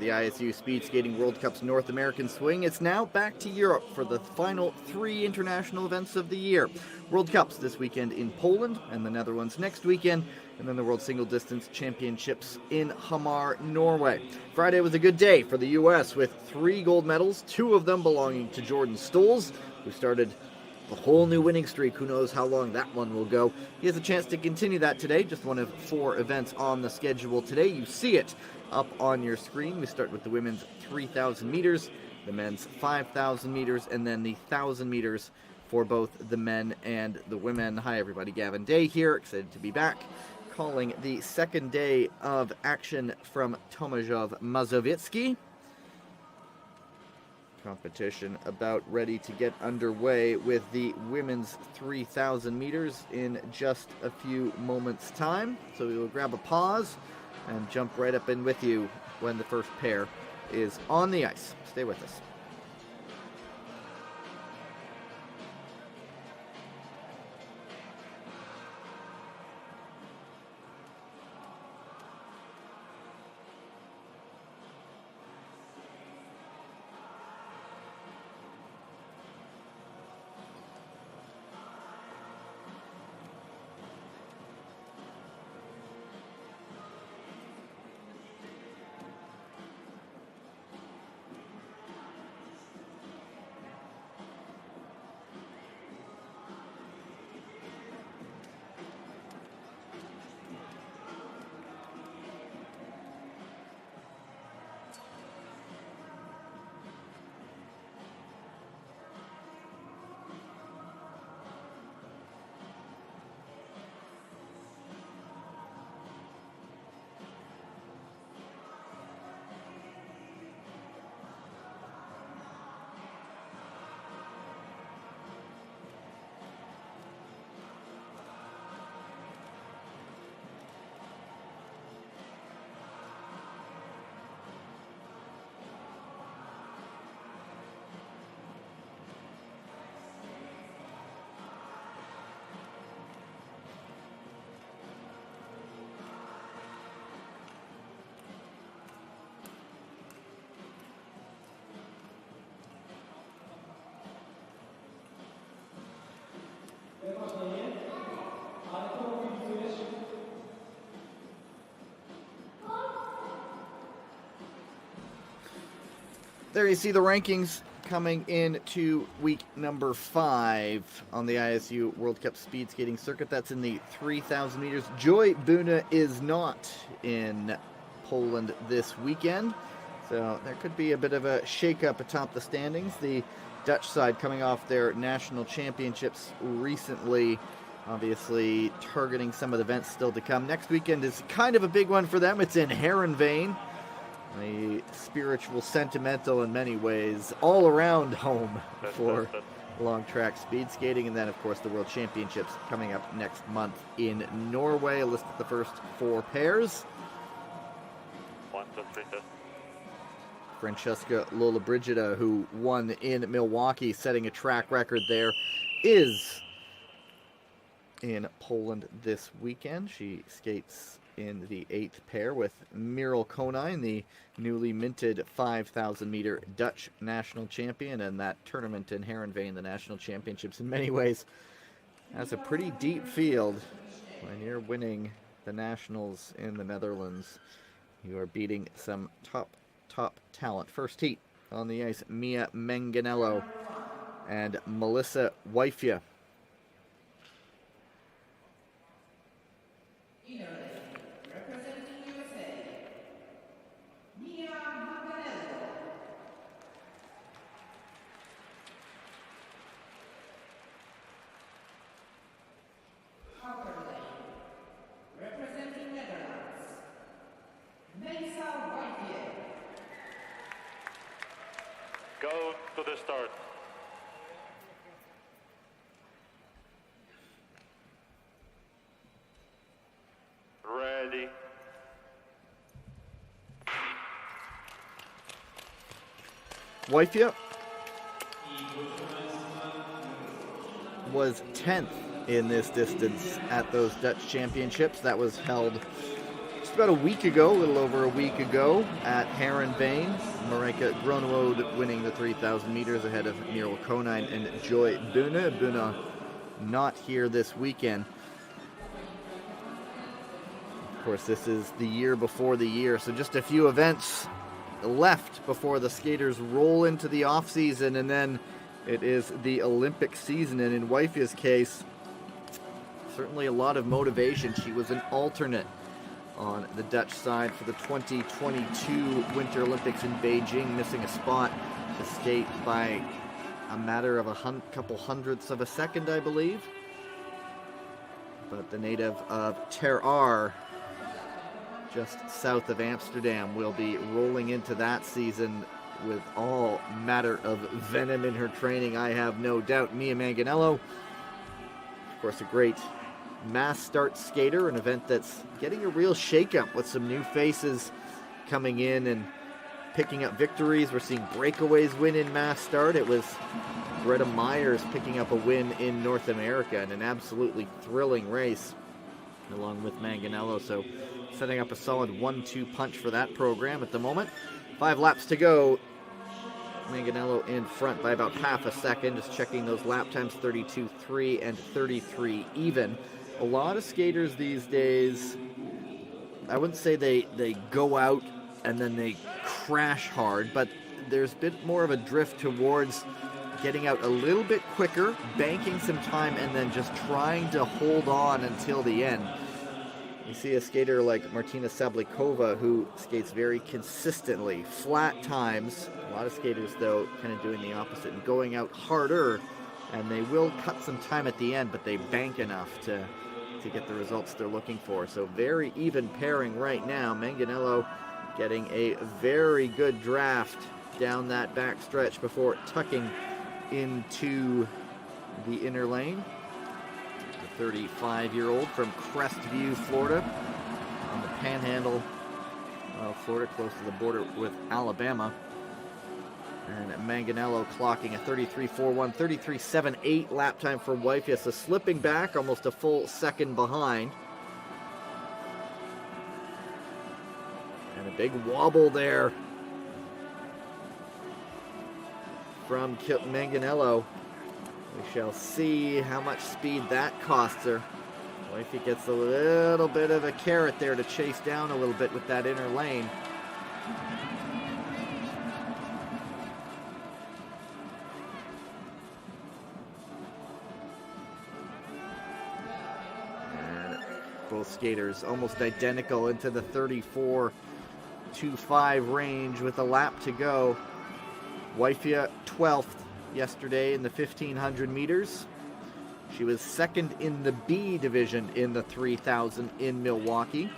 the ISU Speed Skating World Cup's North American swing. It's now back to Europe for the final 3 international events of the year. World Cups this weekend in Poland and the Netherlands next weekend, and then the World Single Distance Championships in Hamar, Norway. Friday was a good day for the U.S. with 3 gold medals, 2 of them belonging to Jordan Stolz, who started a whole new winning streak. Who knows how long that one will go. He has a chance to continue that today, just one of 4 events on the schedule today. You see it up on your screen. We start with the women's 3,000 meters, the men's 5,000 meters, and then the 1,000 meters for both the men and the women. Hi everybody, Gavin Day here, excited to be back, calling the second day of action from Tomaszow Mazowiecki. Competition about ready to get underway with the women's 3,000 meters in just a few moments time. So we will grab a pause and jump right up in with you when the first pair is on the ice. Stay with us. There you see the rankings coming into week number 5 on the ISU World Cup speed skating circuit. That's in the 3,000 meters. Joy Buna is not in Poland this weekend, so there could be a bit of a shakeup atop the standings. The Dutch side coming off their national championships recently, obviously targeting some of the events still to come. Next weekend is kind of a big one for them. It's in Heerenveen. A spiritual, sentimental in many ways, all-around home for long track speed skating. And then, of course, the World Championships coming up next month in Norway. A list of the first 4 pairs. 1, 2, 3, 2. Francesca Lollobrigida, who won in Milwaukee, setting a track record there, is in Poland this weekend. She skates in the 8th pair with Merel Konijn, the newly minted 5,000 meter Dutch national champion, and that tournament in Heerenveen, the national championships, in many ways has a pretty deep field. When you're winning the nationals in the Netherlands, you are beating some top talent. First heat on the ice, Mia Manganello and Melissa Wifia. Go to the start. Ready. Wifia was 10th in this distance at those Dutch championships. That was held just about a week ago, a little over a week ago, at Heronvane. Marika Groenewald winning the 3,000 meters ahead of Muriel Konijn and Joy Bune. Bune not here this weekend. Of course, this is the year before the year, so just a few events left before the skaters roll into the off-season, and then it is the Olympic season. And in Wife's case, certainly a lot of motivation. She was an alternate on the Dutch side for the 2022 Winter Olympics in Beijing, missing a spot to skate by a matter of a couple hundredths of a second, I believe. But the native of Ter Aar, just south of Amsterdam, will be rolling into that season with all matter of venom in her training, I have no doubt. Mia Manganello, of course, a great mass start skater, an event that's getting a real shakeup with some new faces coming in and picking up victories. We're seeing breakaways win in mass start. It was Greta Myers picking up a win in North America in an absolutely thrilling race along with Manganello. So setting up a solid 1-2 punch for that program at the moment. 5 laps to go. Manganello in front by about half a second. Just checking those lap times, 32.3 and 33 even. A lot of skaters these days, I wouldn't say they go out and then they crash hard, but there's a bit more of a drift towards getting out a little bit quicker, banking some time, and then just trying to hold on until the end. You see a skater like Martina Sablikova, who skates very consistently, flat times. A lot of skaters, though, kind of doing the opposite and going out harder, and they will cut some time at the end, but they bank enough to get the results they're looking for. So very even pairing right now. Manganello getting a very good draft down that back stretch before tucking into the inner lane. The 35-year-old from Crestview, Florida, on the panhandle of Florida, close to the border with Alabama. And Manganello clocking a 33.41, 33.78 lap time for Wifia, so slipping back almost a full second behind. And a big wobble there from Manganello. We shall see how much speed that costs her. Wifey gets a little bit of a carrot there to chase down a little bit with that inner lane. And both skaters almost identical into the 34.25 range with a lap to go. Wifia 12th yesterday in the 1,500 meters. She was second in the B division in the 3,000 in Milwaukee.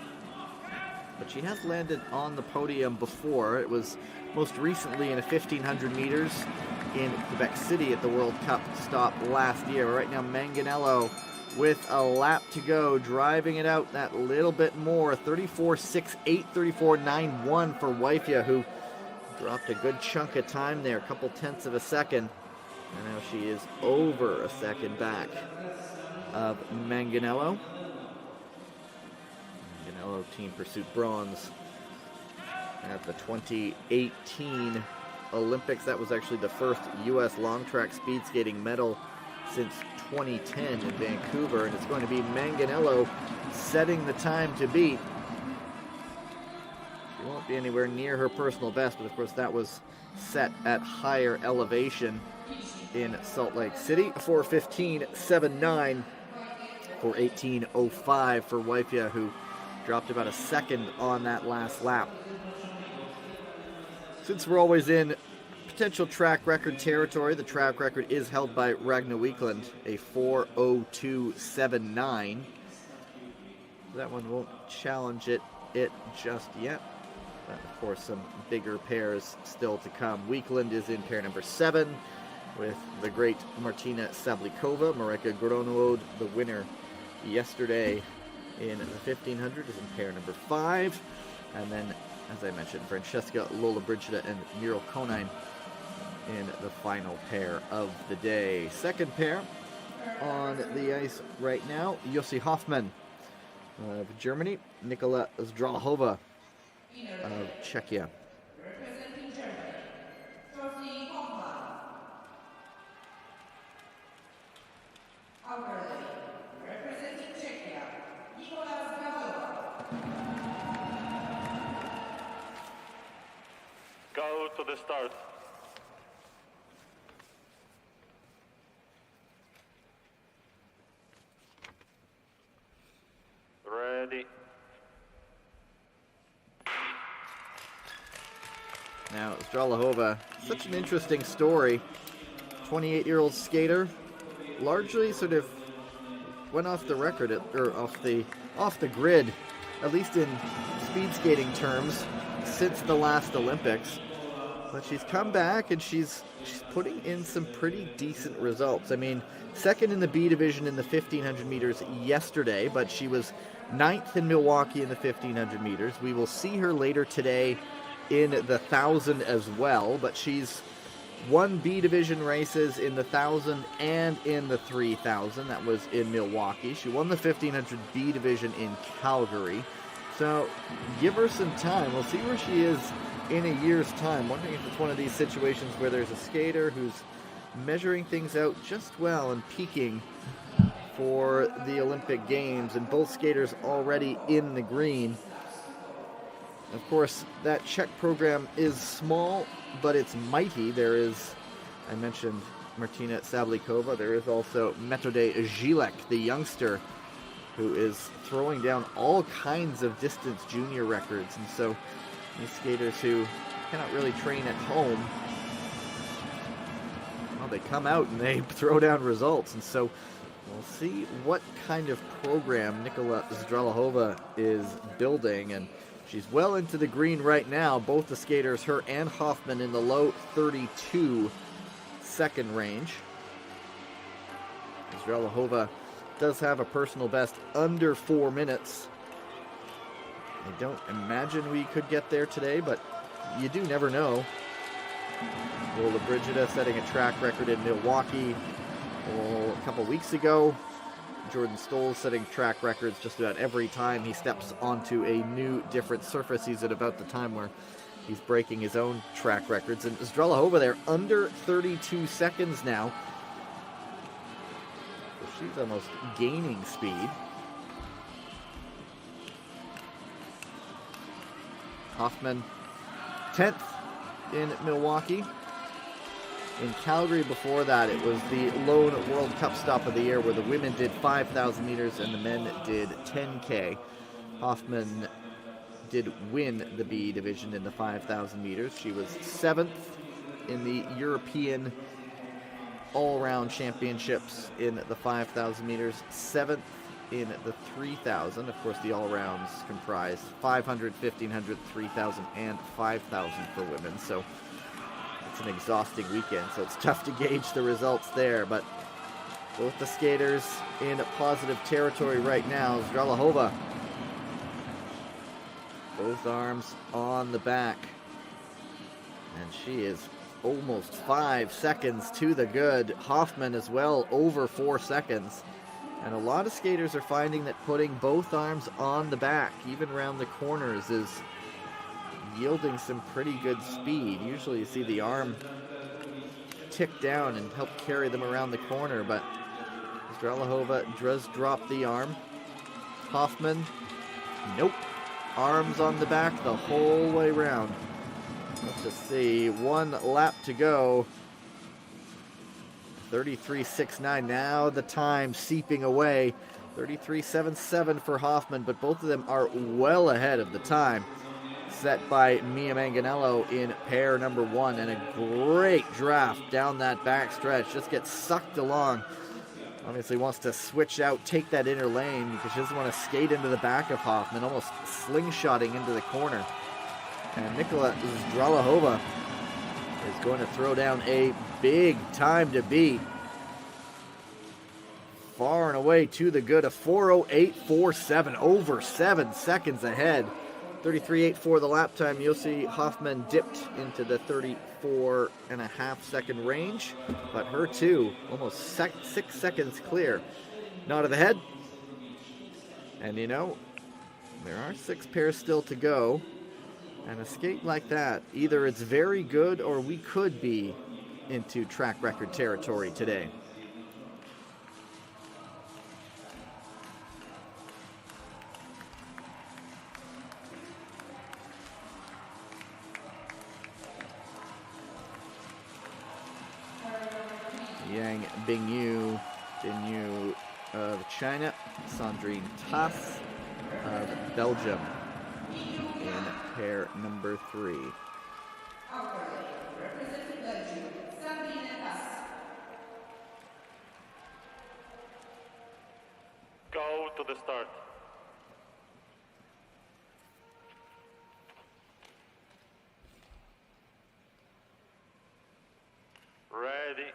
But she has landed on the podium before. It was most recently in a 1,500 meters in Quebec City at the World Cup stop last year. Right now, Manganello with a lap to go, driving it out that little bit more. 34.68, 34.91 for Wifia, who dropped a good chunk of time there, a couple tenths of a second. And now she is over a second back of Manganello. Manganello Team Pursuit bronze at the 2018 Olympics. That was actually the first U.S. long track speed skating medal since 2010 in Vancouver. And it's going to be Manganello setting the time to beat. She won't be anywhere near her personal best, but of course that was set at higher elevation in Salt Lake City. 4:15.79 for 18.05 for Wifia, who dropped about a second on that last lap. Since we're always in potential track record territory, the track record is held by Ragna Weekland, a 4:02.79. That one won't challenge it just yet. But of course, some bigger pairs still to come. Weekland is in pair number 7 with the great Martina Sablikova. Marika Groenewald, the winner yesterday in the 1,500, is in pair number 5. And then, as I mentioned, Francesca Lollobrigida and Muriel Konijn in the final pair of the day. Second pair on the ice right now, Jussi Hoffman of Germany, Nikola Zdrahova of Czechia. Go to the start. Ready. Now, Zdrahova, such an interesting story. 28-year-old skater, largely sort of went off the record, or off the grid, at least in speed skating terms, since the last Olympics. But she's come back and she's putting in some pretty decent results. I mean, second in the B division in the 1500 meters yesterday, but she was ninth in Milwaukee in the 1500 meters. We will see her later today in the 1000 as well, but she's won B division races in the 1000 and in the 3000. That was in Milwaukee. She won the 1500 B division in Calgary. So give her some time. We'll see where she is in a year's time. Wondering if it's one of these situations where there's a skater who's measuring things out just well and peaking for the Olympic Games, and both skaters already in the green. Of course, that Czech program is small, but it's mighty. There is, I mentioned Martina Sablikova, there is also Metode Žilek, the youngster, who is throwing down all kinds of distance junior records. And so these skaters who cannot really train at home, well, they come out and they throw down results. And so we'll see what kind of program Nikola Zdrahova is building. And she's well into the green right now. Both the skaters, her and Hoffman, in the low 32 second range. Zdrahova does have a personal best under 4 minutes. I don't imagine we could get there today, but you do never know. Lola Brigida setting a track record in Milwaukee a couple weeks ago. Jordan Stoll setting track records just about every time he steps onto a new, different surface. He's at about the time where he's breaking his own track records. And Zdrahova there, under 32 seconds now. So she's almost gaining speed. Hoffman, 10th in Milwaukee. In Calgary before that, it was the lone World Cup stop of the year where the women did 5,000 meters and the men did 10K. Hoffman did win the B division in the 5,000 meters. She was 7th in the European all-around championships in the 5,000 meters, 7th in the 3,000. Of course, the all-rounds comprise 500, 1,500, 3,000, and 5,000 for women. So it's an exhausting weekend, so it's tough to gauge the results there. But both the skaters in positive territory right now. Zdrahova, both arms on the back. And she is almost 5 seconds to the good. Hoffman as well, over 4 seconds. And a lot of skaters are finding that putting both arms on the back, even around the corners, is yielding some pretty good speed. Usually you see the arm tick down and help carry them around the corner, but Zdrahova does drop the arm. Hoffman, nope. Arms on the back the whole way around. Let's just see, 1 lap to go. 33.69, now the time seeping away. 33.77 for Hoffman, but both of them are well ahead of the time set by Mia Manganello in pair number 1, and a great draft down that back stretch. Just gets sucked along. Obviously wants to switch out, take that inner lane, because she doesn't want to skate into the back of Hoffman, almost slingshotting into the corner. And Nikola Zdrahova is going to throw down a big time to beat. Far and away to the good, a 4:08.47, over 7 seconds ahead. 33.84 the lap time. You'll see Hoffman dipped into the 34.5 second range, but her too, almost 6 seconds clear. Nod of the head. And you know, there are 6 pairs still to go. And a skate like that, either it's very good or we could be into track record territory today. Yang Bingyu of China, Sandrine Tass of Belgium in pair number 3. Go to the start. Ready.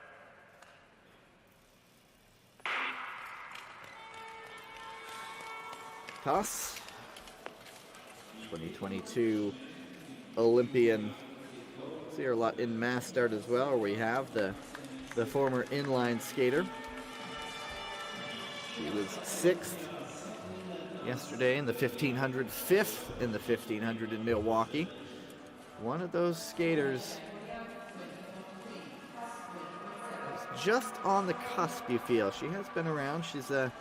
Tass, 2022 Olympian. See her a lot in mass start as well, where we have the former inline skater. She was 6th yesterday in the 1500, 5th in the 1500 in Milwaukee. One of those skaters is just on the cusp, you feel. She has been around. She's a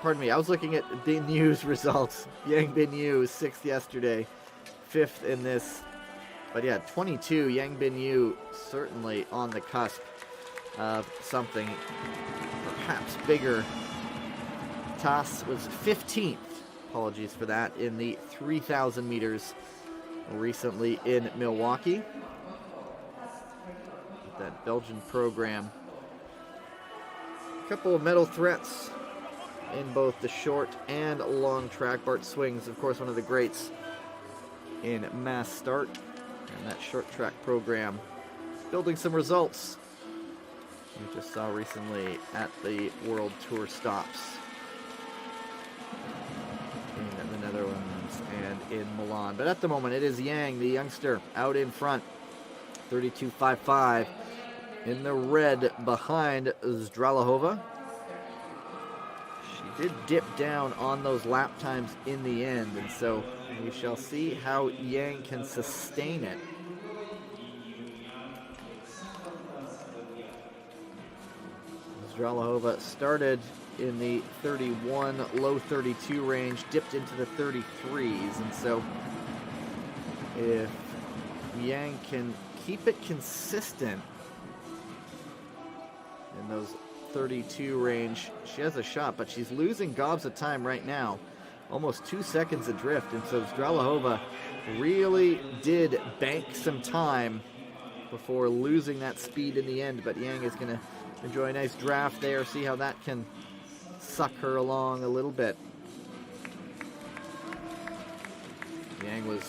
pardon me, I was looking at Binyu's results. Yang Binyu, 6th yesterday, 5th in this. But yeah, 22, Yang Binyu certainly on the cusp of something perhaps bigger. Tass was 15th, apologies for that, in the 3,000 meters recently in Milwaukee. That Belgian program. A couple of medal threats in both the short and long track. Bart Swings, of course, one of the greats in mass start. And that short track program building some results we just saw recently at the World Tour stops in the Netherlands and in Milan. But at the moment, it is Yang, the youngster, out in front. 32.55 in the red behind Zdralahova. Did dip down on those lap times in the end, and so we shall see how Yang can sustain it. Zdralahova started in the 31, low 32 range, dipped into the 33s, and so if Yang can keep it consistent in those 32 range, she has a shot, but she's losing gobs of time right now, almost 2 seconds adrift, and so Zdralahova really did bank some time before losing that speed in the end. But Yang is going to enjoy a nice draft there, see how that can suck her along a little bit. Yang was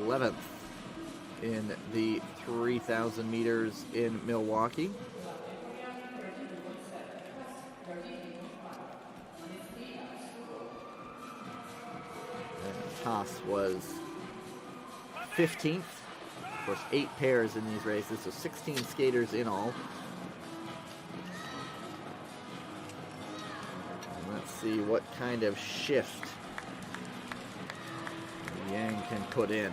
11th in the 3,000 meters in Milwaukee. And Tass was 15th. Of course, 8 pairs in these races, so 16 skaters in all. And let's see what kind of shift Yang can put in.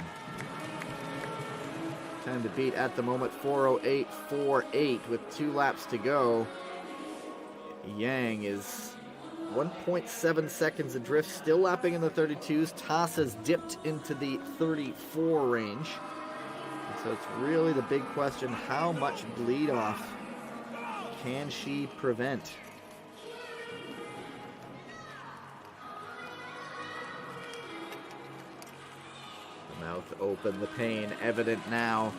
Time to beat at the moment, 4:08.48 with 2 laps to go. Yang is 1.7 seconds adrift, still lapping in the 32s. Tass has dipped into the 34 range. And so it's really the big question, how much bleed off can she prevent? Mouth open, the pain evident now.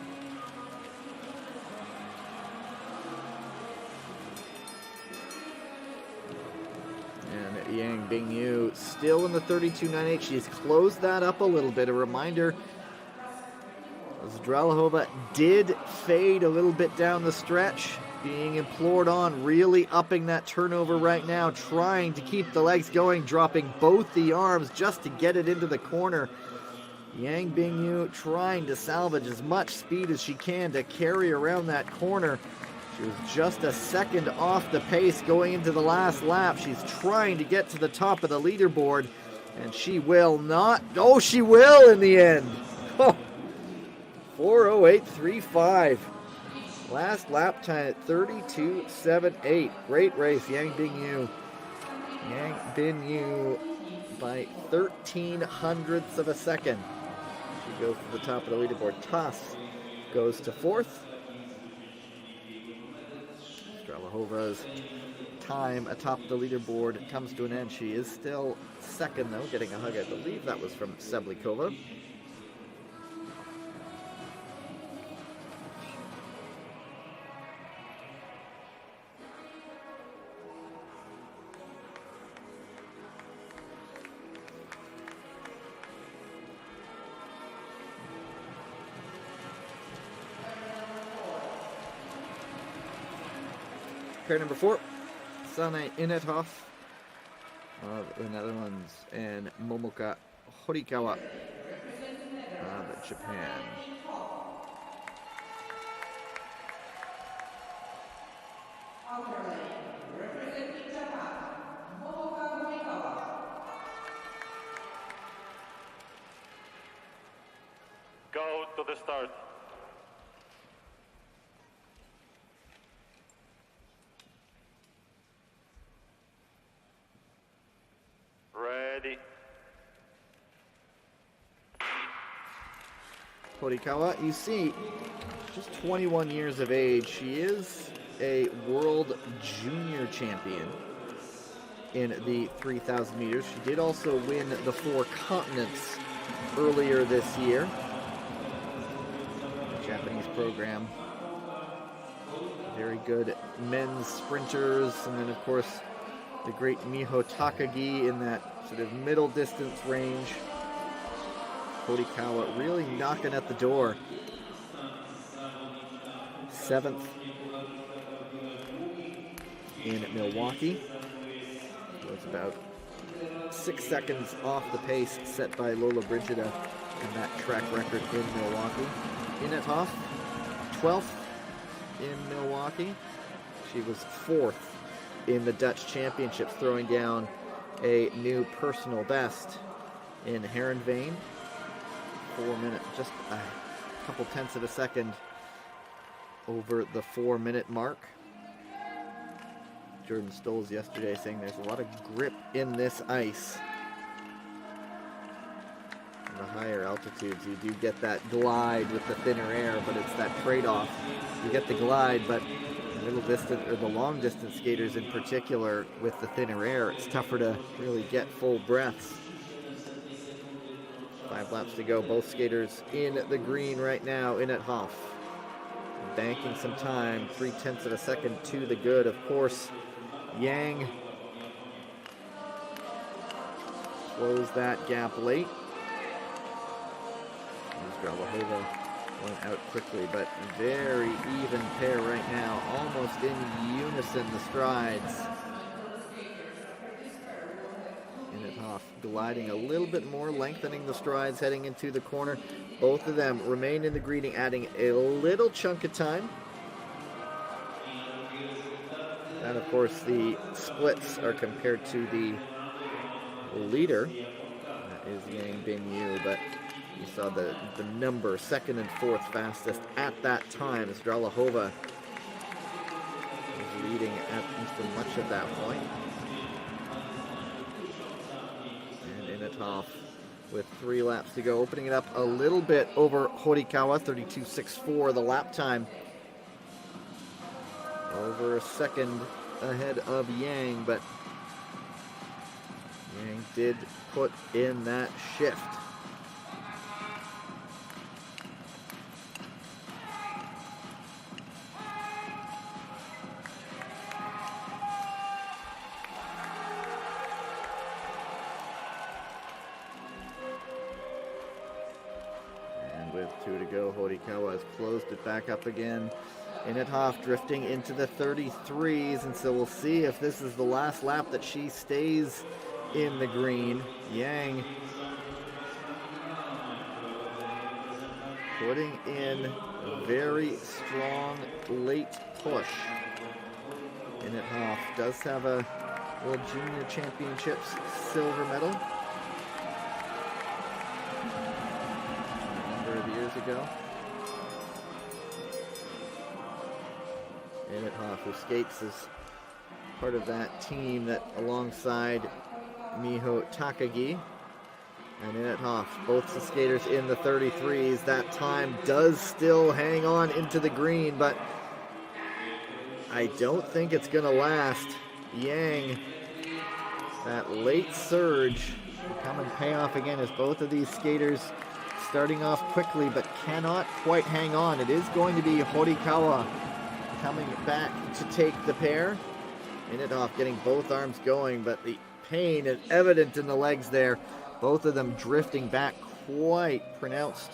And Yang Bingyu still in the 32.98. She's closed that up a little bit. A reminder, Zdralahova did fade a little bit down the stretch, being implored on, really upping that turnover right now, trying to keep the legs going, dropping both the arms just to get it into the corner. Yang Bingyu trying to salvage as much speed as she can to carry around that corner. She was just a second off the pace going into the last lap. She's trying to get to the top of the leaderboard, and she will not. Oh, she will in the end. Oh, 4:08.35. Last lap time at 32.78. Great race, Yang Bingyu. Yang Bingyu by 1/13 hundredths of a second. She goes to the top of the leaderboard. Toss goes to fourth. Stralahova's time atop the leaderboard comes to an end. She is still second, though, getting a hug. I believe that was from Seblikova. Pair number 4, Sane Inethoff of the Netherlands and Momoka Horikawa of Japan. Go to the start. Ready. Horikawa, you see, just 21 years of age. She is a world junior champion in the 3,000 meters. She did also win the 4 continents earlier this year. The Japanese program. Very good men's sprinters, and then of course the great Miho Takagi in that sort of middle distance range. Horikawa really knocking at the door. 7th in Milwaukee. Was about 6 seconds off the pace set by Lola Brigida in that track record in Milwaukee. Inethoff, 12th in Milwaukee. She was 4th in the Dutch Championships, throwing down a new personal best in Herenveen. 4 minutes, just a couple tenths of a second over the 4-minute mark. Jordan Stolz yesterday saying there's a lot of grip in this ice. In the higher altitudes, you do get that glide with the thinner air, but it's that trade-off. You get the glide, but middle distance, or the long distance skaters in particular, with the thinner air, it's tougher to really get full breaths. 5 laps to go. Both skaters in the green right now. Inethoff banking some time. 0.3 of a second to the good. Of course, Yang closed that gap late. Stralahova went out quickly, but very even pair right now. Almost in unison, the strides. Inethoff gliding a little bit more, lengthening the strides heading into the corner. Both of them remain in the green, adding a little chunk of time. And of course the splits are compared to the leader. That is Yang Bingyu, but you saw the number, 2nd and 4th fastest at that time. Stralahova was leading at for much of that point. And Inethoff with 3 laps to go, opening it up a little bit over Horikawa, 32.64 the lap time. Over a second ahead of Yang, but Yang did put in that shift. And with 2 to go, Horikawa has closed it back up again. Inethoff drifting into the 33s, and so we'll see if this is the last lap that she stays in the green. Yang putting in a very strong late push. Init Hoff does have a World Junior Championships silver medal a number of years ago. Init Hoff, who skates as part of that team that alongside Miho Takagi and Init Hoff, both the skaters in the 33s. That time does still hang on into the green, but I don't think it's going to last. Yang, that late surge, come and pay off again as both of these skaters starting off quickly but cannot quite hang on. It is going to be Horikawa coming back to take the pair. Init Hoff getting both arms going, but the pain is evident in the legs there. Both of them drifting back quite pronounced.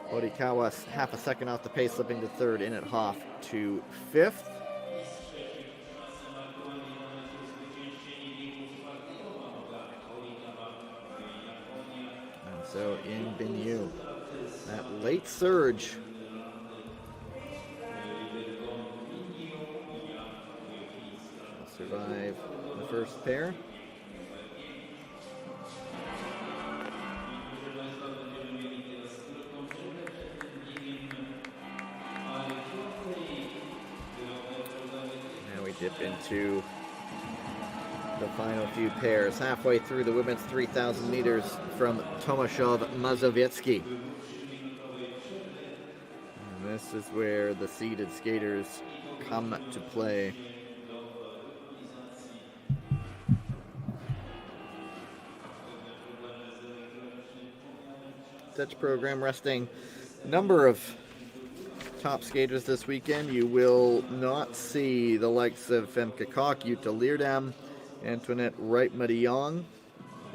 Horikawa half a second off the pace, slipping to third. Init Hoff to fifth. And so in Binyu, that late surge will survive the first pair. Dip into the final few pairs. Halfway through the women's 3,000 meters from Tomaszow Mazowiecki. And this is where the seeded skaters come to play. Dutch program resting a number of top skaters this weekend. You will not see the likes of Femke Kok, Jutta Leerdam, Antoinette Wright-Madiyong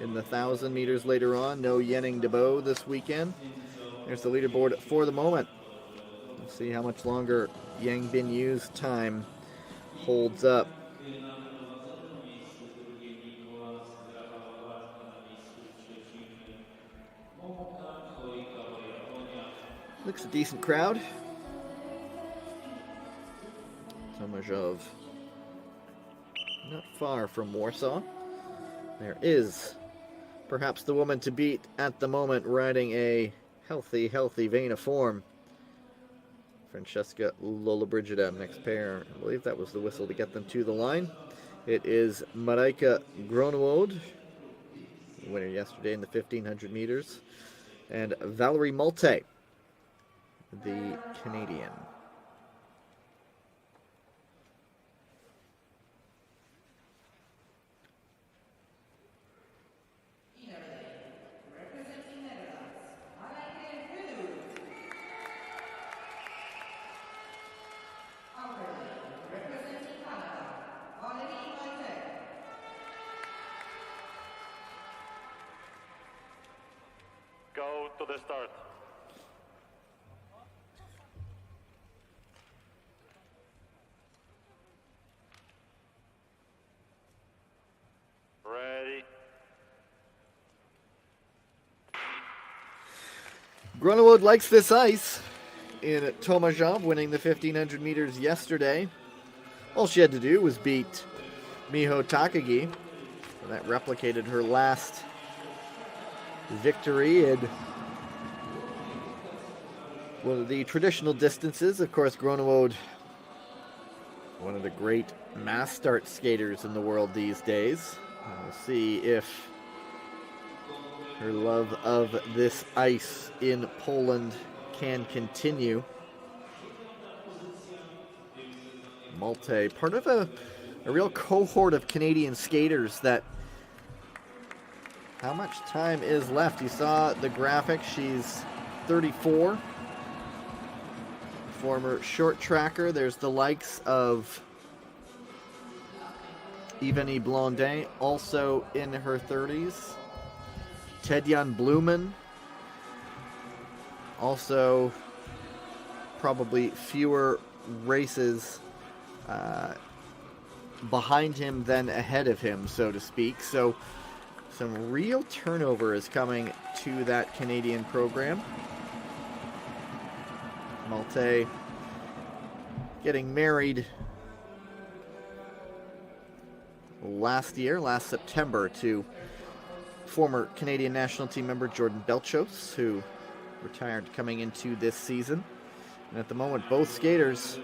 in the 1,000 meters later on. No Yenning Debo this weekend. There's the leaderboard for the moment. We'll see how much longer Yang Binyu's time holds up. Looks a decent crowd. Tomaszow, not far from Warsaw. There is perhaps the woman to beat at the moment, riding a healthy vein of form. Francesca Lollobrigida, next pair. I believe that was the whistle to get them to the line. It is Marijke Groenewold, winner yesterday in the 1,500 meters, and Valerie Malte, the Canadian. Go to the start. Ready. Groenewold likes this ice in Tomaszow, winning the 1,500 meters yesterday. All she had to do was beat Miho Takagi. And that replicated her last victory in one of the traditional distances. Of course, Groenewold, one of the great mass start skaters in the world these days. We'll see if her love of this ice in Poland can continue. Malte, part of a real cohort of Canadian skaters that how much time is left? You saw the graphic. She's 34. Former short tracker. There's the likes of Evanie Blondin, also in her 30s. Tedjan Blumen, also probably fewer races behind him than ahead of him, so to speak. So some real turnover is coming to that Canadian program. Malte getting married last September, to former Canadian national team member Jordan Belchos, who retired coming into this season. And at the moment, both skaters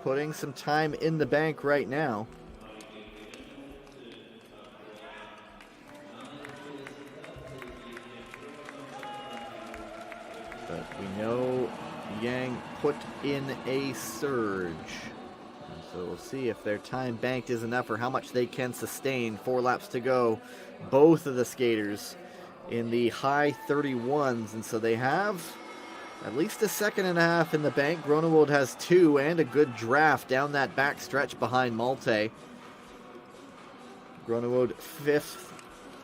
putting some time in the bank right now. But we know Yang put in a surge. So we'll see if their time banked is enough or how much they can sustain. 4 laps to go. Both of the skaters in the high 31s. And so they have at least a second and a half in the bank. Groenewold has 2 and a good draft down that back stretch behind Malte. Groenewold 5th.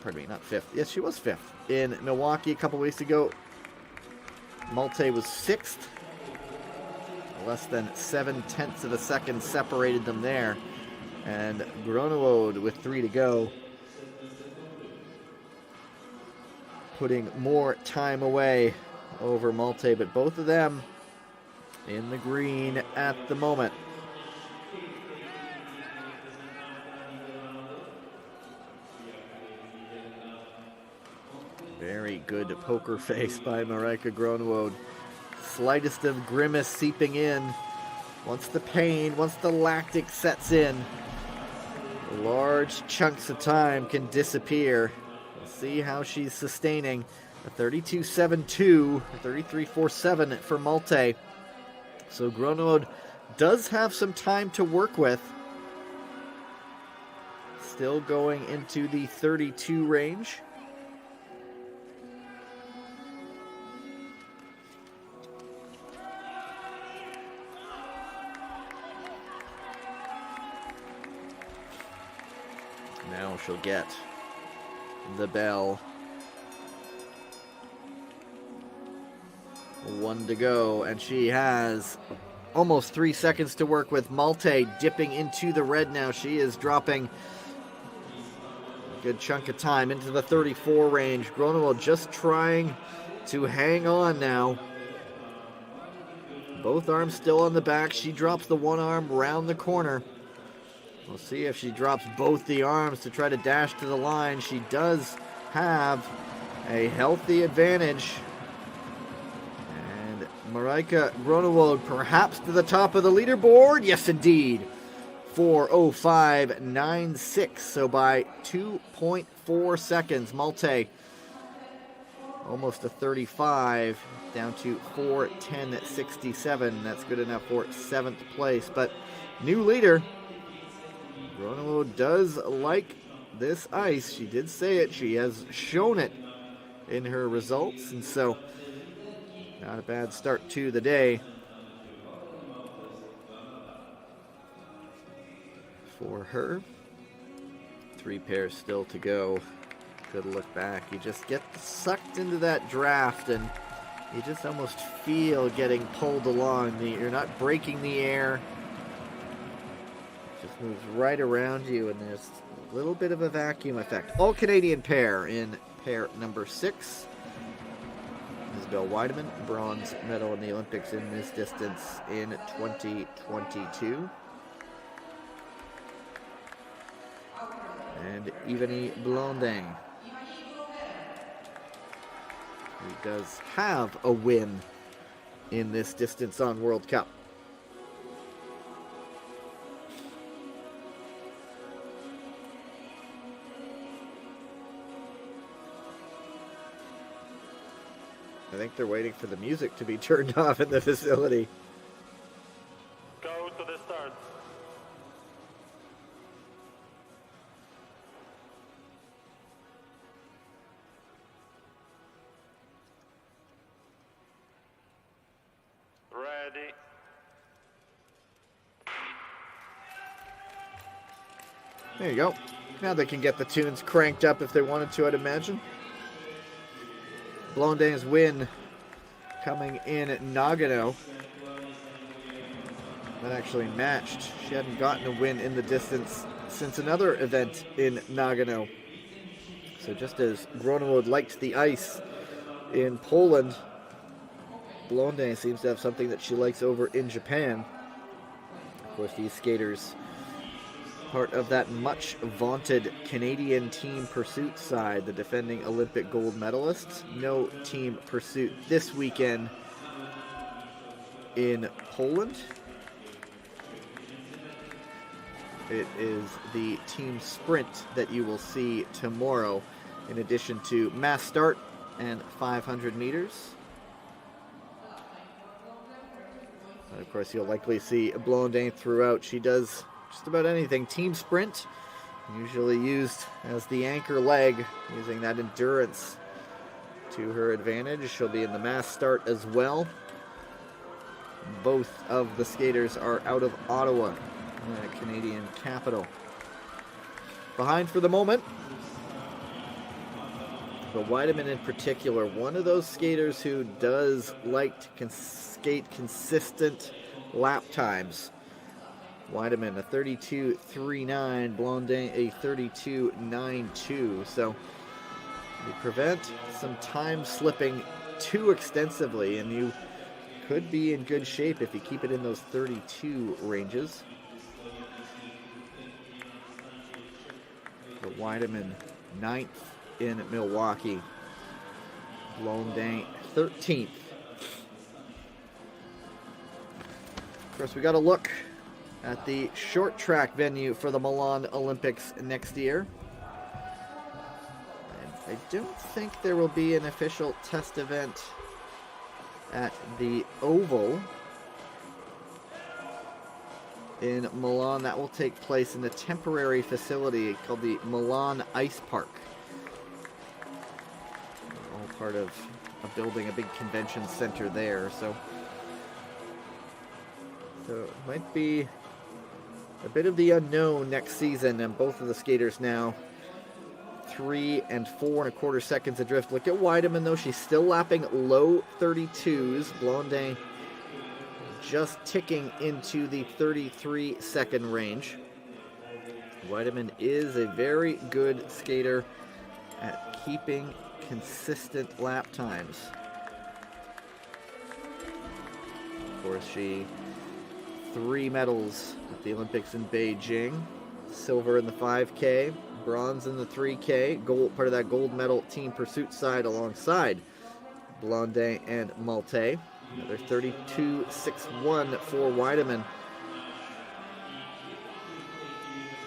Pardon me, not 5th. Yes, she was 5th in Milwaukee a couple weeks ago. Malte was 6th. Less than 7/10 of a second separated them there. And Groenewold with 3 to go, putting more time away over Malte, but both of them in the green at the moment. Very good poker face by Marijke Groenewold. Slightest of grimace seeping in. Once the pain, once the lactic sets in, large chunks of time can disappear. We'll see how she's sustaining a 32.72, 33.47 for Malte. So Groenewold does have some time to work with. Still going into the 32 range. Now she'll get the bell. 1 to go, and she has almost 3 seconds to work with. Malte dipping into the red now. She is dropping a good chunk of time into the 34 range. Groenewold just trying to hang on now. Both arms still on the back. She drops the one arm round the corner. We'll see if she drops both the arms to try to dash to the line. She does have a healthy advantage. And Marijke Groenewold perhaps to the top of the leaderboard. Yes, indeed. 4:05.96. So by 2.4 seconds, Malte almost a 35, down to 4:10.67. That's good enough for 7th place. But new leader. Groenewold does like this ice. She did say it. She has shown it in her results. And so, not a bad start to the day for her. 3 pairs still to go. Good look back. You just get sucked into that draft and you just almost feel getting pulled along. You're not breaking the air. Just moves right around you, and there's a little bit of a vacuum effect. All Canadian pair in pair number 6. Isabel Weideman, bronze medal in the Olympics in this distance in 2022. And Yvonne Blondin, who does have a win in this distance on World Cup. I think they're waiting for the music to be turned off in the facility. Go to the start. Ready. There you go. Now they can get the tunes cranked up if they wanted to, I'd imagine. Blondin's win coming in at Nagano. That actually matched. She hadn't gotten a win in the distance since another event in Nagano. So just as Groenewold liked the ice in Poland, Blondet seems to have something that she likes over in Japan. Of course, these skaters, part of that much vaunted Canadian team pursuit side, the defending Olympic gold medalists. No team pursuit this weekend in Poland. It is the team sprint that you will see tomorrow, in addition to mass start and 500 meters. And of course, you'll likely see Blondet throughout. She does just about anything. Team sprint, usually used as the anchor leg, using that endurance to her advantage. She'll be in the mass start as well. Both of the skaters are out of Ottawa, the Canadian capital. Behind for the moment, but Weideman in particular, one of those skaters who does like to skate consistent lap times. Weideman a 32.39, Blondet a 32.92. So you prevent some time slipping too extensively, and you could be in good shape if you keep it in those 32 ranges. But Weideman 9th in Milwaukee. Blondet 13th. Of course, we got to look at the short track venue for the Milan Olympics next year. And I don't think there will be an official test event at the Oval in Milan. That will take place in the temporary facility called the Milan Ice Park. All part of building a big convention center there. So it might be a bit of the unknown next season, and both of the skaters now 3 and 4 1/4 seconds adrift. Look at Weideman though, she's still lapping low 32s. Blondet just ticking into the 33-second range. Weideman is a very good skater at keeping consistent lap times. Of course, she 3 medals at the Olympics in Beijing. Silver in the 5K, bronze in the 3K, gold, part of that gold medal team pursuit side alongside Blondet and Malte. Another 32.61 for Weideman.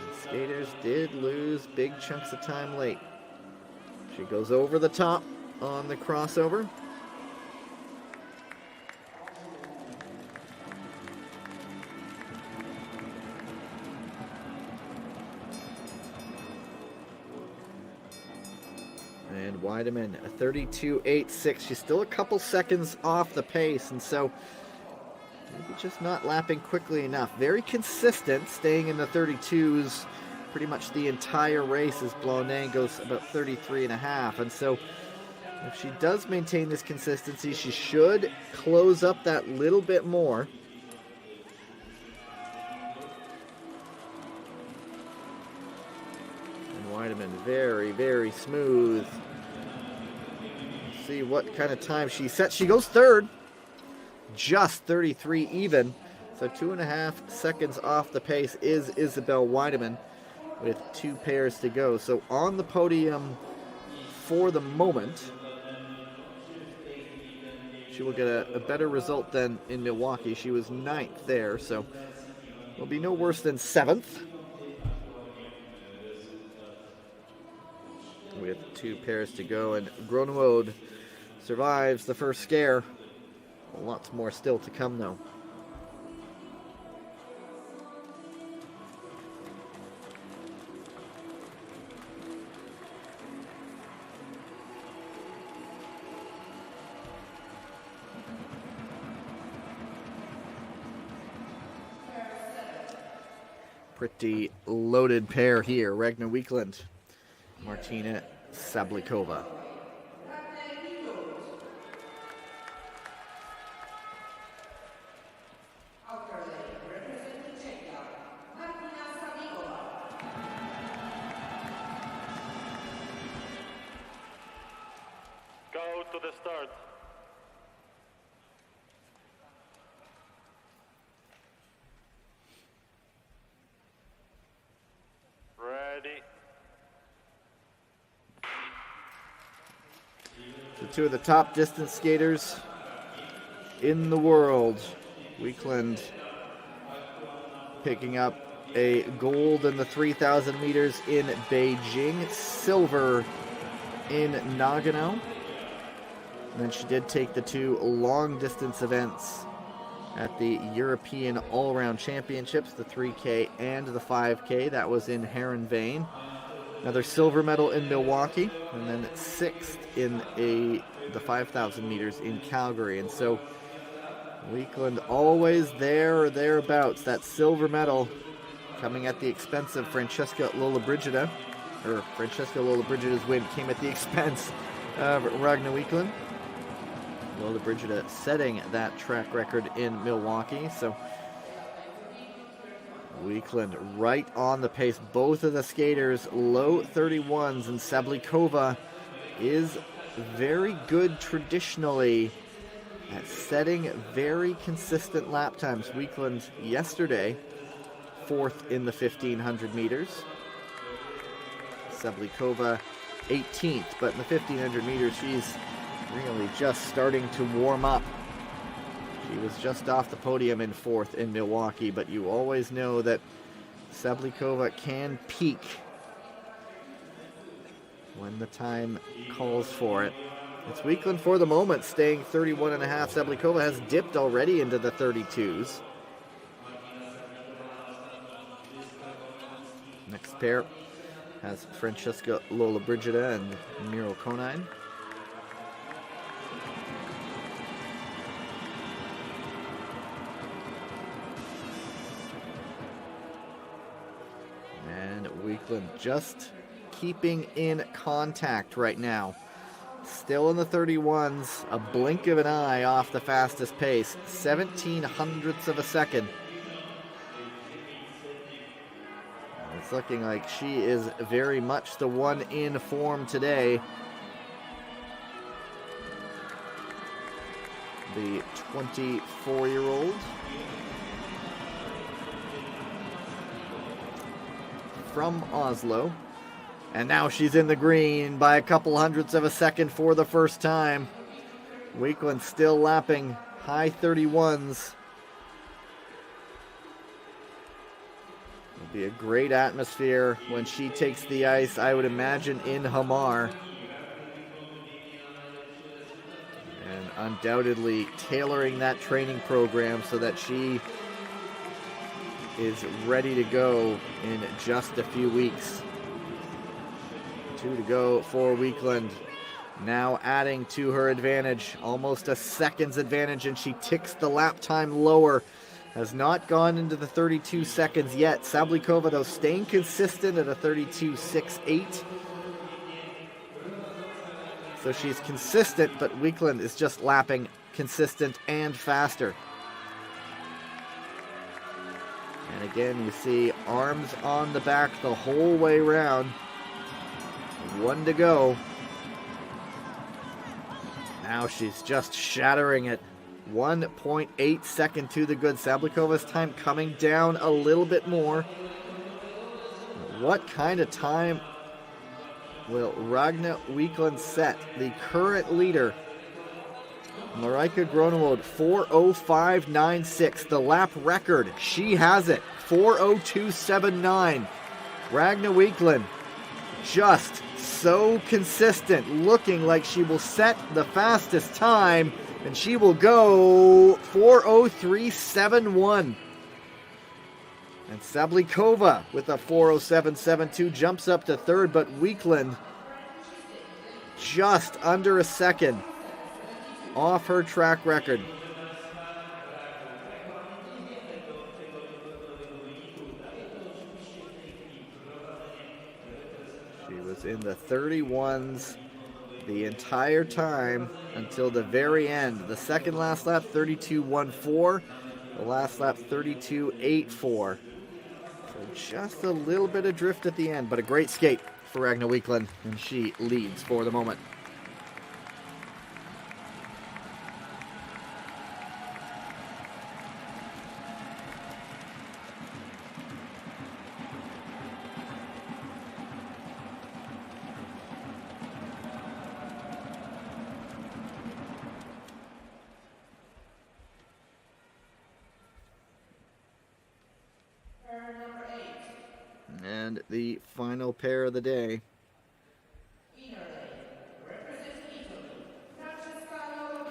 The skaters did lose big chunks of time late. She goes over the top on the crossover. And Weideman, a 32.86. She's still a couple seconds off the pace, and so maybe just not lapping quickly enough. Very consistent, staying in the 32s pretty much the entire race as Blondet goes about 33.5. And so if she does maintain this consistency, she should close up that little bit more. And Weideman, very, very smooth. See what kind of time she sets. She goes third, just 33 even. So 2.5 seconds off the pace is Isabel Weideman with 2 pairs to go. So on the podium for the moment. She will get a better result than in Milwaukee. She was 9th there, so will be no worse than 7th. With 2 pairs to go, and Groenewald survives the first scare. Lots more still to come, though. Pretty loaded pair here. Ragnar Weekland, Martina Sablikova. Go to the start. So two of the top distance skaters in the world. Weekland picking up a gold in the 3,000 meters in Beijing, silver in Nagano. And then she did take the two long distance events at the European All-Round Championships, the 3K and the 5K. That was in Heerenveen. Another silver medal in Milwaukee, and then sixth in the 5,000 meters in Calgary. And so Weekland always there or thereabouts. That silver medal coming at the expense of Francesca Lollobrigida, or Francesca Lollobrigida's win came at the expense of Ragnar Weekland. Lollobrigida setting that track record in Milwaukee. So Weekland right on the pace. Both of the skaters low 31s, and Sablikova is very good traditionally at setting very consistent lap times. Weekland yesterday, fourth in the 1,500 meters. Sablikova 18th, but in the 1,500 meters, she's really just starting to warm up. She was just off the podium in fourth in Milwaukee, but you always know that Sablikova can peak when the time calls for it. It's Weekland for the moment, staying 31.5. Sablikova has dipped already into the 32s. Next pair has Francesca Lollobrigida and Miro Konine. And Weekland just keeping in contact right now. Still in the 31s, a blink of an eye off the fastest pace, 17 hundredths of a second. It's looking like she is very much the one in form today. The 24-year-old from Oslo. And now she's in the green by a couple hundredths of a second for the first time. Weekland still lapping high 31s. It'll be a great atmosphere when she takes the ice, I would imagine, in Hamar. And undoubtedly tailoring that training program so that she is ready to go in just a few weeks. 2 to go for Weekland. Now adding to her advantage, almost a second's advantage, and she ticks the lap time lower. Has not gone into the 32 seconds yet. Sablikova, though, staying consistent at a 32.68. So she's consistent, but Weekland is just lapping consistent and faster. And again, you see arms on the back the whole way around. 1 to go. Now she's just shattering it. 1.8 second to the good. Sablikova's time coming down a little bit more. What kind of time will Ragnar Weekland set? The current leader, Marika Gronewold, 4:05.96. The lap record, she has it, 4:02.79. Ragnar Weekland just so consistent, looking like she will set the fastest time, and she will go 4:03.71. And Sablikova with a 4:07.72 jumps up to third, but Weekland just under a second off her track record. She was in the 31s the entire time until the very end. The second last lap, 32.14. The last lap, 32.84. So just a little bit of drift at the end, but a great skate for Ragnar Weekland, and she leads for the moment. the final pair of the day.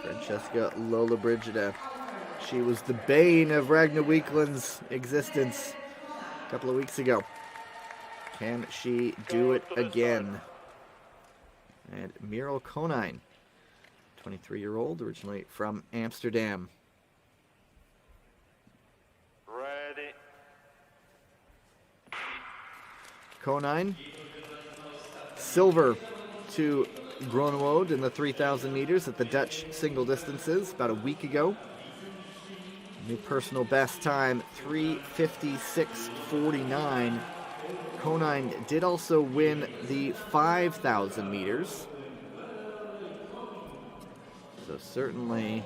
Francesca Lollobrigida. She was the bane of Ragnar Weekland's existence a couple of weeks ago. Can she do it again? And Merel Konijn, 23-year-old, originally from Amsterdam. Ready. Konijn, silver to Groenewald in the 3,000 meters at the Dutch single distances about a week ago. New personal best time, 3:56.49. Konijn did also win the 5,000 meters. So certainly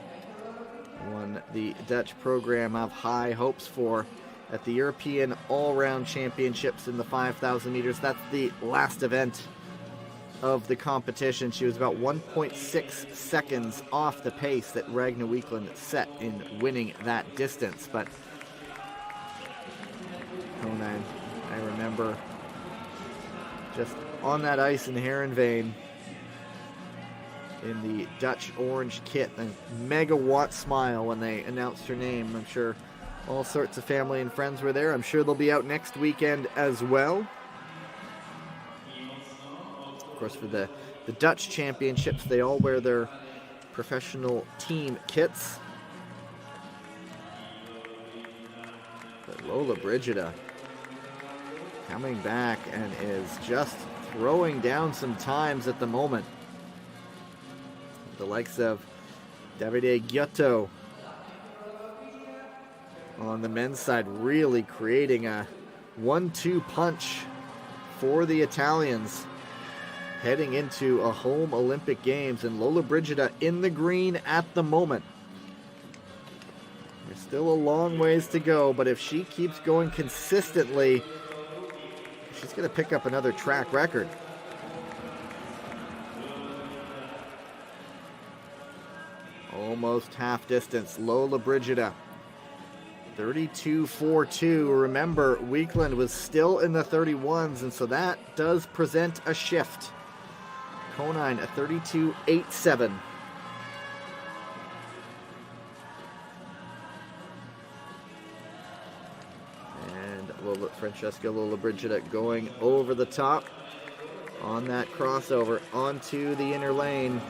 one the Dutch program have high hopes for at the European All-Round Championships in the 5,000 meters. That's the last event of the competition. She was about 1.6 seconds off the pace that Ragnar Weekland set in winning that distance. But Konijn, I remember just on that ice in Heerenveen in the Dutch orange kit, a megawatt smile when they announced her name. I'm sure all sorts of family and friends were there. I'm sure they'll be out next weekend as well. Of course, for the Dutch championships, they all wear their professional team kits. But Lollobrigida coming back and is just throwing down some times at the moment. The likes of Davide Giotto on the men's side really creating a 1-2 punch for the Italians heading into a home Olympic Games, and Lollobrigida in the green at the moment. There's still a long ways to go, but if she keeps going consistently, she's going to pick up another track record. Almost half distance, Lollobrigida. 32.42. Remember, Weekland was still in the 31s, and so that does present a shift. Konijn at 32.87. And Francesca Lollobrigida going over the top on that crossover onto the inner lane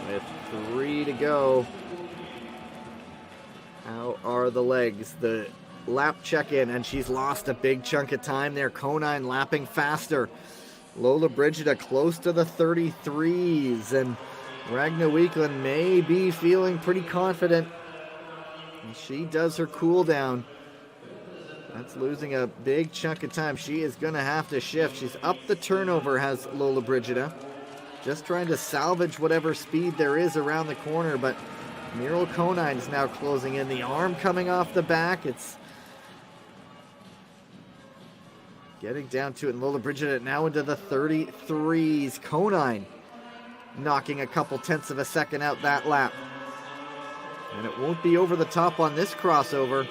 with 3 to go. How are the legs? The lap check-in, and she's lost a big chunk of time there. Konijn lapping faster. Lollobrigida close to the 33s, and Ragnar Weekland may be feeling pretty confident. And she does her cool down. That's losing a big chunk of time. She is going to have to shift. She's up the turnover, has Lollobrigida. Just trying to salvage whatever speed there is around the corner, but Merel Konijn is now closing in. The arm coming off the back. It's getting down to it, and Lollobrigida now into the 33s. Konijn knocking a couple tenths of a second out that lap. And it won't be over the top on this crossover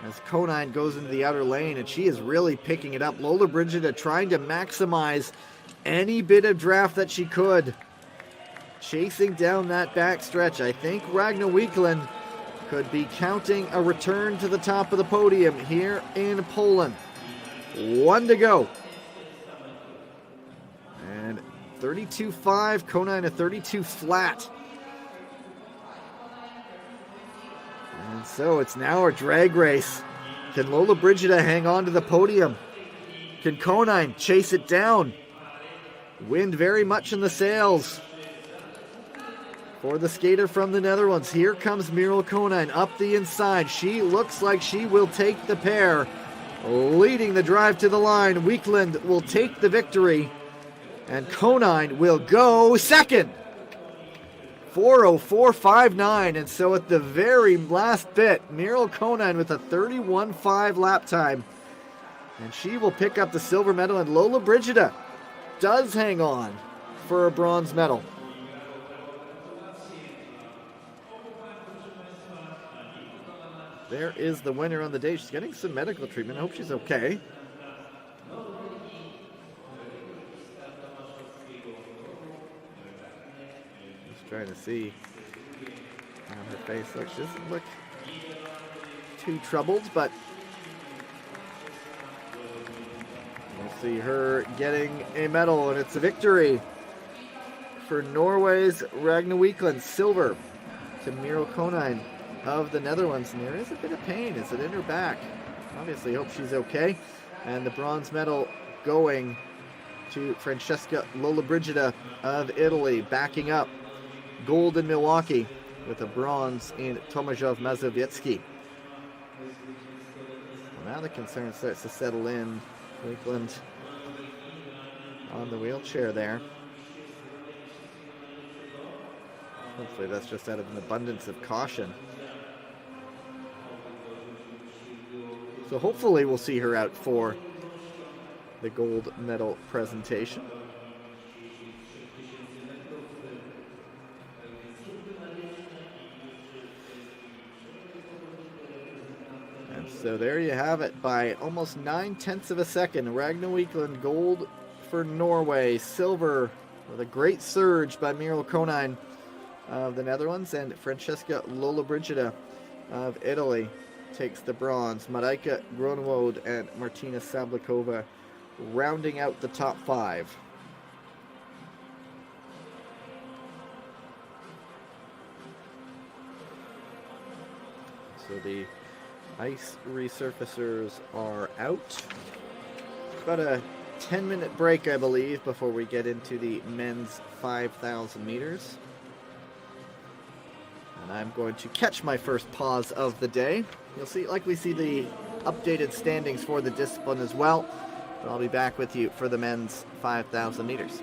as Konijn goes into the outer lane, and she is really picking it up. Lollobrigida trying to maximize any bit of draft that she could, chasing down that back stretch. I think Ragnar Weekland could be counting a return to the top of the podium here in Poland. 1 to go. And 32.5, Konijn a 32 flat. And so it's now a drag race. Can Lollobrigida hang on to the podium? Can Konijn chase it down? Wind very much in the sails for the skater from the Netherlands. Here comes Merel Konijn up the inside. She looks like she will take the pair, leading the drive to the line. Weekland will take the victory, and Konijn will go second. 4:04.59, and so at the very last bit, Merel Konijn with a 31.5 lap time, and she will pick up the silver medal, and Lollobrigida does hang on for a bronze medal. There is the winner on the day. She's getting some medical treatment. I hope she's okay. Trying to see how her face looks. She doesn't look too troubled, but we'll see her getting a medal, and it's a victory for Norway's Ragna Weekland. Silver to Miro Konijn of the Netherlands, and there is a bit of pain. Is it in her back? Obviously, hope she's okay. And the bronze medal going to Francesca Lollobrigida of Italy, backing up gold in Milwaukee with a bronze in Tomaszow Mazowiecki. Well, now the concern starts to settle in. Weekland on the wheelchair there. Hopefully that's just out of an abundance of caution. So hopefully we'll see her out for the gold medal presentation. And so there you have it, by almost 9/10 of a second. Ragna Weekland gold for Norway, silver with a great surge by Miro Konijn of the Netherlands, and Francesca Lollobrigida of Italy takes the bronze. Marijke Groenewald and Martina Sablikova rounding out the top 5. So the ice resurfacers are out. About a 10-minute break, I believe, before we get into the men's 5,000 meters. And I'm going to catch my first pause of the day. You'll see, likely see the updated standings for the discipline as well. But I'll be back with you for the men's 5,000 meters.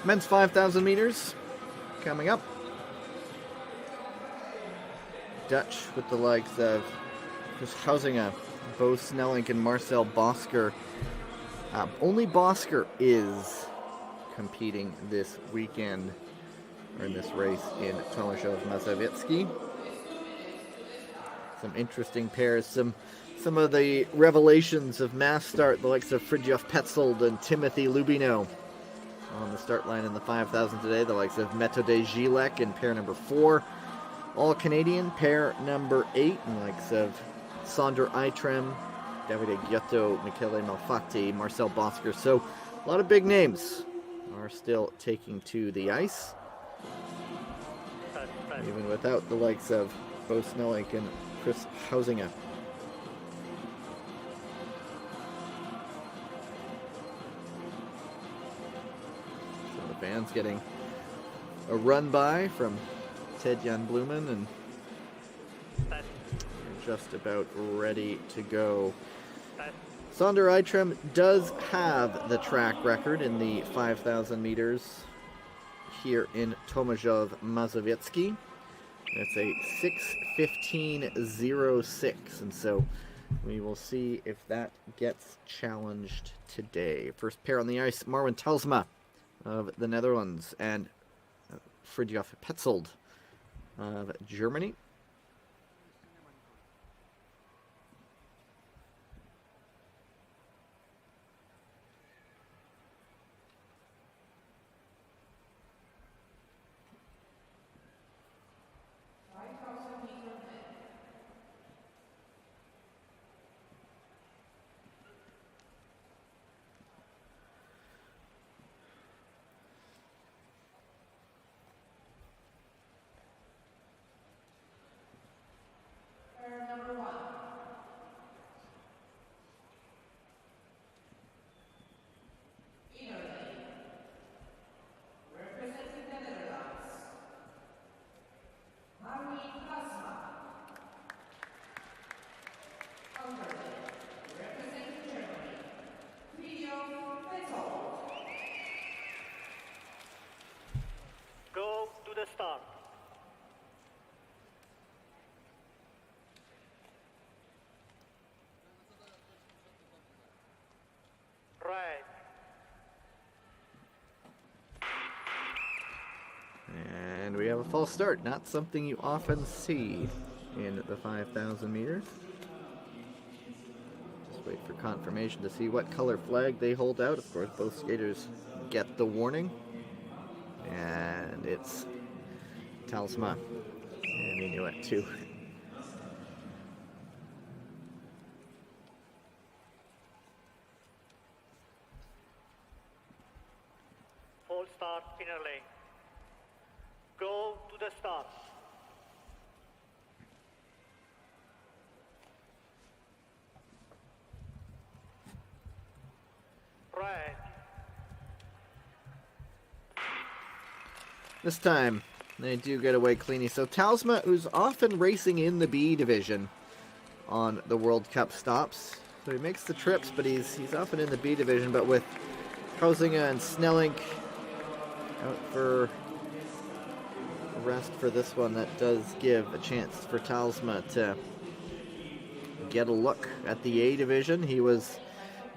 Men's 5,000 meters coming up. Dutch with the likes of Chris Huizinga, Bo Snelling, and Marcel Bosker. Only Bosker is competing this weekend, or in this race, in Tomaszow Mazowiecki. Some interesting pairs. Some of the revelations of mass start, the likes of Fridtjof Petzold and Timothy Lubino. On the start line in the 5,000 today, the likes of Methode Gilek in pair number 4. All Canadian, pair number 8, and the likes of Sander Eitrem, Davide Giotto, Michele Malfatti, Marcel Bosker. So a lot of big names are still taking to the ice, even without the likes of Bo Snelling and Chris Huizinga. So the fans getting a run by from Ted Jan Blumen, and they're just about ready to go. Sander Eitrem does have the track record in the 5,000 meters here in Tomaszow Mazowiecki. That's a 6:15.06, and so we will see if that gets challenged today. First pair on the ice, Marwin Telsma of the Netherlands and Fridtjof Petzold of Germany. Go to the start. Right. And we have a false start. Not something you often see in the 5,000 meters. Just wait for confirmation to see what color flag they hold out. Of course, both skaters get the warning. And it's Telsma. And he knew it too. Full start, inner lane. Go to the start. Right. This time, they do get away cleanly. So Telsma, who's often racing in the B division on the World Cup stops. So he makes the trips, but he's often in the B division. But with Kozinga and Snellink out for rest for this one, that does give a chance for Telsma to get a look at the A division. He was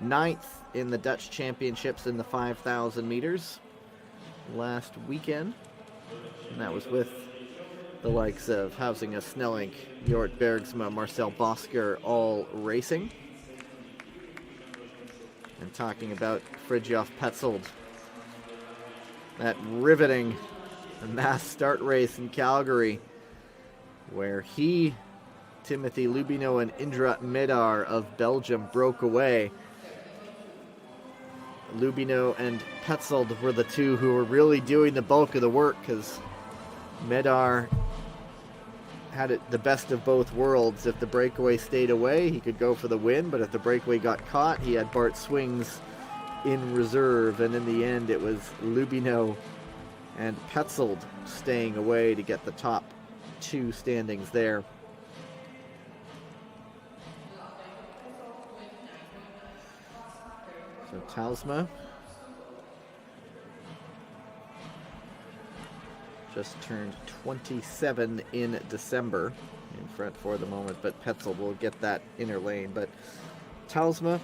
9th in the Dutch Championships in the 5,000 meters last weekend. And that was with the likes of Huizinga, Snellink, Jorrit Bergsma, Marcel Bosker all racing. And talking about Fridtjof Petzold, that riveting mass start race in Calgary, where he, Timothy Lubino, and Indra Medar of Belgium broke away. Lubino and Petzold were the two who were really doing the bulk of the work, because Medar had it the best of both worlds. If the breakaway stayed away, he could go for the win, but if the breakaway got caught, he had Bart Swings in reserve, and in the end it was Lubino and Petzold staying away to get the top two standings there. So Telsma just turned 27 in December, in front for the moment, but Petzold will get that inner lane. But Telsma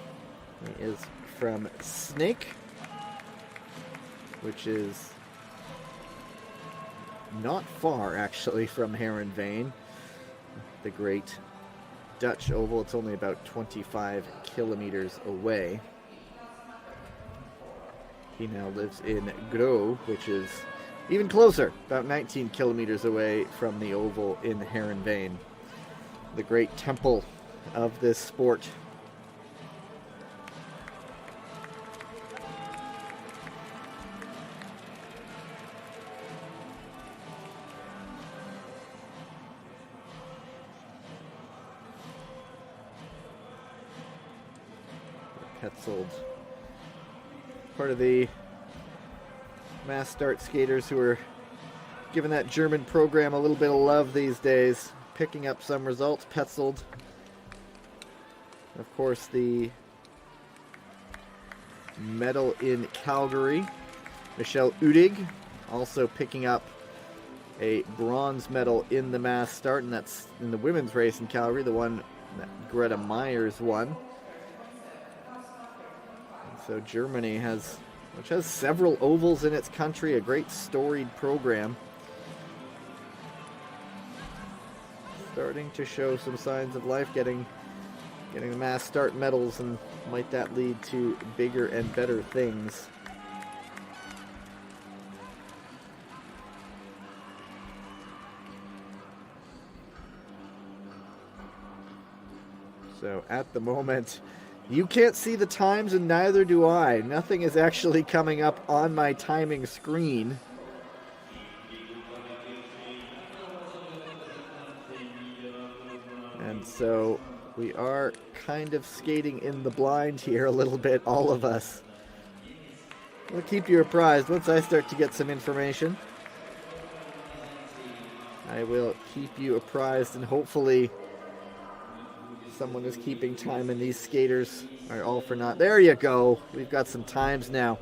is from Snake, which is not far actually from Heerenveen, the great Dutch oval. It's only about 25 kilometers away. He now lives in Gro, which is even closer, about 19 kilometers away from the oval in Heerenveen, the great temple of this sport. Petzold, part of the mass start skaters who are giving that German program a little bit of love these days, picking up some results. Petzold, of course, the medal in Calgary. Michel Udig also picking up a bronze medal in the mass start, and that's in the women's race in Calgary, the one that Greta Myers won. And so Germany which has several ovals in its country, a great storied program, starting to show some signs of life, getting the mass start medals, and might that lead to bigger and better things. So at the moment, you can't see the times and neither do I. Nothing is actually coming up on my timing screen. And so we are kind of skating in the blind here a little bit, all of us. We'll keep you apprised once I start to get some information. I will keep you apprised, and hopefully someone is keeping time and these skaters are all for naught. There you go. We've got some times now.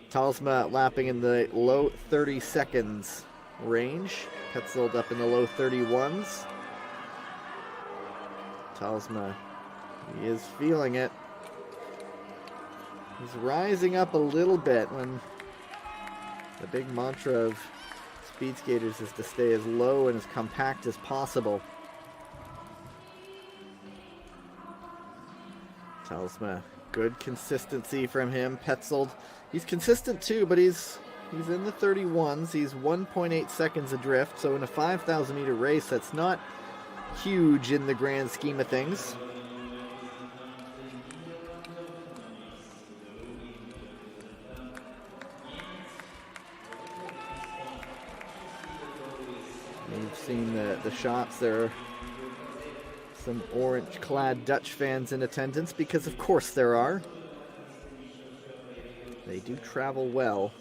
Talsma lapping in the low 30 seconds range. Petzold up in the low 31s. Talsma, he is feeling it. He's rising up a little bit when the big mantra of speed skaters is to stay as low and as compact as possible. Talsma, good consistency from him. Petzold, he's consistent too, but he's in the 31s. He's 1.8 seconds adrift, so in a 5,000 meter race, that's not huge in the grand scheme of things. You've seen the shots. There are some orange-clad Dutch fans in attendance, because of course there are. They do travel well.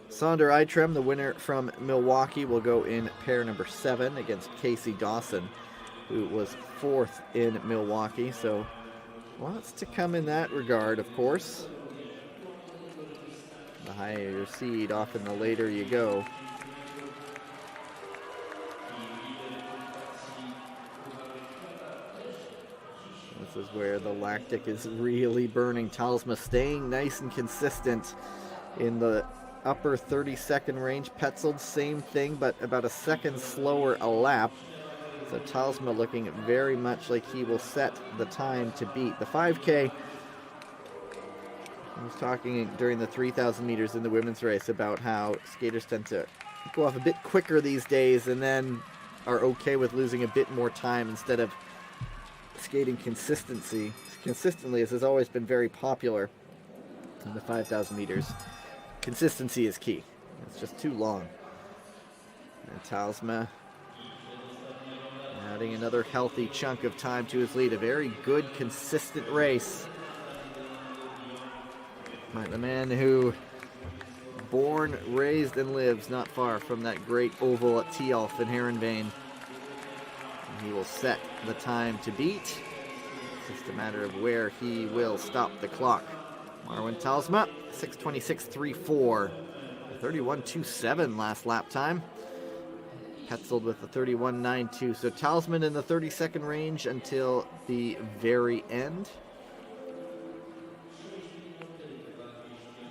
Sander Eitrem, the winner from Milwaukee, will go in pair number 7 against Casey Dawson, who was 4th in Milwaukee. So lots to come in that regard, of course. The higher your seed, often the later you go. This is where the lactic is really burning. Talsma staying nice and consistent in the upper 30-second range. Petzold, same thing, but about a second slower a lap. So Talsma looking very much like he will set the time to beat. The 5K, I was talking during the 3,000 meters in the women's race about how skaters tend to go off a bit quicker these days and then are okay with losing a bit more time instead of skating consistently, as has always been very popular in the 5,000 meters. Consistency is key. It's just too long. And Talsma adding another healthy chunk of time to his lead. A very good, consistent race. By the man who born, raised, and lives not far from that great oval at Tialf in Heerenveen. He will set the time to beat. It's just a matter of where he will stop the clock. Marwin Talsma, 6:26.34. 31.27 last lap time. Petzold with the 31.92. So Talsman in the 30-second range until the very end.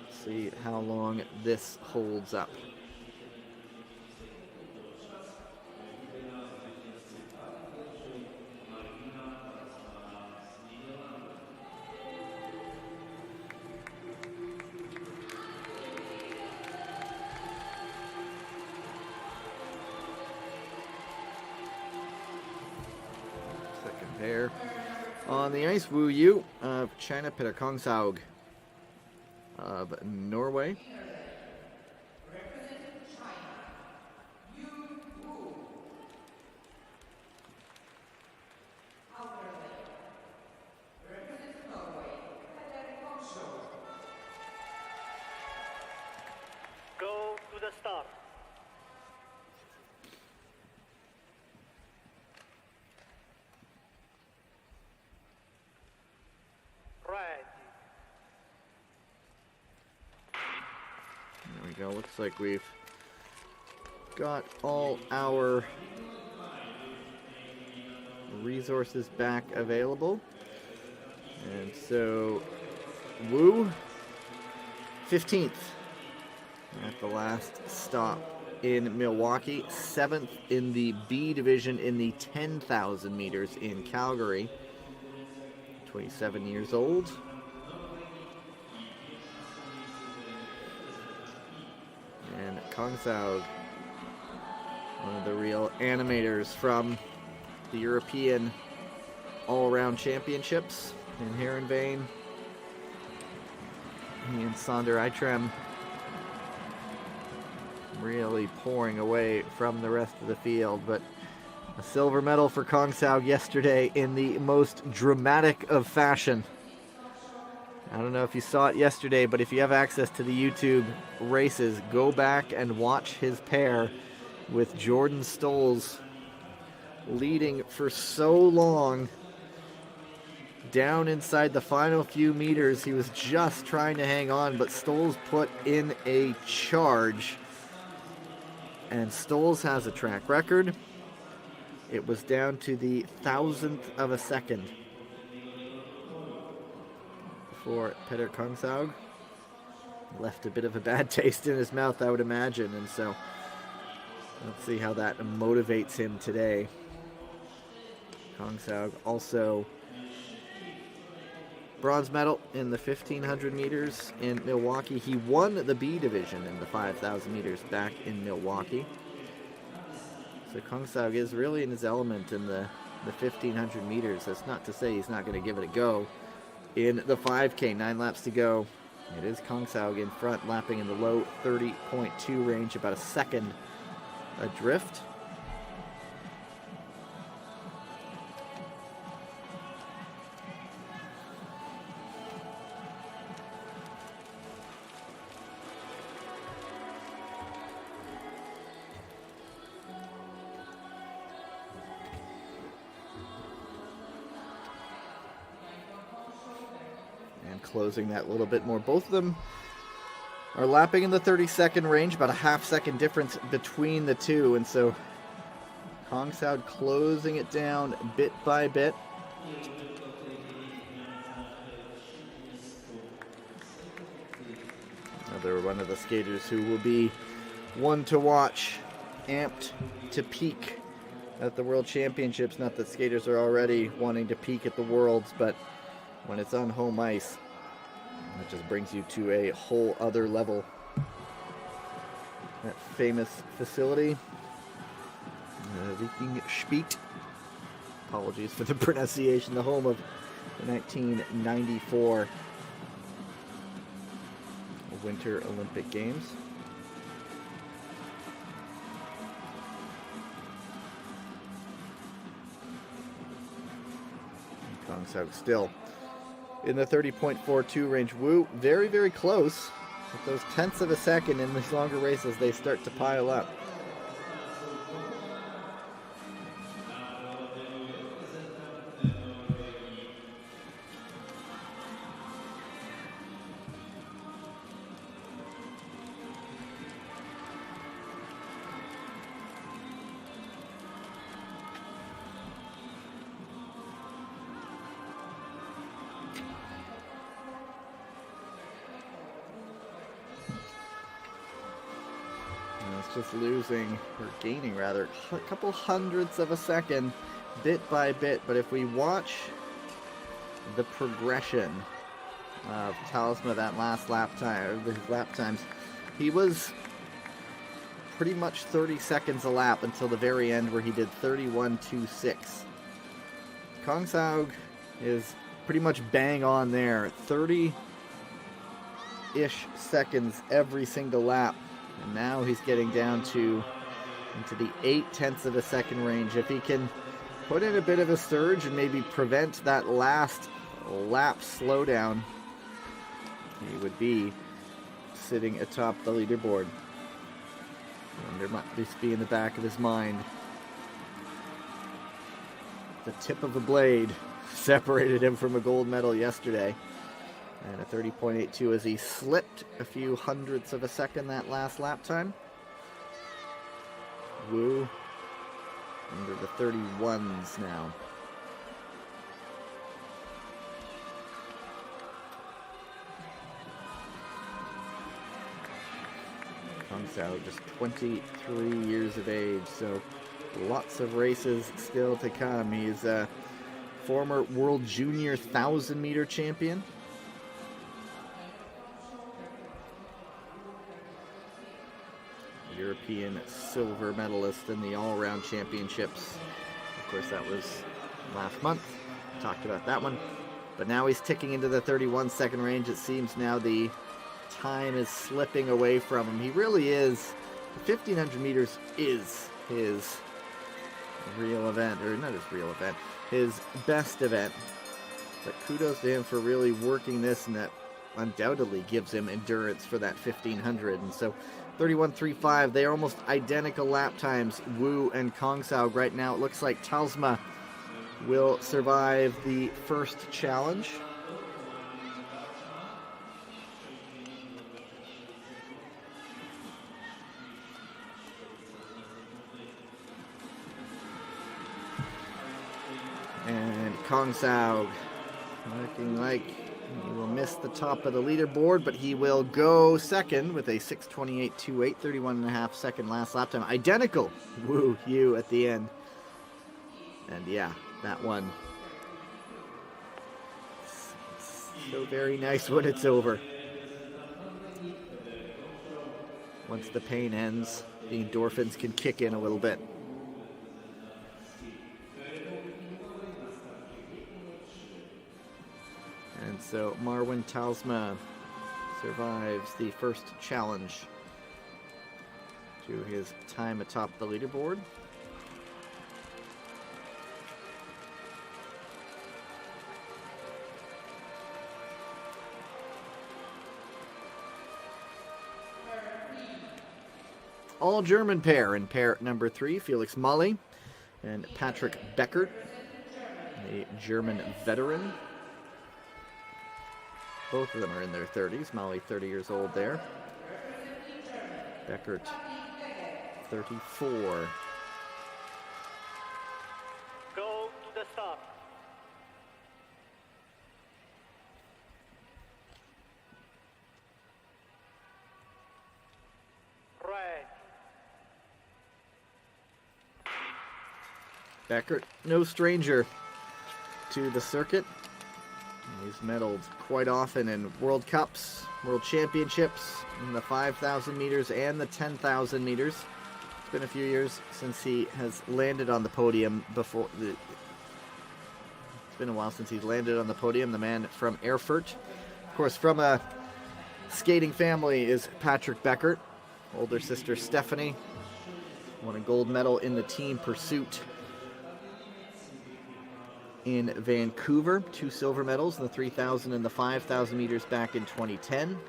Let's see how long this holds up. There on the ice, Wu Yu of China, Peter Kongshaug of Norway. Go to the start. There we go. Looks like we've got all our resources back available. And so, Wu, 15th at the last stop in Milwaukee, 7th in the B division in the 10,000 meters in Calgary, 27 years old. And Tomaszow, one of the real animators from the European all-around championships in Heerenveen. He and Sander Eitrem really pouring away from the rest of the field, but a silver medal for Tomaszow yesterday in the most dramatic of fashion. I don't know if you saw it yesterday, but if you have access to the YouTube races, go back and watch his pair with Jordan Stolz leading for so long. Down inside the final few meters, he was just trying to hang on, but Stolz put in a charge. And Stolz has a track record. It was down to the 1,000th of a second for Peter Tomaszow. Left a bit of a bad taste in his mouth, I would imagine, and so let's see how that motivates him today. Tomaszow also bronze medal in the 1,500 meters in Milwaukee. He won the B division in the 5,000 meters back in Milwaukee. So Tomaszow is really in his element in the 1,500 meters. That's not to say he's not going to give it a go in the 5K. 9 laps to go. It is Tomaszow in front, lapping in the low 30.2 range, about a second adrift. Closing that a little bit more. Both of them are lapping in the 30-second range, about a half-second difference between the two, and so Tomaszow closing it down bit by bit. Another one of the skaters who will be one to watch, amped to peak at the World Championships. Not that skaters are already wanting to peak at the Worlds, but when it's on home ice, it just brings you to a whole other level. That famous facility, Viking Spiet. Apologies for the pronunciation. The home of the 1994 Winter Olympic Games. Tomaszow still in the 30.42 range. Wu, very, very close. With those tenths of a second in these longer races, they start to pile up. Just losing, or gaining rather, a couple hundredths of a second, bit by bit. But if we watch the progression of Talisman that last lap time, his lap times, he was pretty much 30 seconds a lap until the very end, where he did 31.26. Tomaszow is pretty much bang on there, 30-ish seconds every single lap. And now he's getting down to into the 0.8 of a second range. If he can put in a bit of a surge and maybe prevent that last lap slowdown, he would be sitting atop the leaderboard. And there might just be in the back of his mind, the tip of a blade separated him from a gold medal yesterday. And a 30.82 as he slipped a few hundredths of a second that last lap time. Wu under the 31s now. Tomaszow, just 23 years of age, so lots of races still to come. He's a former World Junior 1,000-meter champion. European silver medalist in the all-around championships. Of course, that was last month. Talked about that one. But now he's ticking into the 31-second range. It seems now the time is slipping away from him. He really is. The 1,500 meters is his real event, or not his real event, his best event. But kudos to him for really working this, and that undoubtedly gives him endurance for that 1,500. And so 31.35, they are almost identical lap times, Wu and Tomaszow. Right now it looks like Tomaszow will survive the first challenge. And Tomaszow looking like he will miss the top of the leaderboard, but he will go second with a 6:28.28, 31.5 second last lap time. Identical Wu Yu at the end. And yeah, that one. It's so very nice when it's over. Once the pain ends, the endorphins can kick in a little bit. And so Marwin Tomaszow survives the first challenge to his time atop the leaderboard. All German pair in pair number 3, Felix Molly and Patrick Beckert, a German veteran. Both of them are in their 30s. Molly, 30 years old there. Beckert, 34. Go to the start. Right. Beckert, no stranger to the circuit. He's medaled quite often in World Cups, World Championships, in the 5,000 meters and the 10,000 meters. It's been a few years since he has landed on the podium before. It's been a while since he's landed on the podium, the man from Erfurt. Of course, from a skating family is Patrick Beckert. Older sister Stephanie won a gold medal in the team pursuit in Vancouver, 2 silver medals in the 3,000 and the 5,000 meters back in 2010.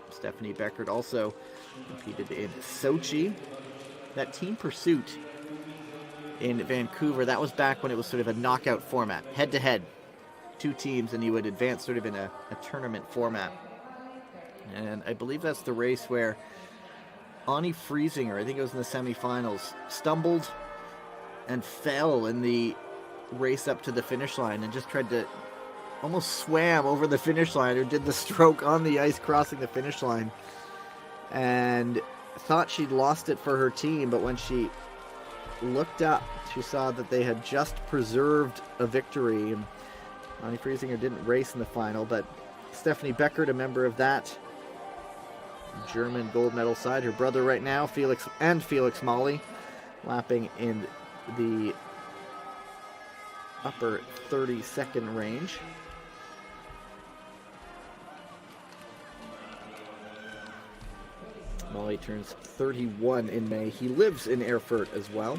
Stephanie Beckert also competed in Sochi. That team pursuit in Vancouver, that was back when it was sort of a knockout format, head-to-head, 2 teams, and you would advance sort of in a tournament format. And I believe that's the race where Annie Friesinger, I think it was in the semifinals, stumbled and fell in the race up to the finish line and just tried to almost swam over the finish line, or did the stroke on the ice crossing the finish line, and thought she'd lost it for her team. But when she looked up, she saw that they had just preserved a victory, and Annie Friesinger didn't race in the final. But Stephanie Beckert, a member of that German gold medal side, her brother right now, Felix Molly, lapping in the upper 30-second range. Molly turns 31 in May. He lives in Erfurt as well.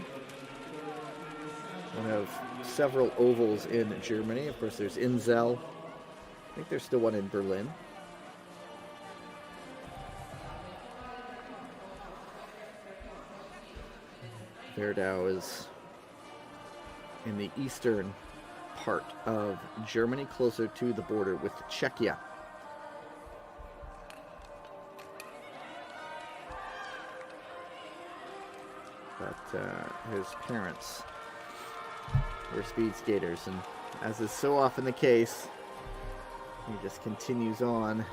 One of several ovals in Germany. Of course, there's Inzell. I think there's still one in Berlin. Werdau is in the eastern part of Germany, closer to the border with Czechia. but his parents were speed skaters, and as is so often the case, he just continues on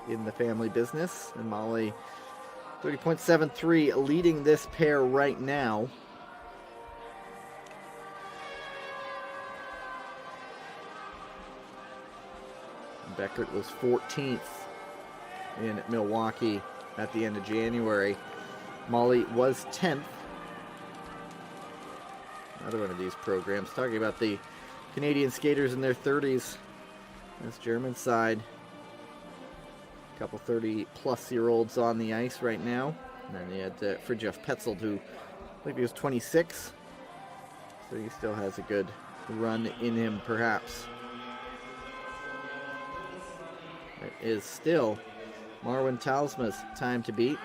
in the family business. And Molly, 30.73, leading this pair right now. Beckert was 14th in Milwaukee at the end of January. Molly was 10th. Another one of these programs talking about the Canadian skaters in their 30s. This German side. A couple 30-plus-year-olds on the ice right now. And then you had Fridtjof Petzold, who I believe he was 26. So he still has a good run in him, perhaps. It is still Marwin Talsma's time to beat.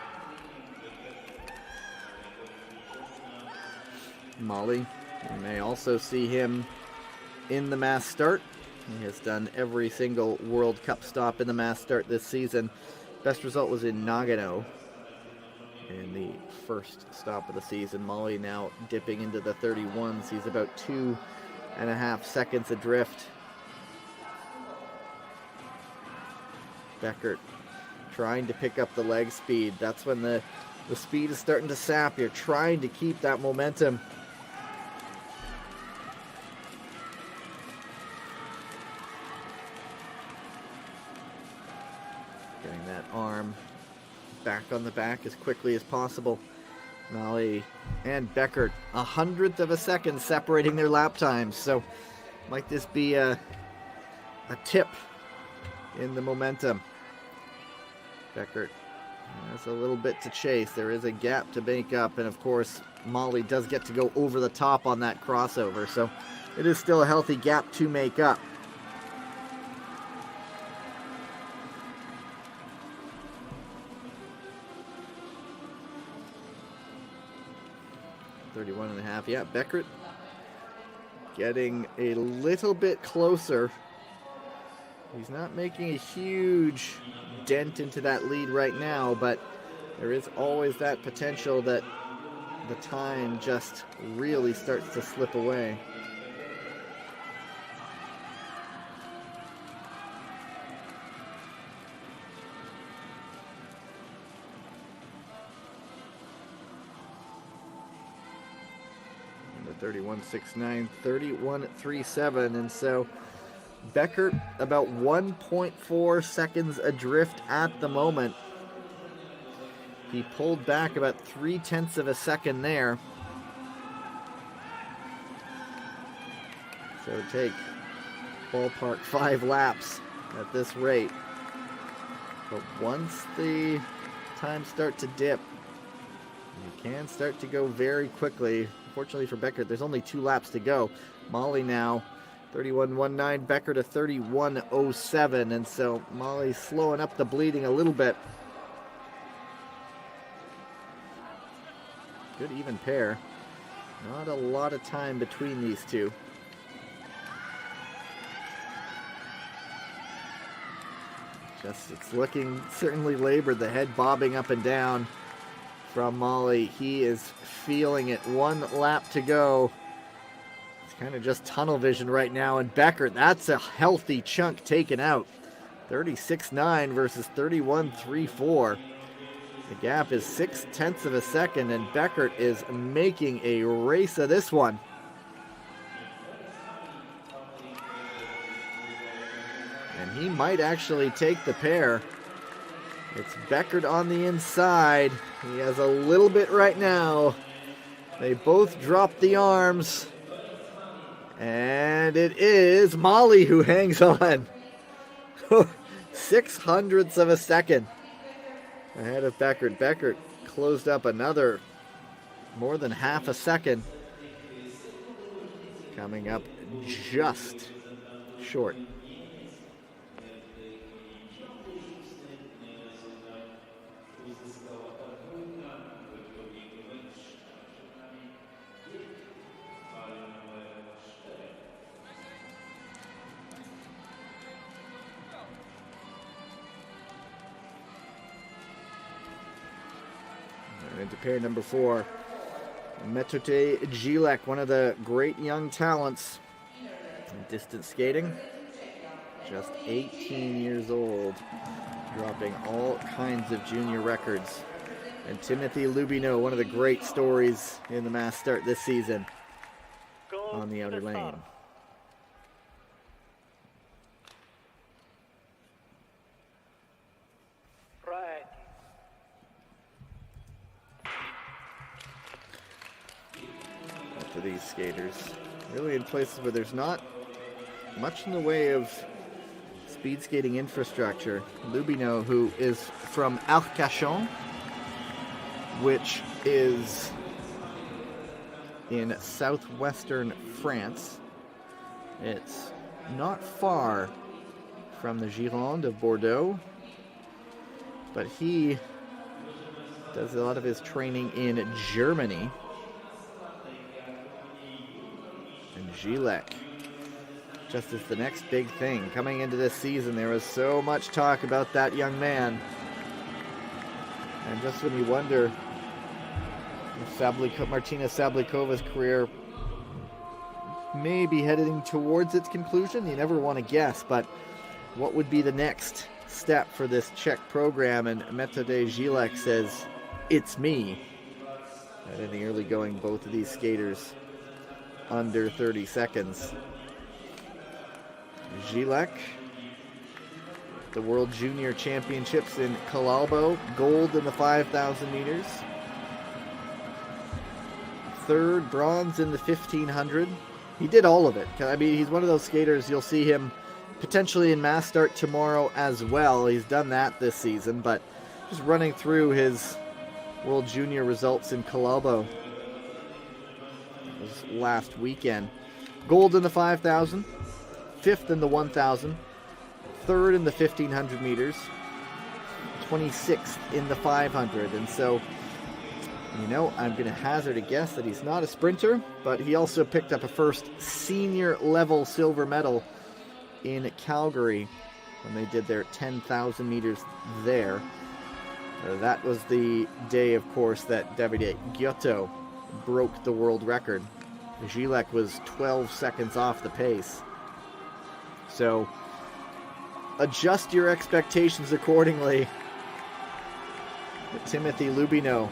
Molly, you may also see him in the mass start. He has done every single World Cup stop in the mass start this season. Best result was in Nagano in the first stop of the season. Molly now dipping into the 31s. He's about 2.5 seconds adrift. Beckert trying to pick up the leg speed. That's when the speed is starting to sap. You're trying to keep that momentum. Getting that arm back on the back as quickly as possible. Molly and Beckert, 100th of a second separating their lap times. So might this be a tip in the momentum. Beckert has a little bit to chase. There is a gap to make up, and of course Molly does get to go over the top on that crossover, so it is still a healthy gap to make up. .31.5. Yeah, Beckert getting a little bit closer. He's not making a huge dent into that lead right now, but there is always that potential that the time just really starts to slip away. And the 31.69, 31.37, and so Beckert about 1.4 seconds adrift at the moment. He pulled back about 0.3 of a second there. So take ballpark 5 laps at this rate. But once the times start to dip, you can start to go very quickly. Unfortunately for Beckert, there's only 2 laps to go. Molly now 31.19, Beckert to 31.07, and so Molly's slowing up the bleeding a little bit. Good even pair. Not a lot of time between these two. It's looking certainly labored, the head bobbing up and down from Molly. He is feeling it. 1 lap to go. Kind of just tunnel vision right now, and Beckert, that's a healthy chunk taken out. 36.9 versus 31.34. The gap is 0.6 of a second, and Beckert is making a race of this one. And he might actually take the pair. It's Beckert on the inside. He has a little bit right now. They both drop the arms. And it is Molly who hangs on. 0.06 of a second ahead of Beckert. Beckert closed up another more than half a second. Coming up just short. Into pair number 4. Metote Gilek, one of the great young talents in distance skating. Just 18 years old, dropping all kinds of junior records. And Timothy Lubino, one of the great stories in the mass start this season, on the outer lane. For these skaters, really in places where there's not much in the way of speed skating infrastructure. Lubino, who is from Arcachon, which is in southwestern France. It's not far from the Gironde of Bordeaux, but he does a lot of his training in Germany. And Gilek, just as the next big thing coming into this season. There was so much talk about that young man. And just when you wonder if Martina Sablikova's career may be heading towards its conclusion, you never want to guess, but what would be the next step for this Czech program? And Metote Gilek says, "It's me." And in the early going, both of these skaters under 30 seconds. Gilek, the World Junior Championships in Calalbo, gold in the 5,000 meters. Third, bronze in the 1,500. He did all of it. I mean, he's one of those skaters, you'll see him potentially in mass start tomorrow as well. He's done that this season, but just running through his World Junior results in Calalbo last weekend. Gold in the 5,000, 5th in the 1,000, 3rd in the 1,500 meters, 26th in the 500. And so, you know, I'm going to hazard a guess that he's not a sprinter, but he also picked up a first senior level silver medal in Calgary when they did their 10,000 meters there. That was the day, of course, that Davide Giotto broke the world record. Gilek was 12 seconds off the pace. So adjust your expectations accordingly. Timothy Lubino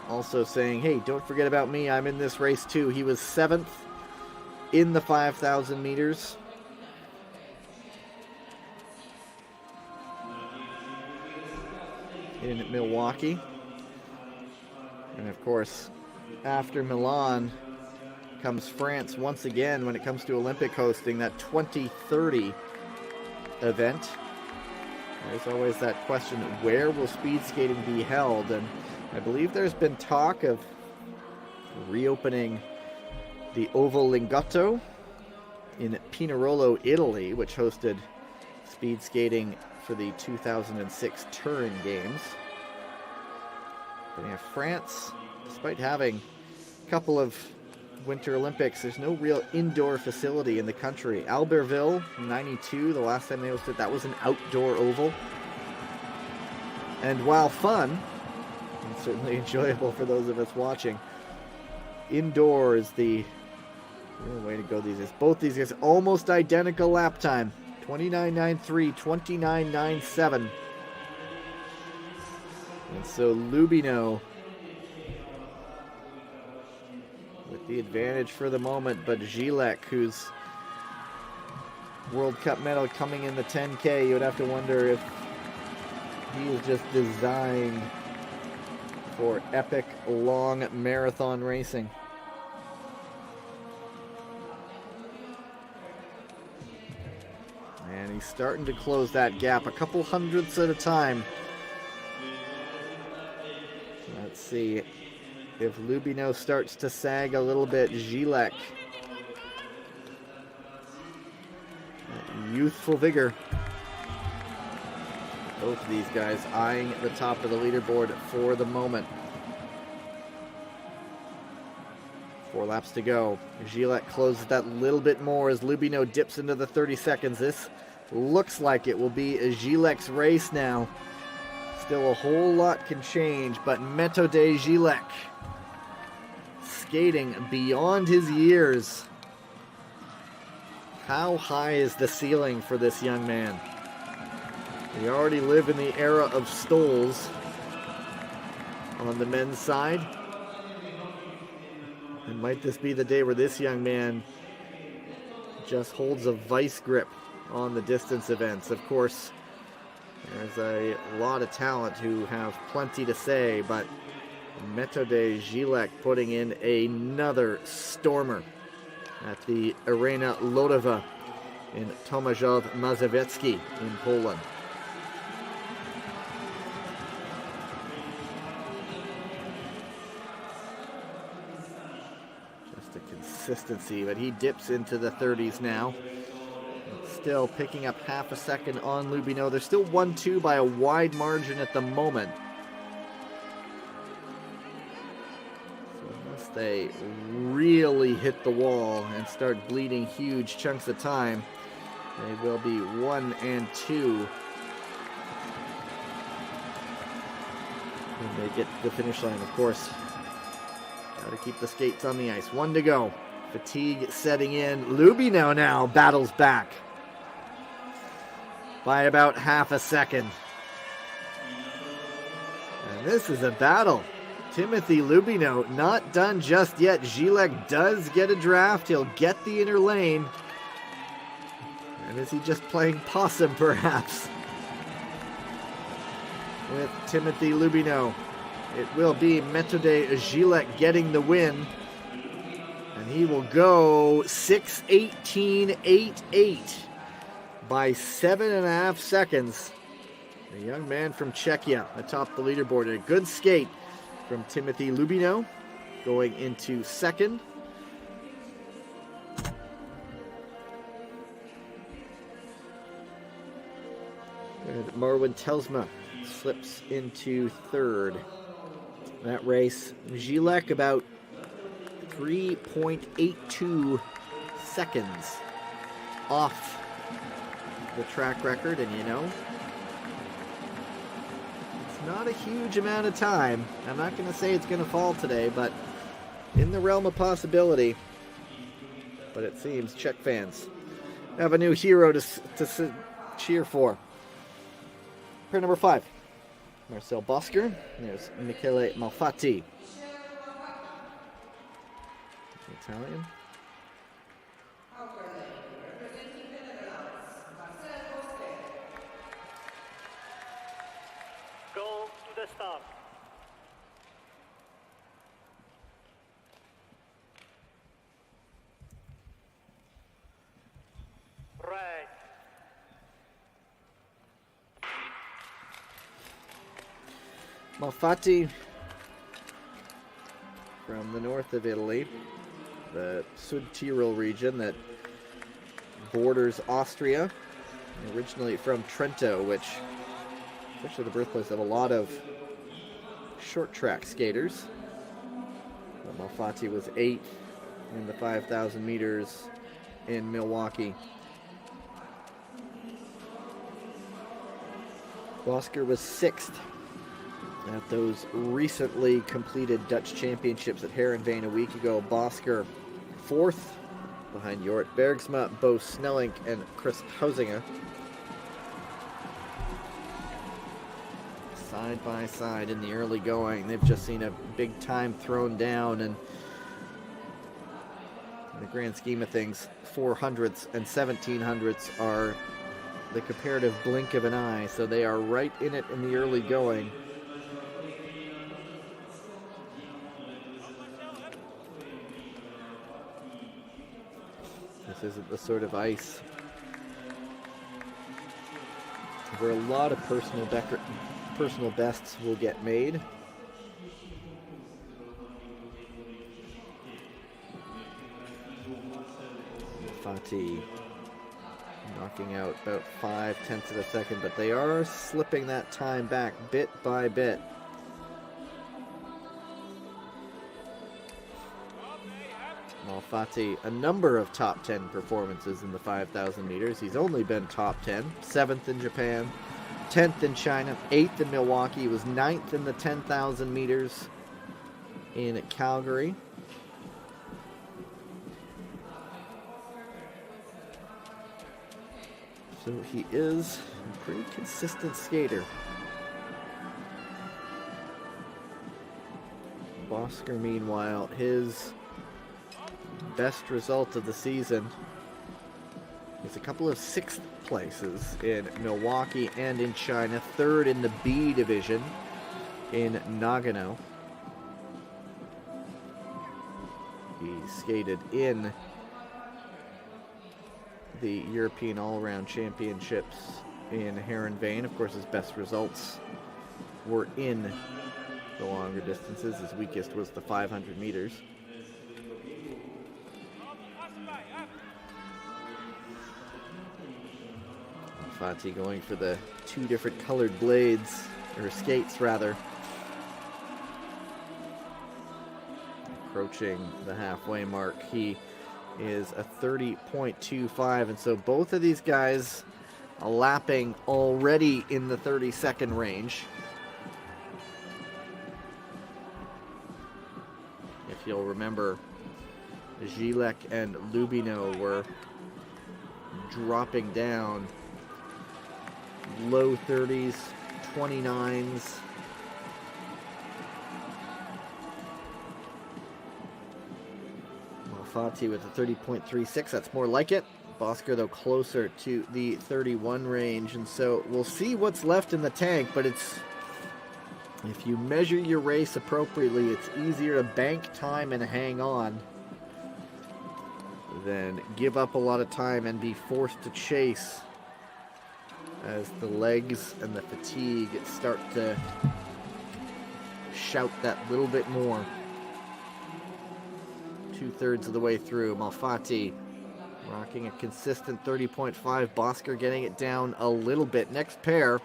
also saying, hey, don't forget about me, I'm in this race too. He was 7th in the 5,000 meters. In Milwaukee. And of course, after Milan comes France once again when it comes to Olympic hosting, that 2030 event. There's always that question, where will speed skating be held? And I believe there's been talk of reopening the Oval Lingotto in Pinerolo, Italy, which hosted speed skating for the 2006 Turin Games. But yeah, France, despite having a couple of Winter Olympics, there's no real indoor facility in the country. Albertville, 92, the last time they hosted, that was an outdoor oval. And while fun, and certainly enjoyable for those of us watching, indoor is the real way to go these days. Both these guys almost identical lap time. 29.93, 29.97. And so Lubino with the advantage for the moment, but Gilek, whose World Cup medal coming in the 10K, you would have to wonder if he is just designed for epic long marathon racing. And he's starting to close that gap a couple hundredths at a time. Let's see if Lubino starts to sag a little bit. Gilek, youthful vigor. Both of these guys eyeing the top of the leaderboard for the moment. 4 laps to go. Gilek closes that little bit more as Lubino dips into the 30 seconds. This looks like it will be a Gilek's race now. Still a whole lot can change, but Metote Gilek skating beyond his years. How high is the ceiling for this young man? We already live in the era of Stoles on the men's side. And might this be the day where this young man just holds a vice grip on the distance events? Of course, there's a lot of talent who have plenty to say, but Metode Gilek putting in another stormer at the Arena Lodowa in Tomaszow Mazowiecki in Poland. Just a consistency, but he dips into the 30s now. Still picking up half a second on Lubino. They're still 1-2 by a wide margin at the moment. So unless they really hit the wall and start bleeding huge chunks of time, they will be 1 and 2 when they get to the finish line. Of course, got to keep the skates on the ice. 1 to go. Fatigue setting in. Lubino now battles back by about half a second. And this is a battle. Timothy Lubino not done just yet. Gilek does get a draft. He'll get the inner lane. And is he just playing possum, perhaps, with Timothy Lubino? It will be Metode Gilek getting the win. And he will go 6:18.88 by 7.5 seconds. A young man from Czechia atop the leaderboard. And a good skate from Timothy Lubino going into second. And Marwin Telsma slips into third. That race, Gilek about 3.82 seconds off the track record, and you know, it's not a huge amount of time. I'm not going to say it's going to fall today, but in the realm of possibility. But it seems Czech fans have a new hero to cheer for. Pair number 5, Marcel Bosker. There's Michele Malfatti, Italian. Go to the start. Right. Malfatti from the north of Italy, the Südtirol region that borders Austria, originally from Trento, which is actually the birthplace of a lot of short track skaters. But Malfatti was 8th in the 5,000 meters in Milwaukee. Bosker was 6th at those recently completed Dutch championships at Heerenveen a week ago. Bosker 4th behind Jorrit Bergsma, Bo Snellink, and Chris Huizinga. Side by side in the early going. They've just seen a big time thrown down, and in the grand scheme of things, 400ths and 1700ths are the comparative blink of an eye, so they are right in it in the early going. This isn't the sort of ice where a lot of personal bests will get made. Fati knocking out about 0.5 of a second, but they are slipping that time back bit by bit. Malfatti, a number of top 10 performances in the 5,000 meters. He's only been top 10, 7th in Japan, 10th in China, 8th in Milwaukee. He was 9th in the 10,000 meters in Calgary. So he is a pretty consistent skater. Bosker, meanwhile, his best result of the season is a couple of 6th places in Milwaukee and in China, 3rd in the B division in Nagano. He skated in the European All-Around Championships in Heerenveen. Of course, his best results were in the longer distances. His weakest was the 500 meters. Fati going for the 2 different colored blades, or skates rather. Approaching the halfway mark. He is a 30.25, and so both of these guys are lapping already in the 30-second range. If you'll remember, Gilek and Lubino were dropping down low 30s, 29s. Malfatti with a 30.36, that's more like it. Bosker, though, closer to the 31 range, and so we'll see what's left in the tank, but it's, if you measure your race appropriately, it's easier to bank time and hang on than give up a lot of time and be forced to chase as the legs and the fatigue start to shout that little bit more. 2/3 of the way through. Malfatti rocking a consistent 30.5. Bosker getting it down a little bit. Next pair,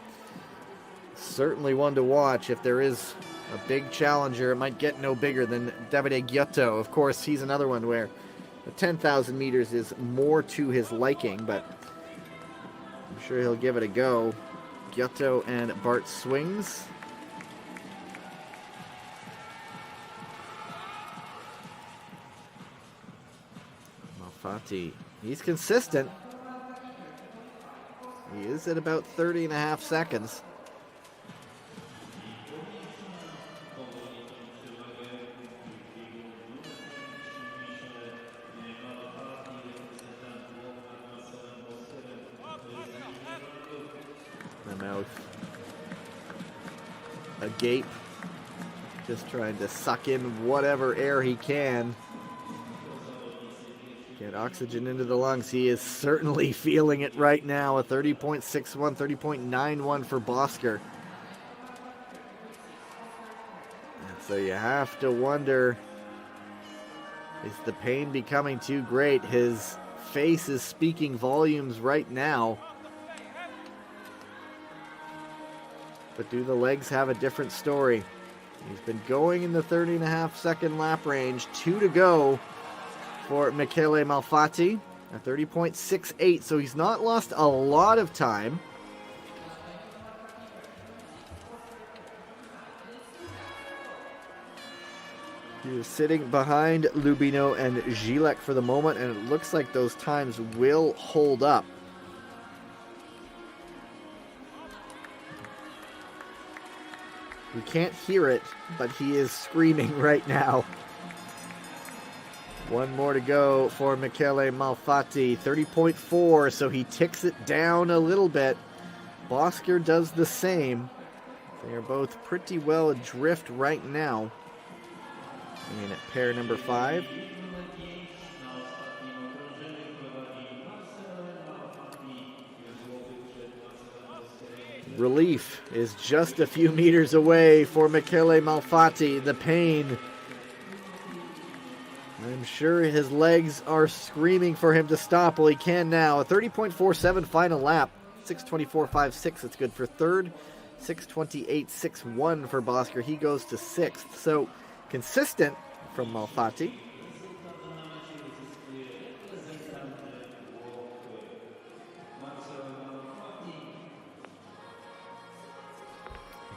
certainly one to watch. If there is a big challenger, it might get no bigger than Davide Giotto. Of course, he's another one where the 10,000 meters is more to his liking, but I'm sure he'll give it a go. Giotto and Bart Swings. Malfatti, he's consistent. He is at about 30.5 seconds. The mouth agape, just trying to suck in whatever air he can. Get oxygen into the lungs. He is certainly feeling it right now. A 30.61, 30.91 for Bosker. And so you have to wonder, is the pain becoming too great? His face is speaking volumes right now. But do the legs have a different story? He's been going in the 30.5 second lap range. 2 to go for Michele Malfatti, a 30.68, so he's not lost a lot of time. He is sitting behind Lubino and Gilek for the moment, and it looks like those times will hold up. We can't hear it, but he is screaming right now. One more to go for Michele Malfatti, 30.4, so he ticks it down a little bit. Bosker does the same. They are both pretty well adrift right now. And at pair number 5. Relief is just a few meters away for Michele Malfatti. The pain, I'm sure his legs are screaming for him to stop. Well, he can now. A 30.47 final lap. 6:24.56. It's good for third. 6:28.61 for Bosker. He goes to 6th. So consistent from Malfatti.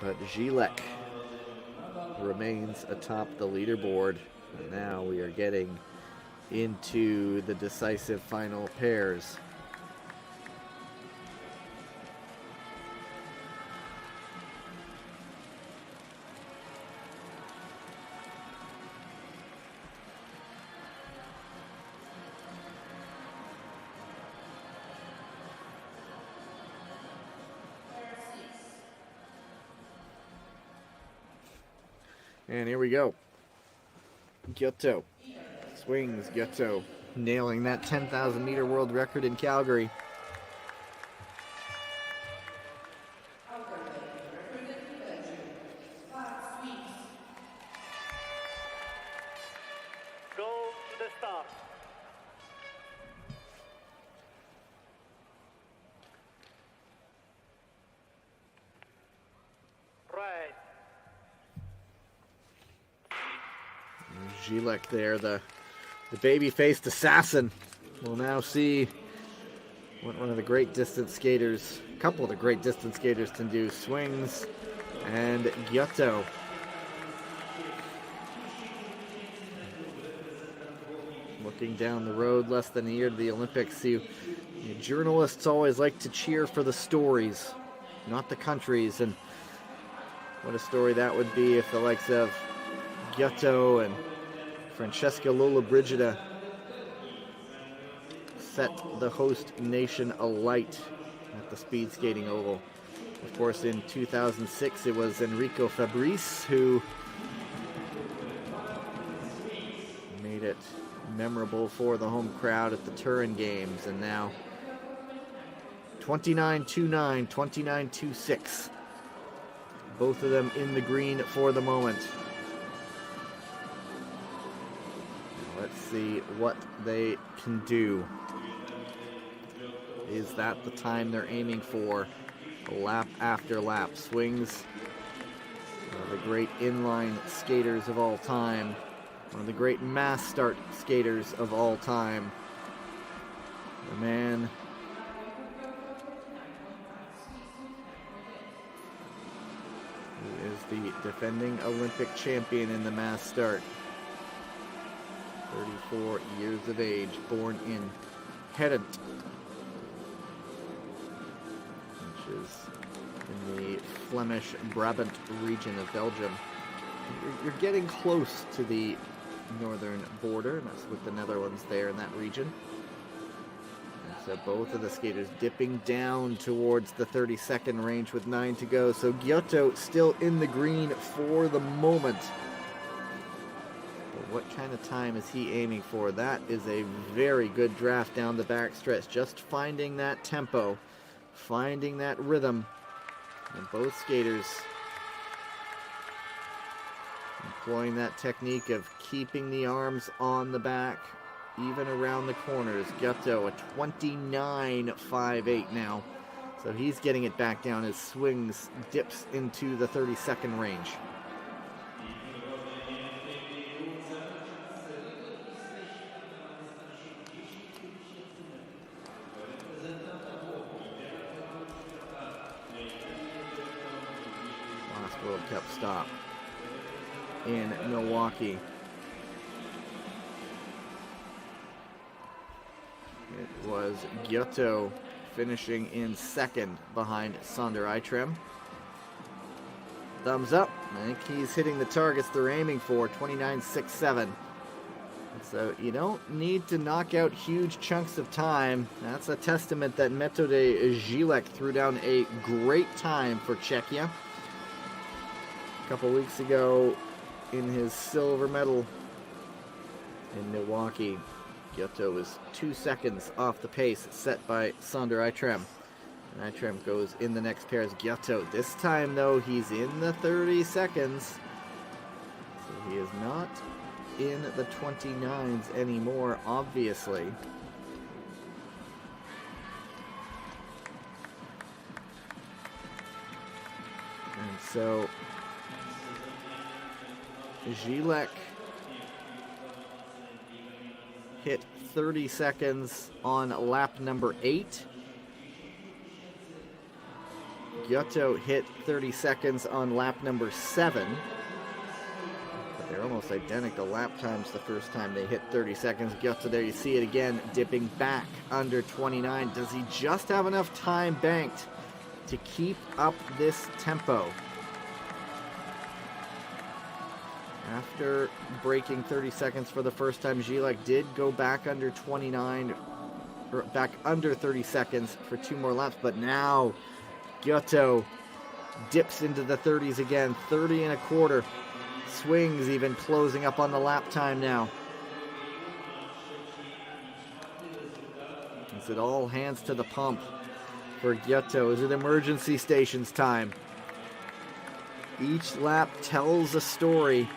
But Gilek remains atop the leaderboard. And now we are getting into the decisive final pairs. And here we go. Giotto swings. Giotto nailing that 10,000 meter world record in Calgary. Go to the start. Right. Gilek there, the baby-faced assassin. We'll now see what one of the great distance skaters, a couple of the great distance skaters can do. Swings, and Giotto. Looking down the road, less than a year to the Olympics, journalists always like to cheer for the stories, not the countries, and what a story that would be if the likes of Giotto and Francesca Lollobrigida set the host nation alight at the speed skating oval. Of course, in 2006, it was Enrico Fabrice who made it memorable for the home crowd at the Turin Games, and now 29-2-9, 29-2-6. Both of them in the green for the moment. Let's see what they can do. Is that the time they're aiming for? Lap after lap. Swings. One of the great inline skaters of all time. One of the great mass start skaters of all time. The man who is the defending Olympic champion in the mass start. 34 years of age, born in Hedent, which is in the Flemish Brabant region of Belgium. You're getting close to the northern border, and that's with the Netherlands there in that region. And so both of the skaters dipping down towards the 30-second range with 9 to go. So Giotto still in the green for the moment. But what kind of time is he aiming for? That is a very good draft down the backstretch. Just finding that tempo, finding that rhythm. And both skaters employing that technique of keeping the arms on the back, even around the corners. Giotto, a 29.58 now. So he's getting it back down as swings, dips into the 30-second range. Last World Cup stop in Milwaukee. It was Giotto finishing in second behind Sander Eitrem. Thumbs up. I think he's hitting the targets they're aiming for, 29.67. So you don't need to knock out huge chunks of time. That's a testament that Metode Gilek threw down a great time for Czechia. A couple weeks ago, in his silver medal in Milwaukee, Giotto was 2 seconds off the pace set by Sander Eitrem. And Eitrem goes in the next pair as Giotto. This time, though, he's in the 30 seconds. So he is not in the 29s anymore, obviously. And so Gilek hit 30 seconds on lap number 8. Giotto hit 30 seconds on lap number 7. But they're almost identical lap times the first time they hit 30 seconds. Giotto, there you see it again, dipping back under 29. Does he just have enough time banked to keep up this tempo? After breaking 30 seconds for the first time, Gilek did go back under 29, or back under 30 seconds for 2 more laps, but now Giotto dips into the 30s again, 30 and a quarter. Swings even closing up on the lap time now. Is it all hands to the pump for Giotto? Is it emergency stations time? Each lap tells a story.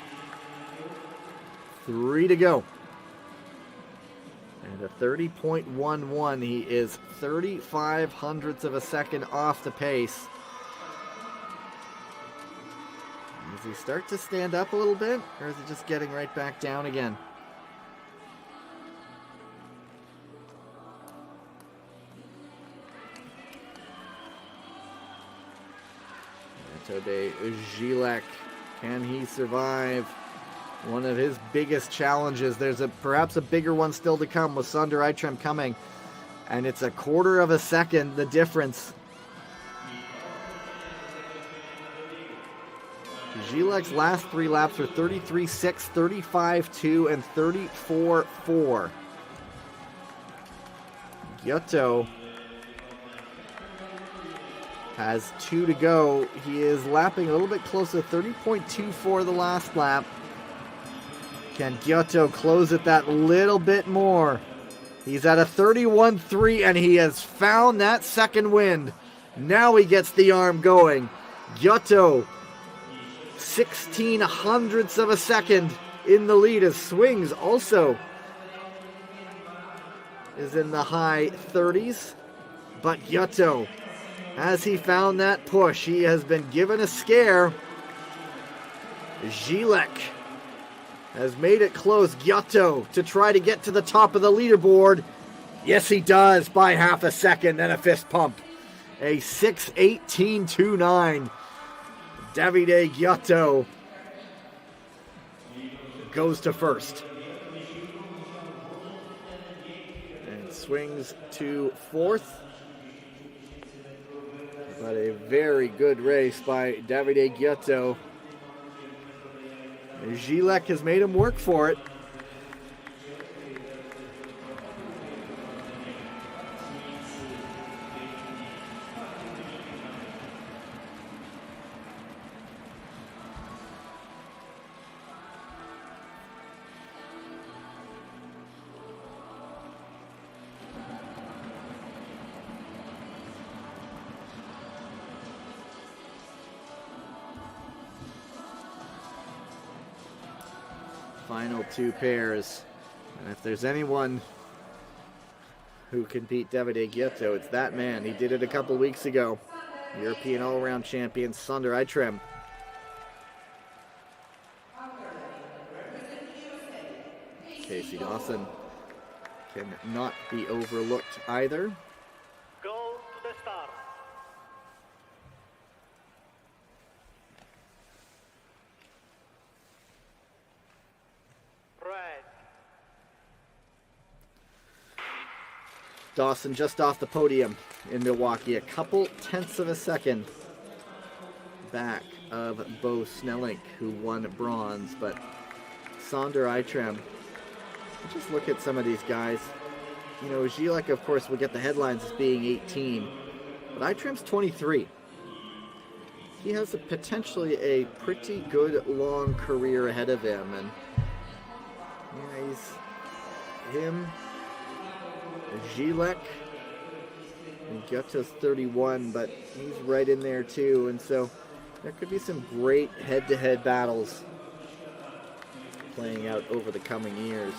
3 to go. And a 30.11. He is 35 hundredths of a second off the pace. Does he start to stand up a little bit, or is he just getting right back down again? Tadej Zilek, can he survive one of his biggest challenges? There's perhaps a bigger one still to come with Sander Eitrem coming, and it's a quarter of a second the difference. Zilek's last 3 laps were 33.6, 35.2, and 34.4. Giotto has 2 to go. He is lapping a little bit closer, 30.24 the last lap. Can Giotto close it that little bit more? He's at a 31.3, and he has found that second wind. Now he gets the arm going. Giotto, 16 hundredths of a second in the lead, as Swings also is in the high 30s. But Giotto, has he found that push? He has been given a scare. Zilek has made it close. Giotto to try to get to the top of the leaderboard. Yes, he does, by half a second and a fist pump. A 6:18.29. Davide Giotto goes to first. And Swings to fourth. But a very good race by Davide Giotto. Zilek has made him work for it. Final 2 pairs. And if there's anyone who can beat Davide Giotto, it's that man. He did it a couple weeks ago. European all-around champion Sander Eitrem. Casey Dawson cannot be overlooked either. Go to the start. Dawson just off the podium in Milwaukee, a couple tenths of a second back of Bo Snelling, who won bronze. But Sander Eitrem, just look at some of these guys. You know, Zilek, of course, will get the headlines as being 18, but Eitrem's 23. He has potentially a pretty good long career ahead of him, and yeah, he's him. Zilek, and Giotto's 31, but he's right in there too, and so there could be some great head-to-head battles playing out over the coming years.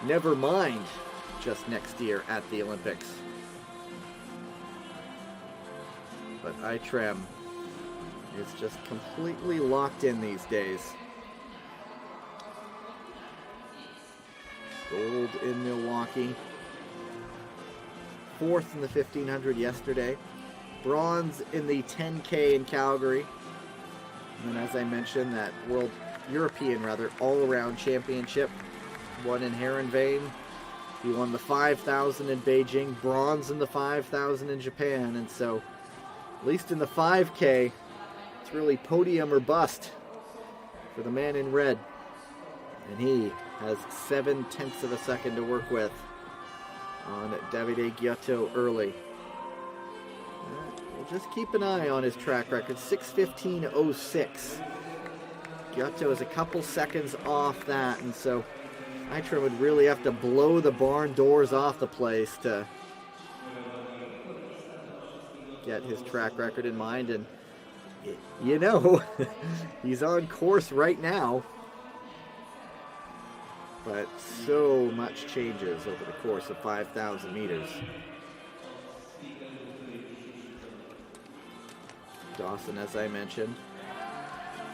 Never mind just next year at the Olympics. But Eitrem is just completely locked in these days. Gold in Milwaukee. 4th in the 1500 yesterday. Bronze in the 10K in Calgary. And then, as I mentioned, that European all-around championship won in Heerenveen. He won the 5,000 in Beijing, bronze in the 5,000 in Japan. And so, at least in the 5K, it's really podium or bust for the man in red. And he has 7/10 of a second to work with on Davide Giotto early. We'll just keep an eye on his track record. 6:15.06 Giotto is a couple seconds off that, and so Eitram would really have to blow the barn doors off the place to get his track record in mind. And you know, he's on course right now, but so much changes over the course of 5,000 meters. Dawson, as I mentioned,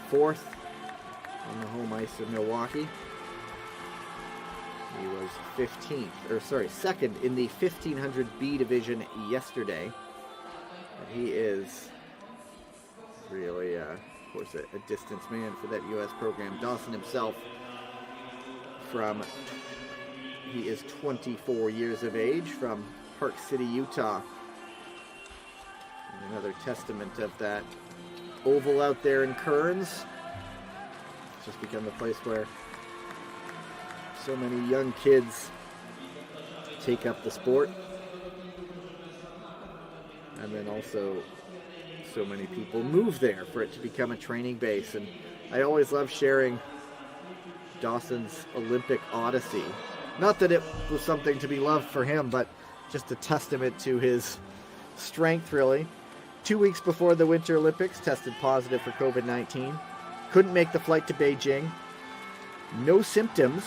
fourth on the home ice of Milwaukee. He was second in the 1500 B division yesterday. And he is really, of course, a distance man for that U.S. program. Dawson himself, he is 24 years of age, from Park City, Utah. And another testament of that oval out there in Kearns. It's just become the place where so many young kids take up the sport. And then also so many people move there for it to become a training base. And I always love sharing Dawson's Olympic odyssey. Not that it was something to be loved for him, but just a testament to his strength, really. 2 weeks before the Winter Olympics, tested positive for COVID-19. Couldn't make the flight to Beijing. No symptoms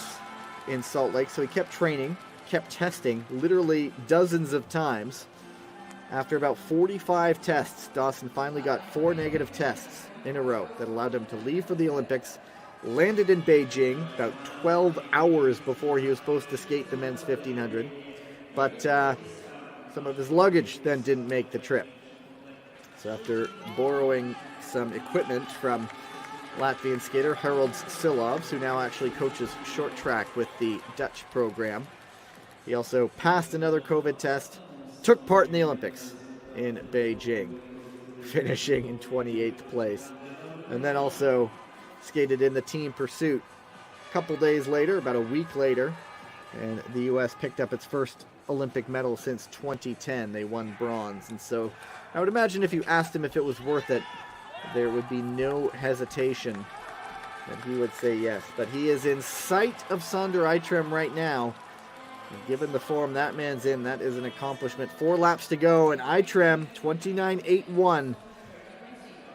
in Salt Lake, so he kept training, kept testing literally dozens of times. After about 45 tests, Dawson finally got 4 negative tests in a row that allowed him to leave for the Olympics. Landed in Beijing about 12 hours before he was supposed to skate the men's 1500. But some of his luggage then didn't make the trip. So after borrowing some equipment from Latvian skater Harold Silovs, who now actually coaches short track with the Dutch program, he also passed another COVID test, took part in the Olympics in Beijing, finishing in 28th place. And then also skated in the team pursuit a couple days later, about a week later, and the U.S. picked up its first Olympic medal since 2010. They won bronze. And so I would imagine if you asked him if it was worth it, there would be no hesitation that he would say yes. But he is in sight of Sander Eitram right now. And given the form that man's in, that is an accomplishment. 4 laps to go, and Eitram, 29.81.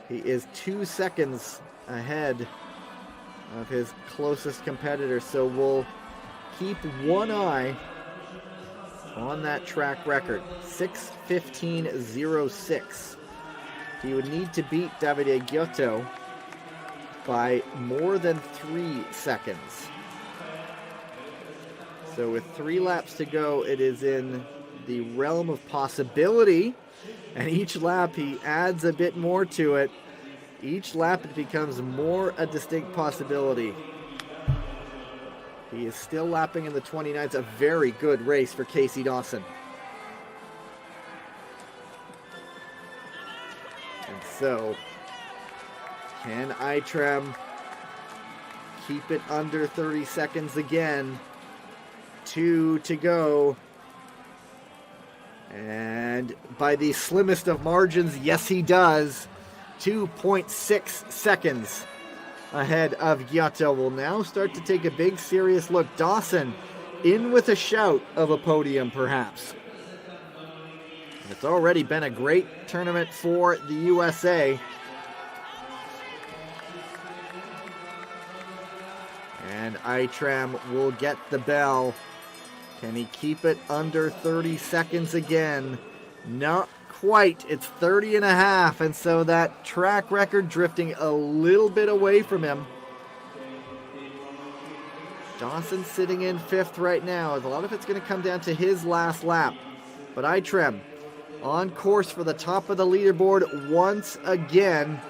He is 2 seconds ahead of his closest competitor. So we'll keep one eye on that track record. 6:15.06. He would need to beat Davide Giotto by more than 3 seconds. So with 3 laps to go, it is in the realm of possibility. And each lap he adds a bit more to it. Each lap it becomes more a distinct possibility. He is still lapping in the 29th. A very good race for Casey Dawson. And so, can Eitram keep it under 30 seconds again? 2 to go. And by the slimmest of margins, yes he does. 2.6 seconds ahead of Giotto. Will now start to take a big serious look. Dawson in with a shout of a podium perhaps. It's already been a great tournament for the USA. And Eitram will get the bell. Can he keep it under 30 seconds again? Not quite. It's 30 and a half, and so that track record drifting a little bit away from him. Dawson sitting in 5th right now. A lot of it's going to come down to his last lap. But Eitram on course for the top of the leaderboard once again,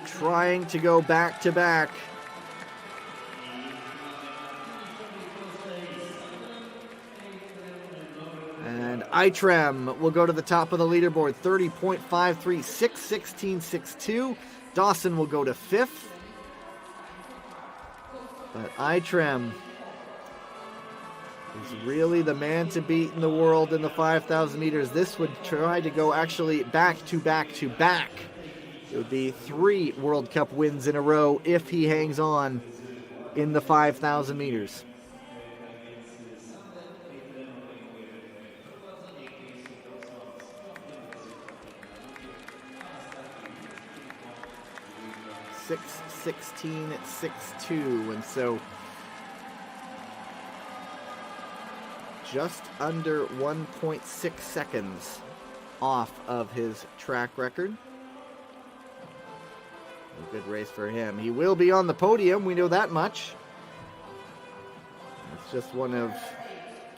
trying to go back to back. And Eitram will go to the top of the leaderboard, 30.53, 6:16.62. Dawson will go to 5th. But Eitram is really the man to beat in the world in the 5,000 meters. This would try to go actually back to back to back It would be 3 World Cup wins in a row if he hangs on in the 5,000 meters. .6:16.62, and so just under 1.6 seconds off of his track record. A good race for him. He will be on the podium, we know that much. It's just one of,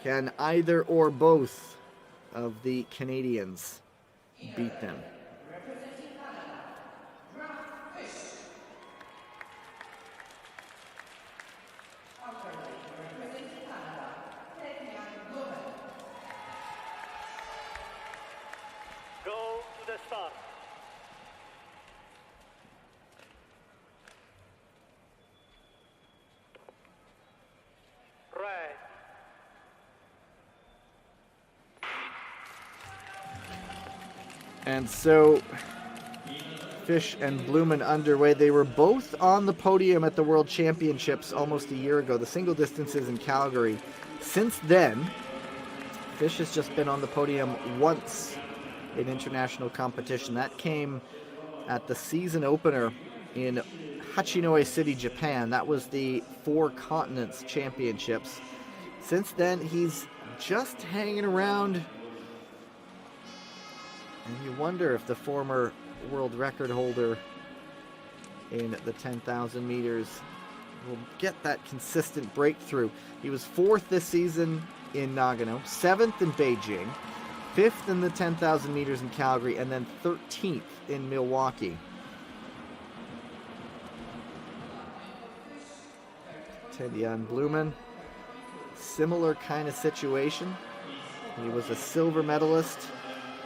can either or both of the Canadians beat them? Go to the start. Red. And so Fish and Blumen underway. They were both on the podium at the World Championships almost a year ago, the single distances in Calgary. Since then, Fish has just been on the podium once in international competition. That came at the season opener in Hachinohe City, Japan. That was the Four Continents Championships. Since then, he's just hanging around, and you wonder if the former world record holder in the 10,000 meters will get that consistent breakthrough. He was 4th this season in Nagano, 7th in Beijing, 5th in the 10,000 meters in Calgary, and then 13th in Milwaukee. Ted-Jan Blumen, similar kind of situation. He was a silver medalist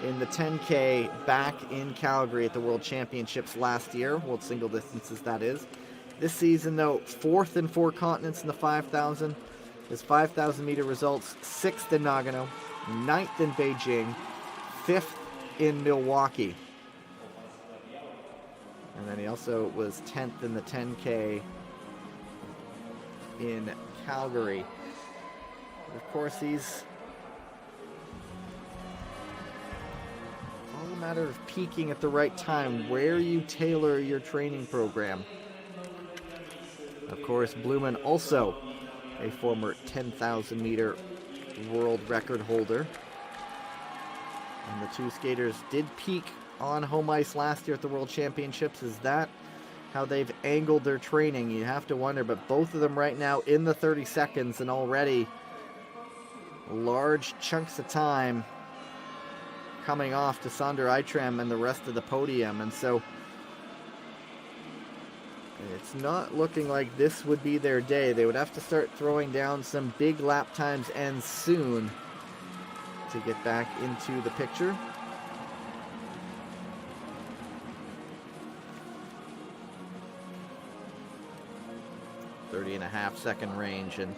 in the 10K back in Calgary at the World Championships last year, World Single Distances that is. This season though, 4th in Four Continents in the 5,000. His 5,000 meter results, 6th in Nagano, 9th in Beijing, 5th in Milwaukee. And then he also was 10th in the 10K in Calgary. Of course, he's all a matter of peaking at the right time, where you tailor your training program. Of course, Blumen also a former 10,000 meter world record holder. And the two skaters did peak on home ice last year at the World Championships. Is that how they've angled their training? You have to wonder, but both of them right now in the 30 seconds and already large chunks of time coming off to Sander Eitram and the rest of the podium. And so it's not looking like this would be their day. They would have to start throwing down some big lap times and soon to get back into the picture. .30.5 second range, and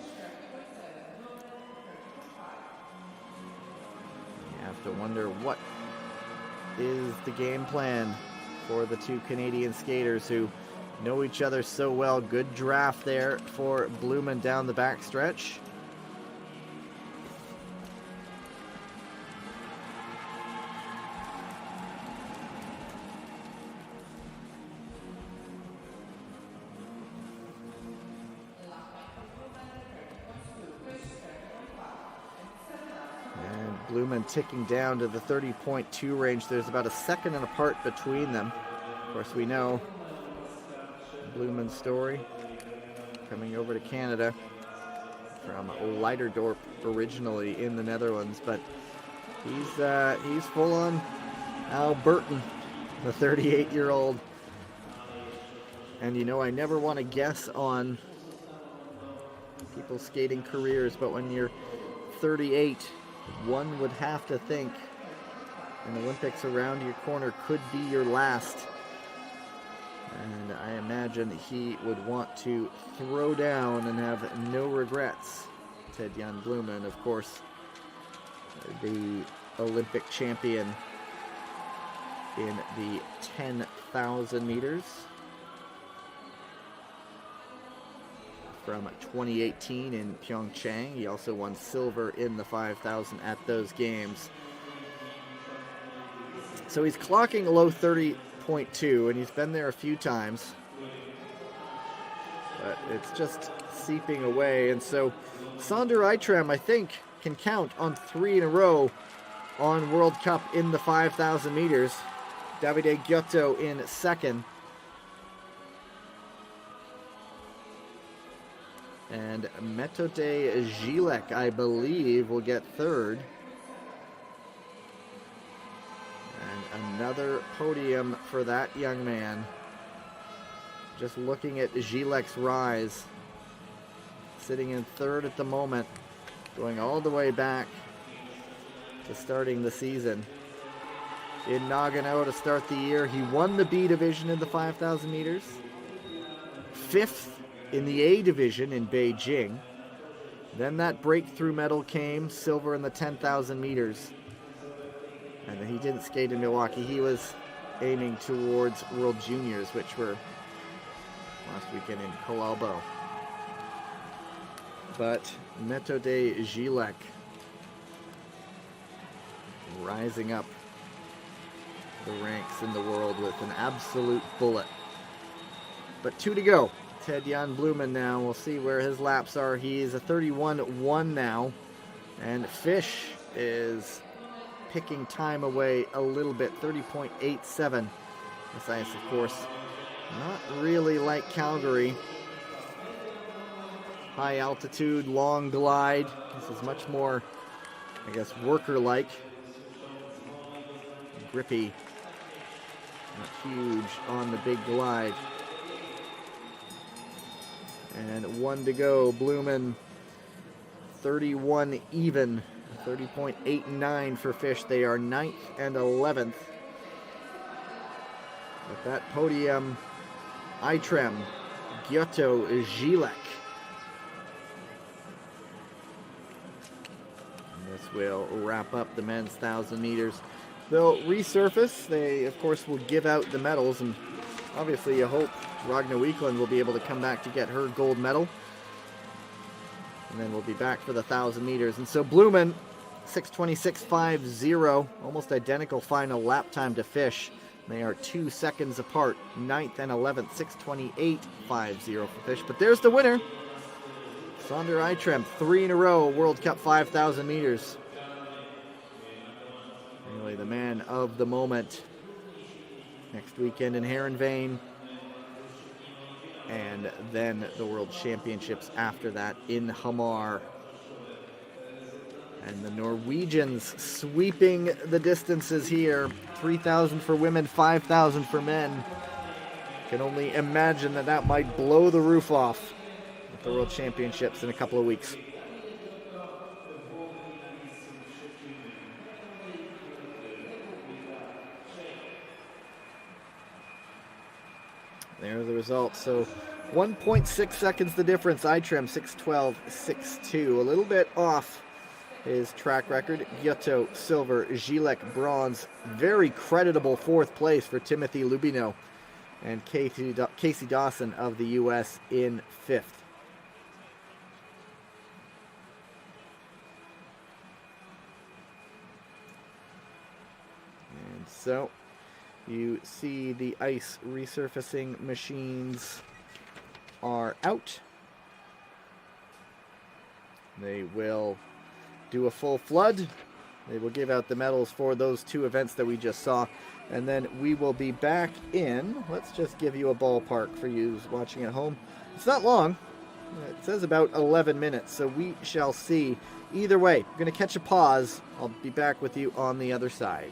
you have to wonder what is the game plan for the two Canadian skaters who know each other so well. Good draft there for Blumen down the backstretch. And Blumen ticking down to the 30.2 range. There's about a second and apart between them. Of course, we know Blumen's story, coming over to Canada from Leiderdorp originally in the Netherlands, but he's full on Al Burton, the 38-year-old. And you know, I never want to guess on people's skating careers, but when you're 38, one would have to think an Olympics around your corner could be your last. And I imagine he would want to throw down and have no regrets. Ted-Jan Blumen, of course, the Olympic champion in the 10,000 meters from 2018 in Pyeongchang. He also won silver in the 5,000 at those games. So he's clocking a low 30.2, and he's been there a few times. But it's just seeping away. And so Sander Eitrem, I think, can count on 3 in a row on World Cup in the 5,000 meters. Davide Giotto in second. And Metode Gilek, I believe, will get third. And another podium for that young man. Just looking at Gilek's rise. Sitting in third at the moment. Going all the way back to starting the season. In Nagano to start the year, he won the B division in the 5,000 meters. 5th in the A division in Beijing. Then that breakthrough medal came, silver in the 10,000 meters. And then he didn't skate in Milwaukee. He was aiming towards World Juniors, which were last weekend in Kolalbo. But Metode Gilek rising up the ranks in the world with an absolute bullet. But 2 to go. Ted-Jan Blumen now. We'll see where his laps are. He's a 31-1 now. And Fish is picking time away a little bit. 30.87. This ice, of course, not really like Calgary. High altitude, long glide. This is much more, I guess, worker-like. Grippy. Not huge on the big glide. And 1 to go. Blumen 31 even. 30.89 for Fish. They are 9th and 11th. With that podium, Eitrem, Giotto, Gilek. And this will wrap up the men's 1,000 meters. They'll resurface. They, of course, will give out the medals. And obviously, you hope Ragnar Weekland will be able to come back to get her gold medal. And then we'll be back for the 1,000 meters. And so Blumen, 6:26.50, almost identical final lap time to Fish. They are 2 seconds apart, 9th and 11th, 6:28.50 for Fish. But there's the winner. Sander Eitrem, 3 in a row, World Cup 5,000 meters. Really the man of the moment. Next weekend in Heerenveen. And then the World Championships after that in Hamar. And the Norwegians sweeping the distances here. 3,000 for women, 5,000 for men. Can only imagine that that might blow the roof off at the World Championships in a couple of weeks. There are the results. So 1.6 seconds the difference. Eitrem 6:12.62. A little bit off his track record. Giotto silver, Gilek bronze. Very creditable 4th place for Timothy Lubino. And Casey Dawson of the U.S. in 5th. And so you see the ice resurfacing machines are out. They will do a full flood. They will give out the medals for those 2 events that we just saw. And then we will be back in. Let's just give you a ballpark for you watching at home. It's not long. It says about 11 minutes, so we shall see. Either way, I'm going to catch a pause. I'll be back with you on the other side.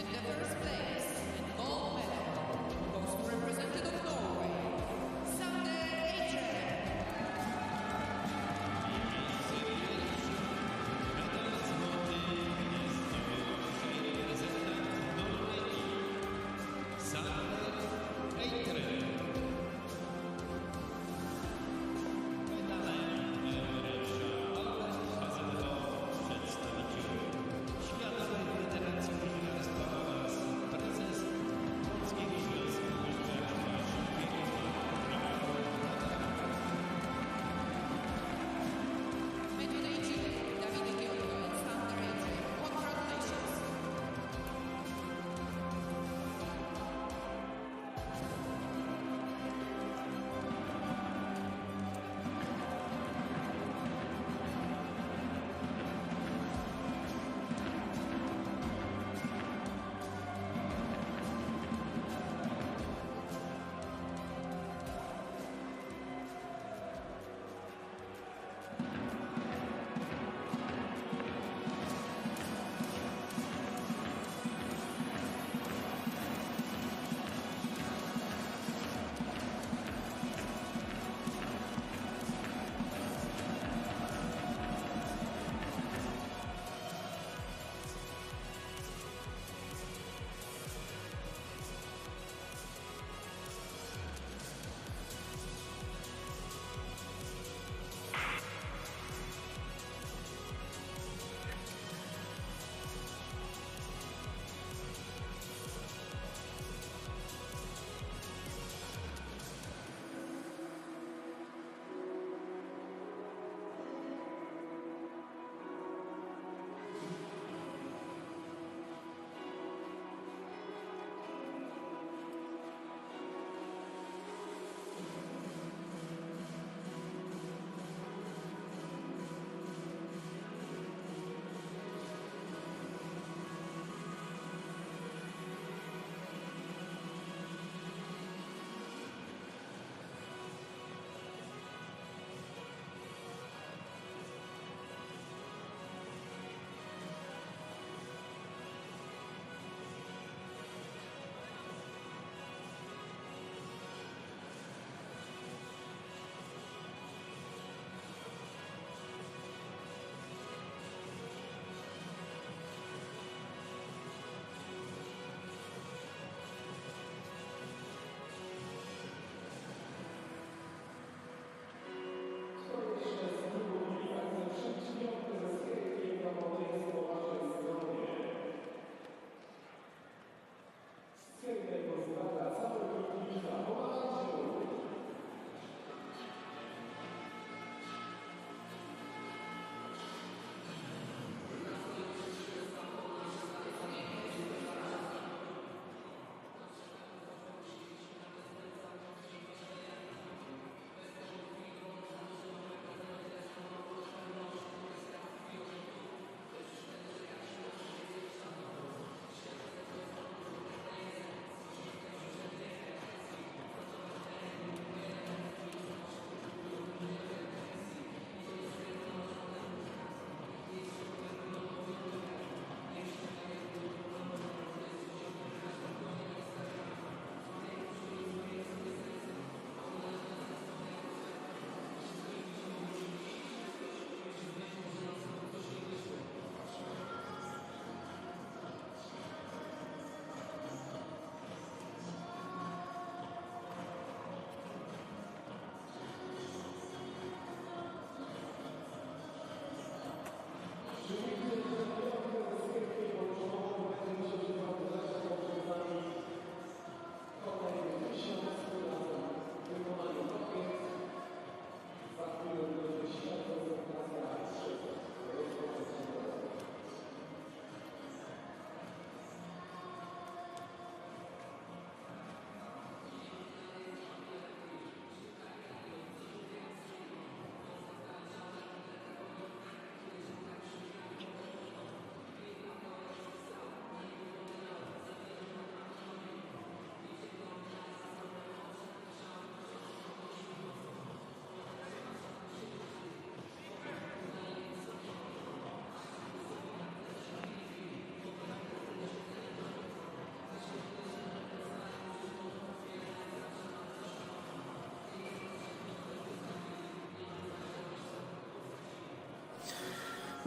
And the first place and gold medal goes to representative of Norway, Sander Adrian.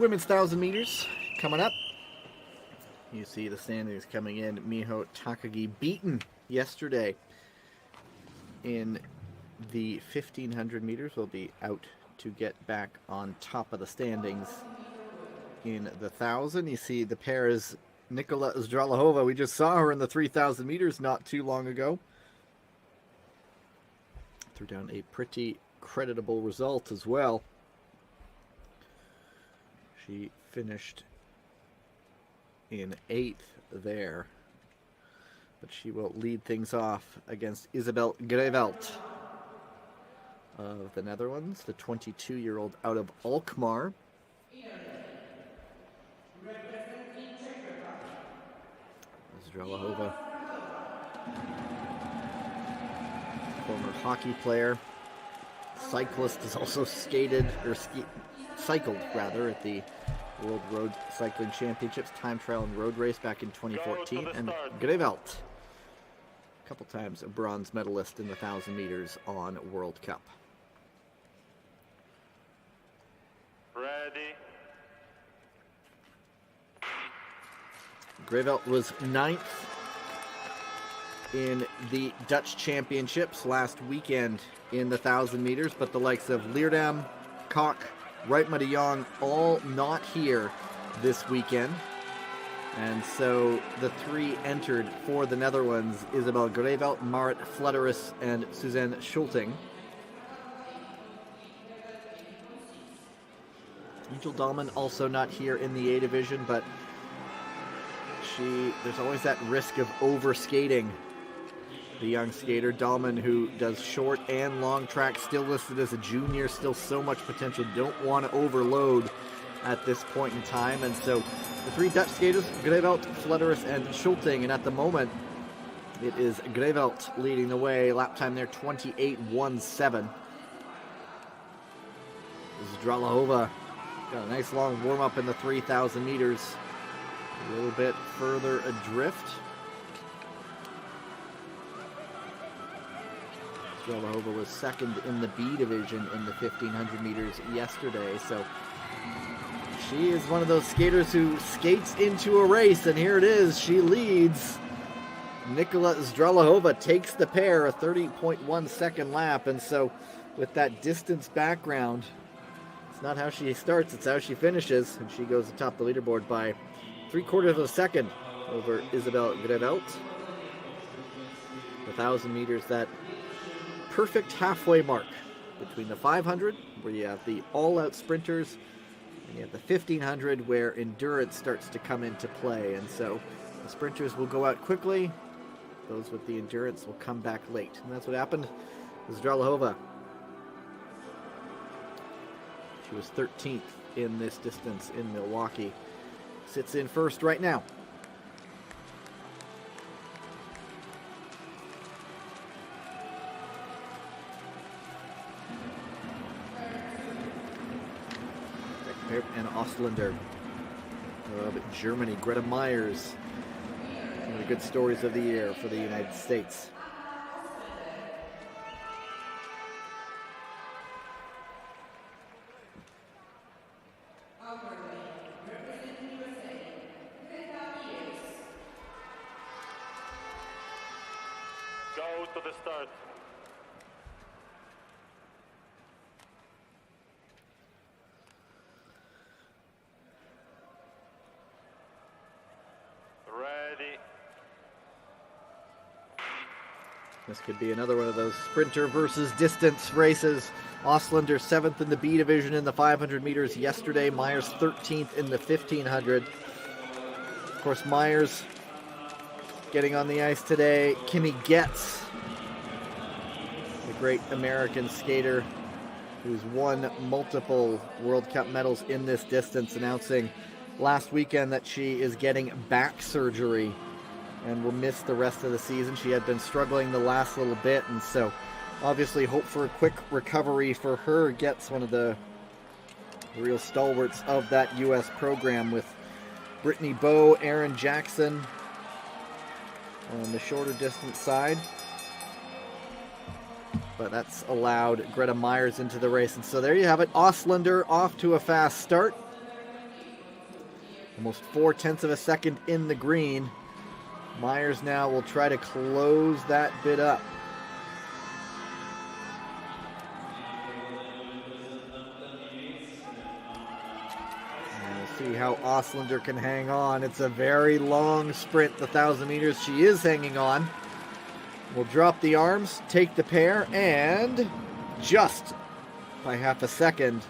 Women's 1,000 meters coming up. You see the standings coming in. Miho Takagi beaten yesterday in the 1,500 meters. Will be out to get back on top of the standings in the 1,000. You see the pair is Nikola Zdralahova. We just saw her in the 3,000 meters not too long ago. Threw down a pretty creditable result as well. She finished in 8th there, but she will lead things off against Isabel Grevelt of the Netherlands, the 22-year-old out of Alkmaar. Zdralahova, former hockey player, cyclist, has also cycled at the World Road Cycling Championships, time trial and road race back in 2014. And Grevelt, a couple times a bronze medalist in the 1,000 meters on World Cup. Ready. Grevelt was 9th in the Dutch Championships last weekend in the 1,000 meters, but the likes of Leerdam, Kok, Reitma de Jong all not here this weekend. And so the 3 entered for the Netherlands: Isabel Grevelt, Marit Flederis, and Suzanne Schulting. Angel Dahlman also not here in the A division, but there's always that risk of over-skating. The young skater, Dahlman, who does short and long track, still listed as a junior, still so much potential. Don't want to overload at this point in time. And so the 3 Dutch skaters, Grevelt, Flederis, and Schulting. And at the moment, it is Grevelt leading the way. Lap time there, 28.17. Zdralahova got a nice long warm-up in the 3,000 meters. A little bit further adrift. Zdralahova was 2nd in the B division in the 1,500 meters yesterday, so she is one of those skaters who skates into a race, and here it is. She leads. Nikola Zdralahova takes the pair, a 30.1 second lap, and so with that distance background, it's not how she starts, it's how she finishes, and she goes atop the leaderboard by 3/4 of a second over Isabel Grevelt. The 1,000 meters, that perfect halfway mark between the 500, where you have the all-out sprinters, and you have the 1,500, where endurance starts to come into play. And so the sprinters will go out quickly, those with the endurance will come back late. And that's what happened with Zdralahova. She was 13th in this distance in Milwaukee. Sits in first right now. And Ostlander of Germany, Greta Myers. One of the good stories of the year for the United States. Go to the start. Ready. This could be another one of those sprinter versus distance races. Ostlander 7th in the B division in the 500 meters yesterday. Myers 13th in the 1,500. Of course, Myers getting on the ice today. Kimmy Getz, the great American skater who's won multiple World Cup medals in this distance, announcing last weekend that she is getting back surgery and will miss the rest of the season. She had been struggling the last little bit, and so obviously hope for a quick recovery for her. Gets one of the real stalwarts of that U.S. program, with Brittany Bowe, Aaron Jackson on the shorter distance side. But that's allowed Greta Myers into the race. And so there you have it. Ostlander off to a fast start. Almost 0.4 of a second in the green. Myers now will try to close that bit up. And we'll see how Oslander can hang on. It's a very long sprint, the 1,000 meters. She is hanging on. We'll drop the arms, take the pair, and just by 0.5 second,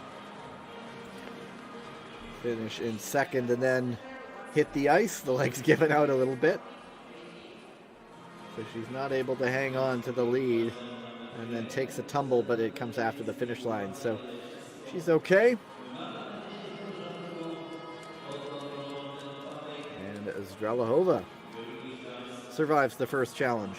finish in second, and then hit the ice. The legs giving out a little bit. So she's not able to hang on to the lead, and then takes a tumble, but it comes after the finish line. So she's okay. And Zdralahova survives the first challenge.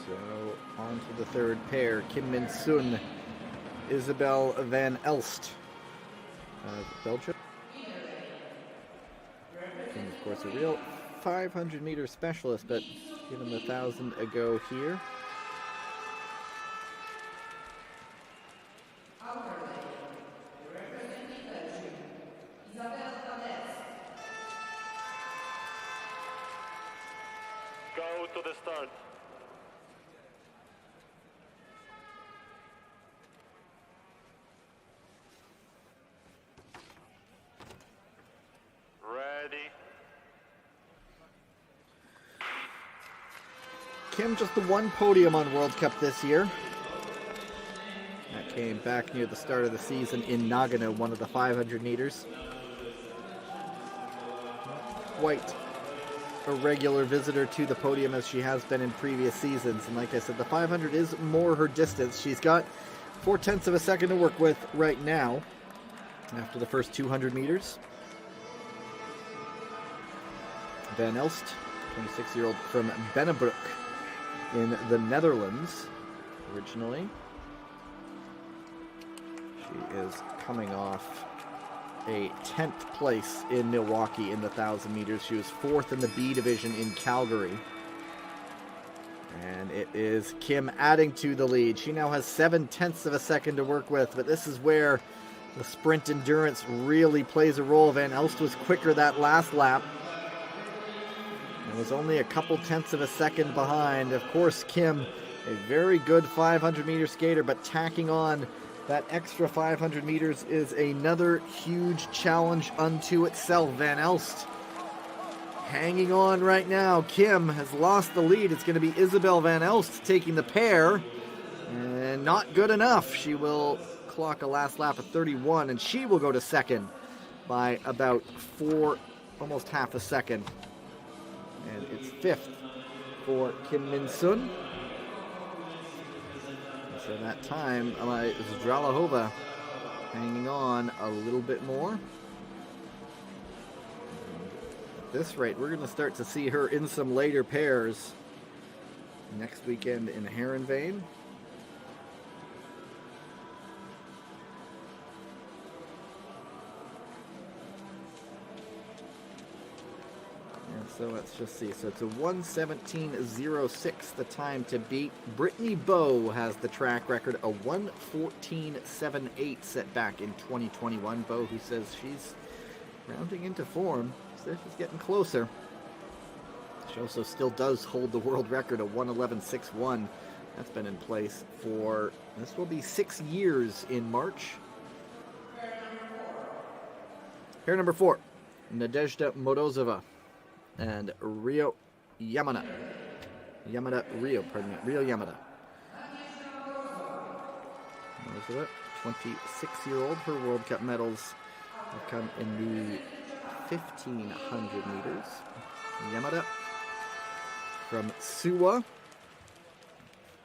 So on to the third pair, Kim Min-sun, Isabel Van Elst of Belgium. And of course a real 500-meter specialist, but given the 1,000 a go here. Go to the start. Ready. Kim just the one podium on World Cup this year. That came back near the start of the season in Nagano, one of the 500 meters. Quite a regular visitor to the podium as she has been in previous seasons. And like I said, the 500 is more her distance. She's got 0.4 of a second to work with right now after the first 200 meters. Van Elst, 26-year-old from Bennebroek in the Netherlands originally. She is coming off a 10th place in Milwaukee in the 1,000 meters. She was 4th in the B division in Calgary. And it is Kim adding to the lead. She now has 0.7 of a second to work with, but this is where the sprint endurance really plays a role. Van Elst was quicker that last lap. It was only a couple tenths of a second behind. Of course, Kim, a very good 500-meter skater, but tacking on that extra 500 meters is another huge challenge unto itself. Van Elst hanging on right now. Kim has lost the lead. It's going to be Isabel Van Elst taking the pair. And not good enough. She will clock a last lap of 31, and she will go to second by about almost 0.5 a second. And it's 5th for Kim Min-sun. So that time, Zdralahova hanging on a little bit more. And at this rate, we're going to start to see her in some later pairs next weekend in Heerenveen. So let's just see. So it's a 1:17.06, the time to beat. Brittany Bowe has the track record, a 1:14.78 set back in 2021. Bowe, who says she's rounding into form, says she's getting closer. She also still does hold the world record, a 1:11.61. That's been in place for, this will be 6 years in March. Pair number 4, Nadezhda Morozova and Rio Yamada. Rio Yamada. Morozova, 26-year-old. Her World Cup medals have come in the 1,500 meters. Yamada from Suwa,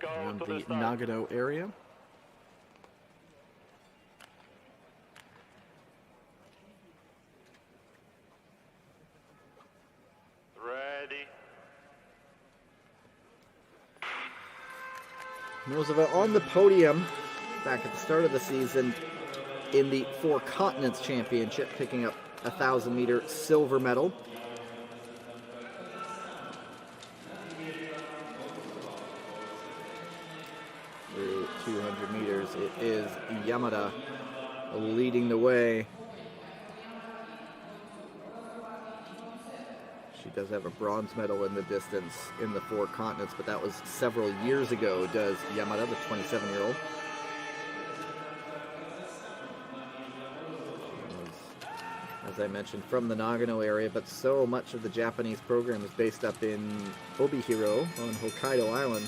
around the Nagano area. Morozova on the podium back at the start of the season in the Four Continents Championship, picking up a 1,000-meter silver medal. Through 200 meters, it is Yamada leading the way. She does have a bronze medal in the distance in the Four Continents, but that was several years ago, does Yamada, the 27-year-old. As I mentioned, from the Nagano area, but so much of the Japanese program is based up in Obihiro on Hokkaido Island.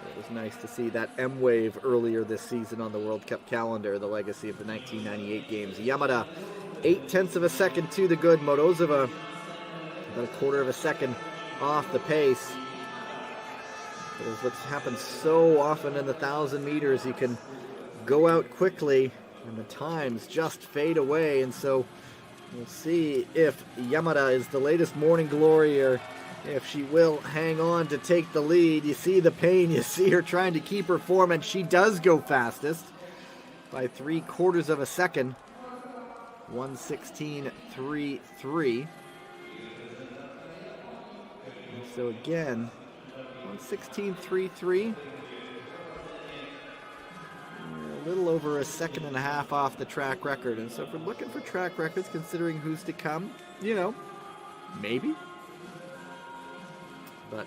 It was nice to see that M wave earlier this season on the World Cup calendar, the legacy of the 1998 games. Yamada, 0.8 of a second to the good. Morozova, about a quarter of a second off the pace. It is what's happened so often in the 1,000 meters. You can go out quickly and the times just fade away, and so we'll see if Yamada is the latest morning glory or if she will hang on to take the lead. You see the pain, you see her trying to keep her form, and she does go fastest by 3/4 of a second. 1:16.33. So again, 1:16.33. A little over a second and a half off the track record. And so if we're looking for track records, considering who's to come, you know, maybe. But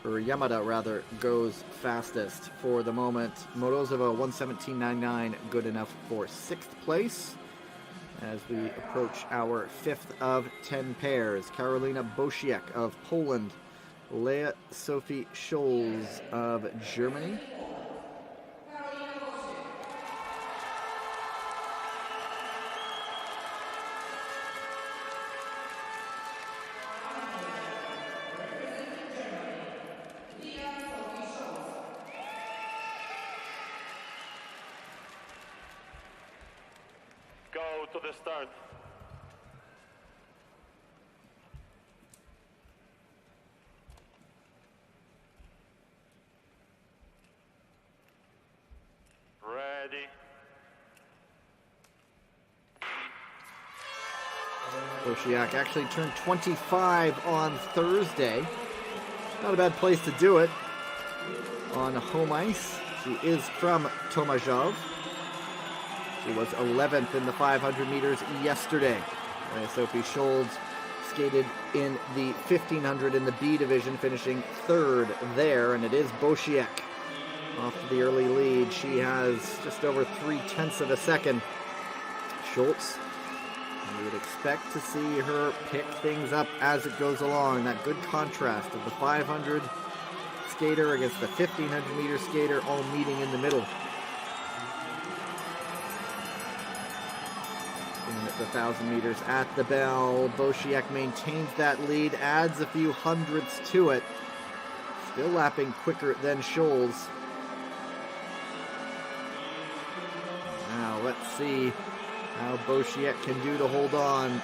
Yamada rather, goes fastest for the moment. Morozova 1:17.99, good enough for 6th place. As we approach our 5th of 10 pairs, Karolina Bosiek of Poland, Lea Sophie Scholz of Germany. Go to the start. Ready. Bosiek actually turned 25 on Thursday. Not a bad place to do it on home ice. She is from Tomaszow. She was 11th in the 500 meters yesterday. Sophie Scholz skated in the 1500 in the B division, finishing 3rd there, and it is Bosiek off to the early lead. She has just over 0.3 of a second. Scholz, you would expect to see her pick things up as it goes along. That good contrast of the 500 skater against the 1500 meter skater, all meeting in the middle. The 1,000 meters at the bell. Bosiek maintains that lead, adds a few hundredths to it. Still lapping quicker than Scholz. Now let's see how Bosiek can do to hold on.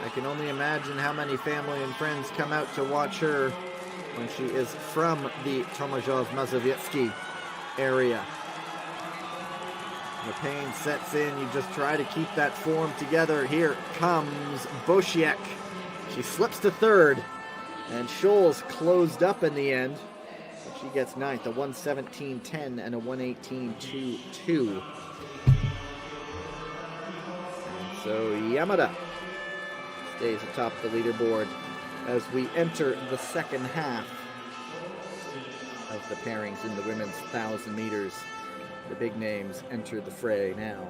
I can only imagine how many family and friends come out to watch her when she is from the Tomaszow Mazowiecki area. The pain sets in. You just try to keep that form together. Here comes Bosiek. She slips to 3rd, and Scholz closed up in the end. But she gets 9th, a 1:17.10 and a 1:18.22. And so Yamada stays atop the leaderboard as we enter the second half of the pairings in the women's 1,000 meters. The big names enter the fray now.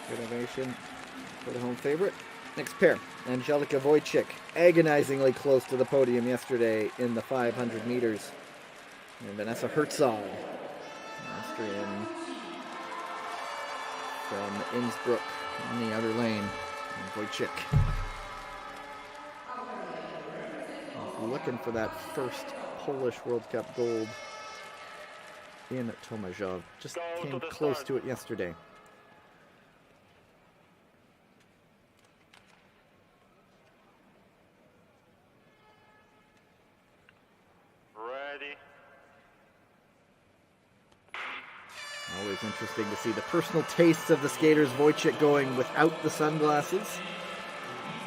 Innovation for the home favorite. Next pair, Angelika Wojcik, agonizingly close to the podium yesterday in the 500 meters. And Vanessa Herzog, Austrian from Innsbruck on the outer lane. And Wojcik. Looking for that first Polish World Cup gold in Tomaszow. Just came close to it yesterday. Ready. Always interesting to see the personal tastes of the skaters. Wojcik going without the sunglasses.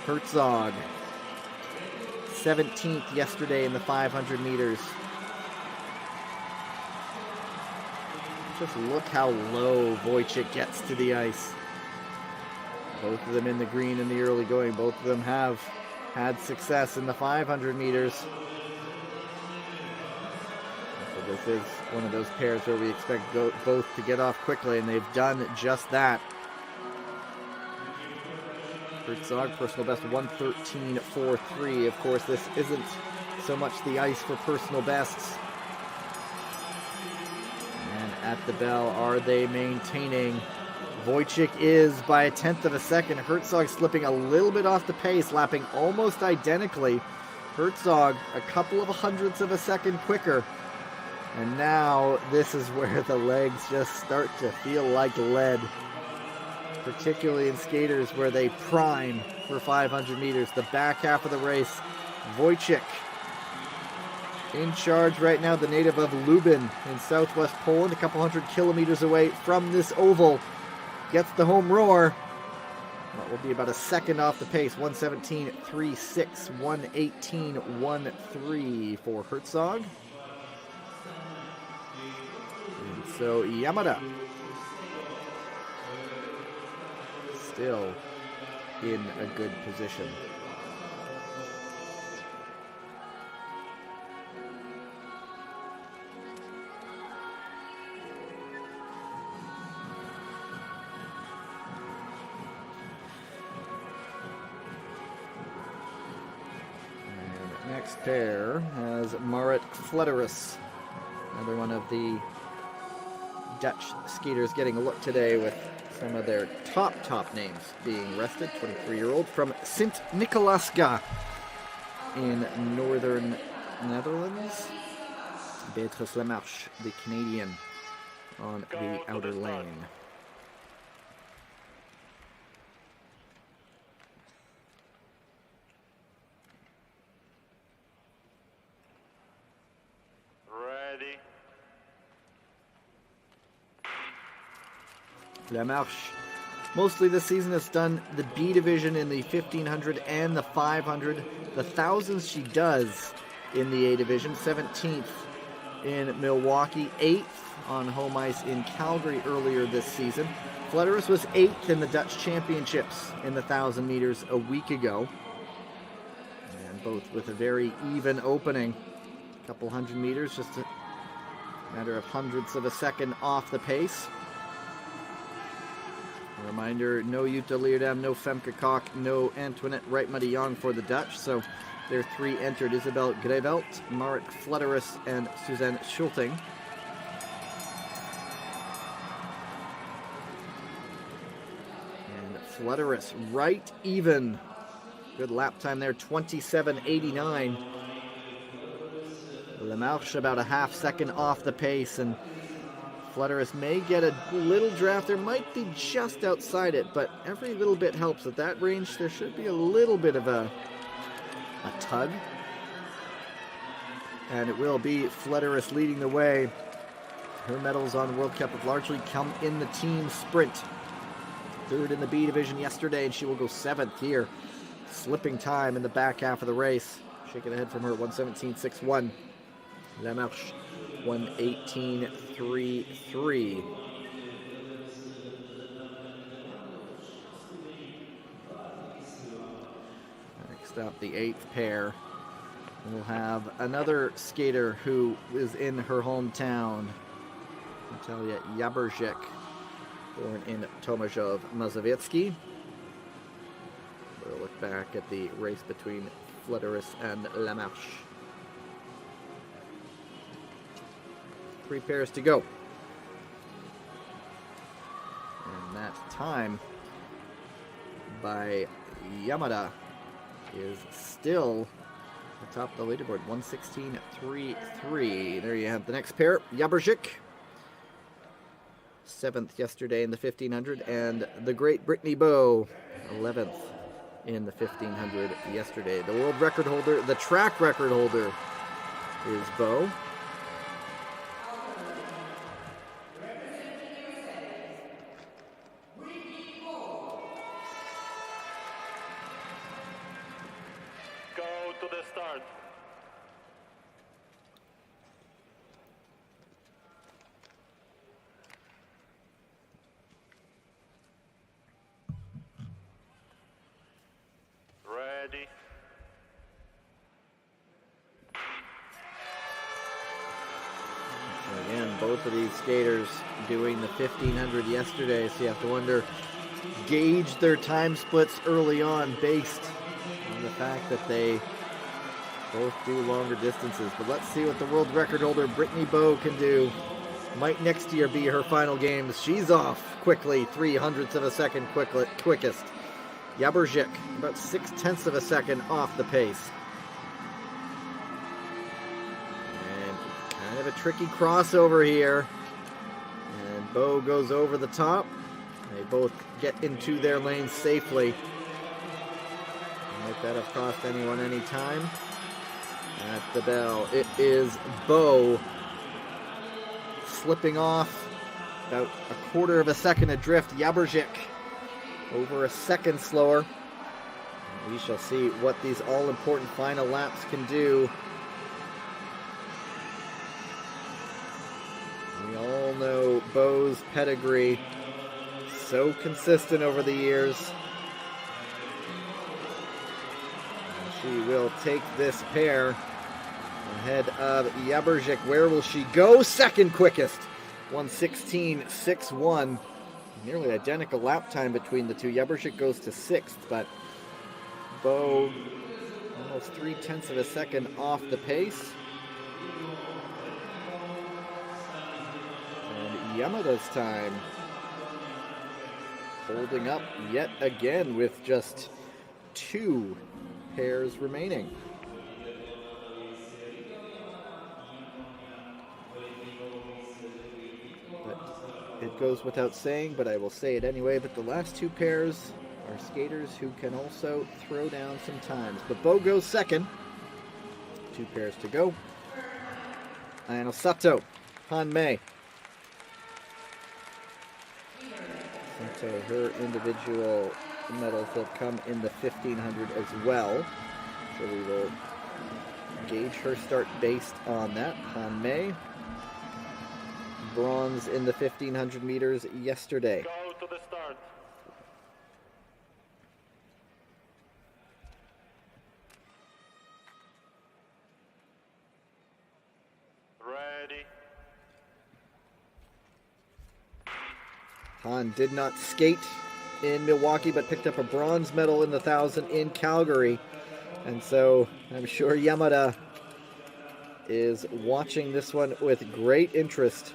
Herzog, 17th yesterday in the 500 meters. Just look how low Wojcik gets to the ice. Both of them in the green in the early going. Both of them have had success in the 500 meters. So this is one of those pairs where we expect both to get off quickly, and they've done just that. Herzog, personal best 1:13.43. Of course, this isn't so much the ice for personal bests. And at the bell, are they maintaining? Wojcik is by a tenth of a second. Herzog slipping a little bit off the pace, lapping almost identically. Herzog a couple of hundredths of a second quicker. And now this is where the legs just start to feel like lead. Particularly in skaters where they prime for 500 meters. The back half of the race, Wojcik in charge right now, the native of Lubin in southwest Poland, a couple hundred kilometers away from this oval. Gets the home roar. That will be about a second off the pace. 1:17.36, 1:18.13 for Herzog. And so Yamada still in a good position. And next pair has Marit Flederis, another one of the Dutch skaters getting a look today with some of their top names being rested. 23-year-old from Sint Nicolasga in northern Netherlands. Beatrice Lemarche, the Canadian, on the outer lane. Ready. Lemarche mostly this season has done the B division in the 1500 and the 500. The thousands she does in the A division. 17th in Milwaukee, 8th on home ice in Calgary earlier this season. Flederis was 8th in the Dutch Championships in the 1,000 meters a week ago. And both with a very even opening. A couple hundred meters, just a matter of hundredths of a second off the pace. A reminder, no Jutta Leerdam, no Femke Kok, no Antoinette Reitmudde-Young for the Dutch. So there are three entered: Isabel Grevelt, Marit Flederis, and Suzanne Schulting. And Flederis right even. Good lap time there, 27.89. Lemarche about a half second off the pace, and Flederis may get a little draft. There might be just outside it, but every little bit helps. At that range, there should be a little bit of a tug. And it will be Flederis leading the way. Her medals on World Cup have largely come in the team sprint. Third in the B division yesterday, and she will go 7th here. Slipping time in the back half of the race. Shaking ahead from her, 1:17.61. Lemarche, 1:18.33. Next up, the 8th pair. We'll have another skater who is in her hometown, Natalia Jaberczyk, born in Tomaszow, Mazowiecki. We'll look back at the race between Flederis and Lemarche. 3 pairs to go. And that time by Yamada is still atop the leaderboard, 1:16.33. There you have the next pair, Jabrzyk, 7th yesterday in the 1500, and the great Brittany Bowe, 11th in the 1500 yesterday. The world record holder, the track record holder, is Bowe. Go to the start. Ready. Again, both of these skaters doing the 1500 yesterday, so you have to wonder, gauge their time splits early on based on the fact that they both do longer distances. But let's see what the world record holder Brittany Bowe can do. Might next year be her final games. She's off quickly, 0.03 of a second quickest. Jabrzyk, about 0.6 of a second off the pace. And kind of a tricky crossover here. And Bowe goes over the top. They both get into their lanes safely. Might that have cost anyone any time? At the bell, it is Bowe slipping off about 1/4 of a second adrift. Jabrzyk over a second slower. We shall see what these all-important final laps can do. We all know Bowe's pedigree. So consistent over the years. And she will take this pair ahead of Jabrzyk. Where will she go? Second quickest. 1:16.61. Nearly identical lap time between the two. Jabrzyk goes to 6th, but Bowe almost 0.3 of a second off the pace. And Yamada's time holding up yet again with just 2 pairs remaining. It goes without saying, but I will say it anyway, but the last 2 pairs are skaters who can also throw down some times. But Bowe goes second. 2 pairs to go. And Sato, Hanmei. Sato, her individual medals have come in the 1500 as well. So we will gauge her start based on that. Hanmei, bronze in the 1500 meters yesterday. Go to the start. Ready. Han did not skate in Milwaukee, but picked up a bronze medal in the 1000 in Calgary. And so I'm sure Yamada is watching this one with great interest.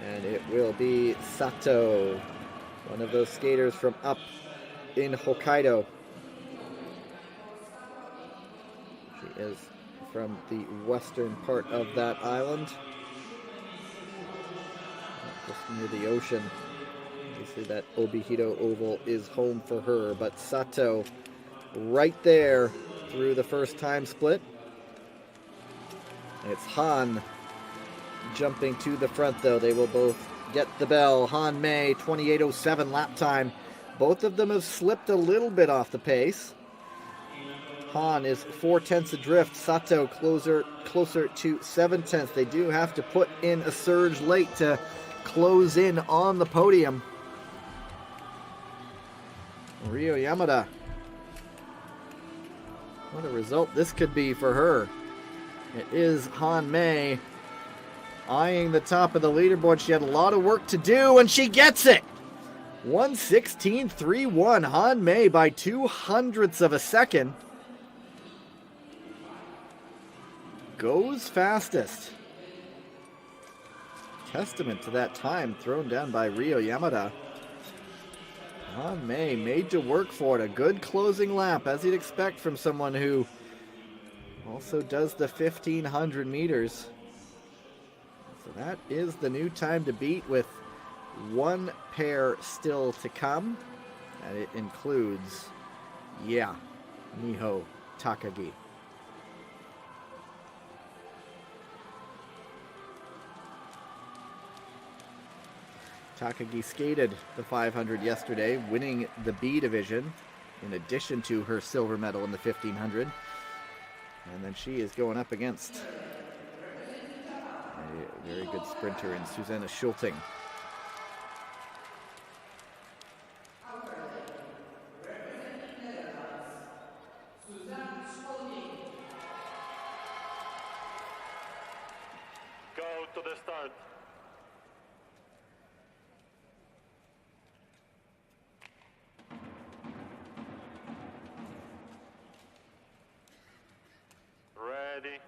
And it will be Sato, one of those skaters from up in Hokkaido. She is from the western part of that island, just near the ocean. You see that Obihito Oval is home for her, but Sato right there through the first time split. It's Han jumping to the front, though. They will both get the bell. Hanmei, 28:07 lap time. Both of them have slipped a little bit off the pace. Han is 0.4 adrift. Sato closer to 0.7. They do have to put in a surge late to close in on the podium. Ryo Yamada. What a result this could be for her. It is Hanmei eyeing the top of the leaderboard. She had a lot of work to do, and she gets it! 1:16.31. Hanmei by 0.02 of a second. Goes fastest. Testament to that time thrown down by Ryo Yamada. Han Mei made to work for it. A good closing lap, as you'd expect from someone who also does the 1,500 meters. So that is the new time to beat, with one pair still to come. And it includes, Miho Takagi. Takagi skated the 500 yesterday, winning the B division, in addition to her silver medal in the 1,500. And then she is going up against a very good sprinter in Susanne Schulting. Go to the start. Ready.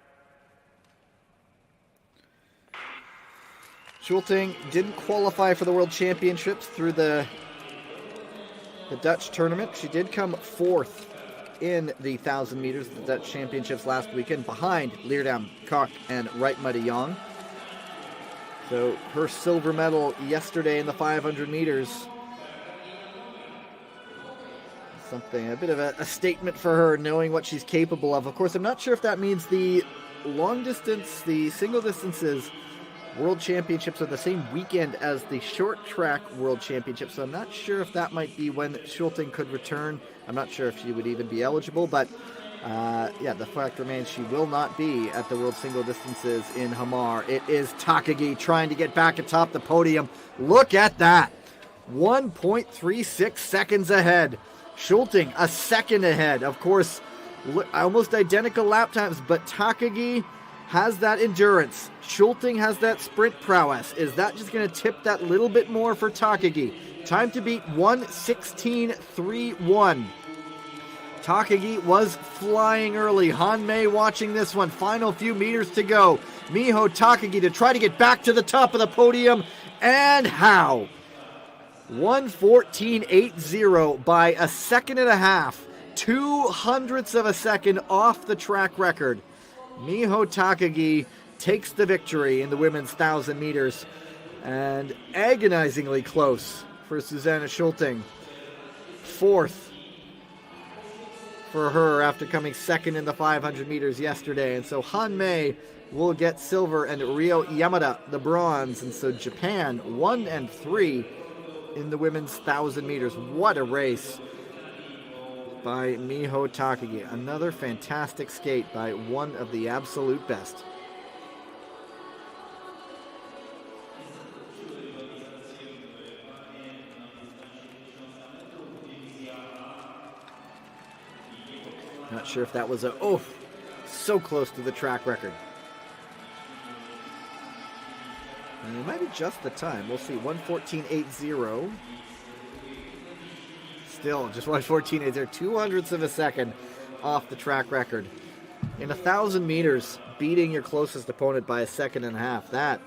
Schulting didn't qualify for the World Championships through the Dutch tournament. She did come fourth in the 1,000 meters at the Dutch Championships last weekend, behind Leerdam, Kok, and Reitma de Jong. So her silver medal yesterday in the 500 meters, something, a bit of a statement for her, knowing what she's capable of. Of course, I'm not sure if that means the long distance, the single distances World Championships are the same weekend as the short track World Championships, so I'm not sure if that might be when Schulting could return. I'm not sure if she would even be eligible, but the fact remains she will not be at the World Single Distances in Hamar. It is Takagi trying to get back atop the podium. Look at that! 1.36 seconds ahead. Schulting a second ahead. Of course, almost identical lap times, but Takagi has that endurance. Schulting has that sprint prowess. Is that just going to tip that little bit more for Takagi? Time to beat 1:16.31. Takagi was flying early. Han Mei watching this one. Final few meters to go. Miho Takagi to try to get back to the top of the podium. And how? 1:14.80 by a second and a half. 0.02 of a second off the track record. Miho Takagi takes the victory in the women's 1,000 meters, and agonizingly close for Susanne Schulting. Fourth for her after coming second in the 500 meters yesterday. And so Han Mei will get silver and Ryo Yamada the bronze. And so Japan 1 and 3 in the women's 1,000 meters. What a race by Miho Takagi. Another fantastic skate by one of the absolute best. Not sure if that was so close to the track record. And it might be just the time. We'll see. 1:14.80. Still, just 1:14.80. 0.02 of a second off the track record. In 1,000 meters, beating your closest opponent by a second and a half. That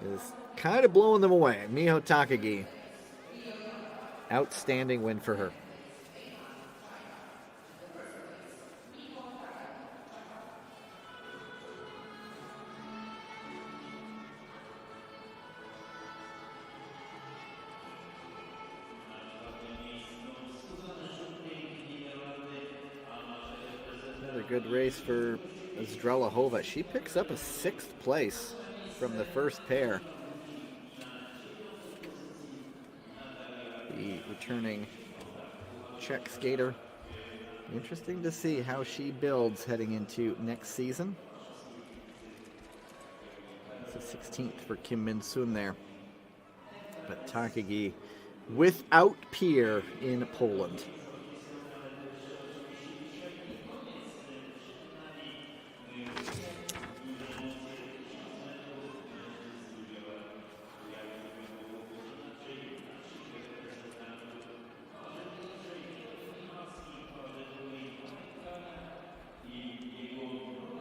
is kind of blowing them away. Miho Takagi. Outstanding win for her. Good race for Zdralahova. She picks up a 6th place from the first pair. The returning Czech skater. Interesting to see how she builds heading into next season. It's a 16th for Kim Min-sun there. But Takagi without peer in Poland.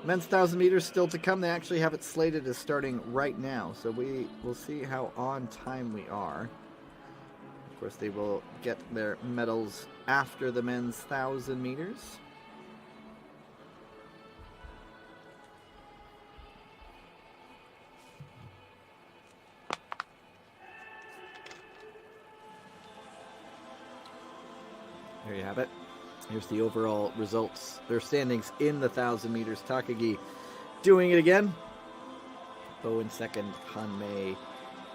Men's 1,000 meters still to come. They actually have it slated as starting right now, so we will see how on time we are. Of course, they will get their medals after the men's 1,000 meters. There you have it. Here's the overall results. Their standings in the 1,000 meters. Takagi doing it again. Bo in second, Han Mei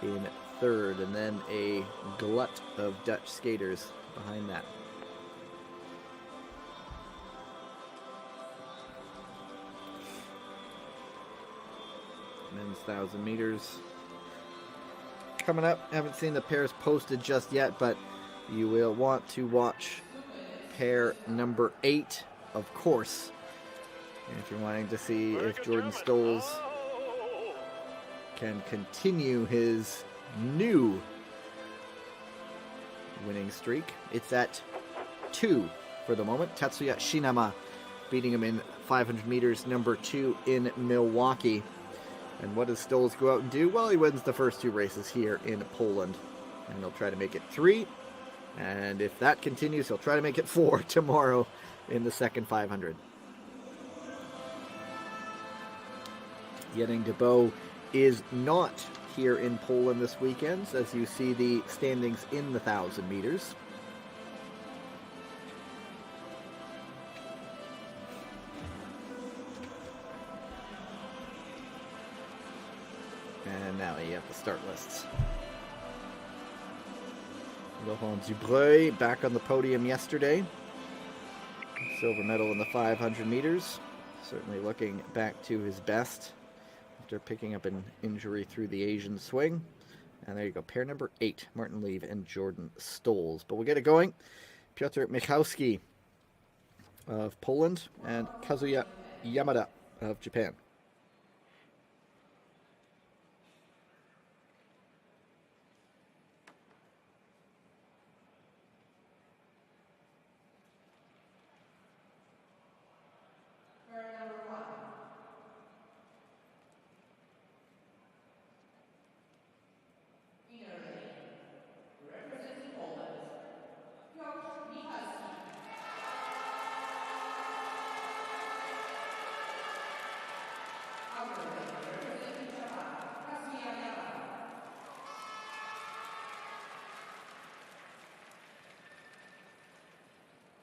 in third, and then a glut of Dutch skaters behind that. Men's 1,000 meters coming up. Haven't seen the pairs posted just yet, but you will want to watch pair number 8, of course. And if you're wanting to see if Jordan Stolz can continue his new winning streak. It's at 2 for the moment. Tatsuya Shinama beating him in 500 meters, number 2 in Milwaukee. And what does Stolz go out and do? Well, he wins the first 2 races here in Poland. And he'll try to make it 3. And if that continues, he'll try to make it 4 tomorrow in the second 500. Getting to Bo is not here in Poland this weekend, as you see the standings in the 1,000 meters. And now you have the start lists. Laurent Dubreuil back on the podium yesterday. Silver medal in the 500 meters. Certainly looking back to his best after picking up an injury through the Asian swing. And there you go, pair number 8, Martin Lieb and Jordan Stolz. But we'll get it going. Piotr Michalski of Poland and Kazuya Yamada of Japan.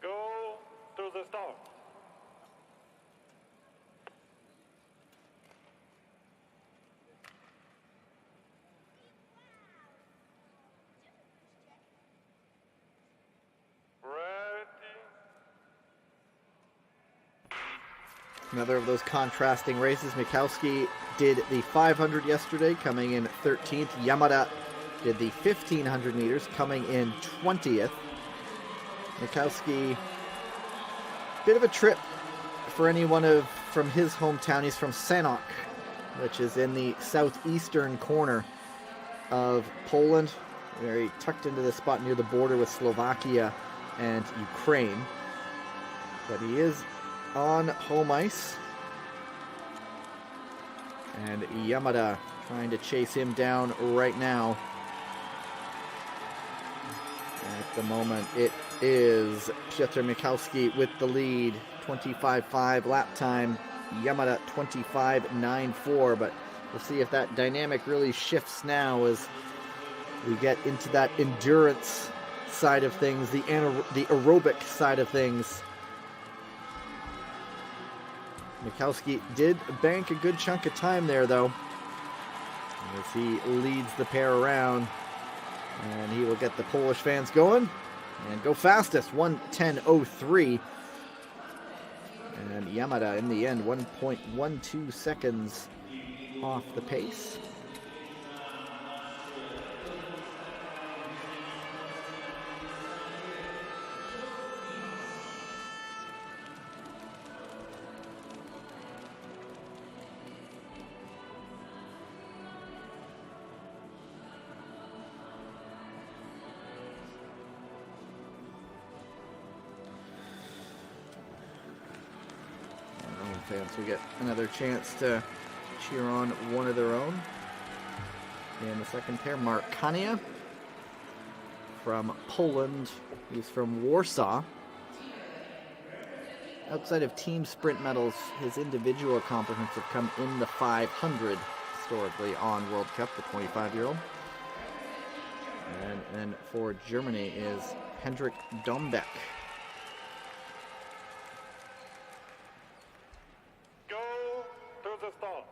Go to the start. Another of those contrasting races. Michalski did the 500 yesterday, coming in 13th. Yamada did the 1,500 meters, coming in 20th. Michalski, bit of a trip for anyone from his hometown. He's from Sanok, which is in the southeastern corner of Poland, very tucked into the spot near the border with Slovakia and Ukraine. But he is on home ice. And Yamada trying to chase him down right now. At the moment, it is Piotr Michalski with the lead. 25.5 lap time. Yamada 25.94. But we'll see if that dynamic really shifts now as we get into that endurance side of things, the aerobic side of things. Michalski did bank a good chunk of time there, though, as he leads the pair around. And he will get the Polish fans going and go fastest, 1:10.03. And Yamada, in the end, 1.12 seconds off the pace. Fans will get another chance to cheer on one of their own. In the second pair, Mark Kania from Poland. He's from Warsaw. Outside of team sprint medals, his individual accomplishments have come in the 500 historically on World Cup, the 25-year-old. And then for Germany is Hendrik Dombeck. Go to the start.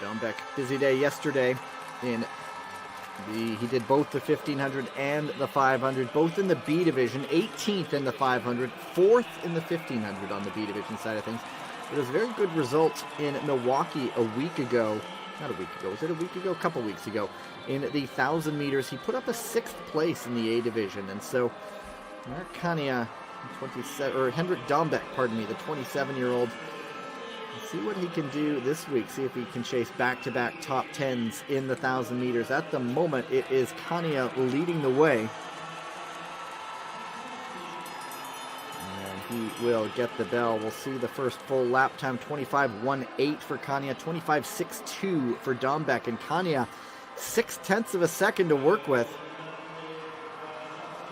Dombeck, busy day yesterday. He did both the 1500 and the 500, both in the B division, 18th in the 500, 4th in the 1500 on the B division side of things. It was a very good result in Milwaukee a week ago. Not a week ago, was it a week ago? A couple weeks ago. In the 1,000 meters, he put up a 6th place in the A division. And so, Mark Kania, Hendrik Dombeck, the 27-year-old, see what he can do this week. See if he can chase back-to-back top 10s in the 1,000 meters. At the moment, it is Kania leading the way. And he will get the bell. We'll see the first full lap time. 25.18 for Kania, 25.62 for Dombeck. And Kania, 0.6 of a second to work with.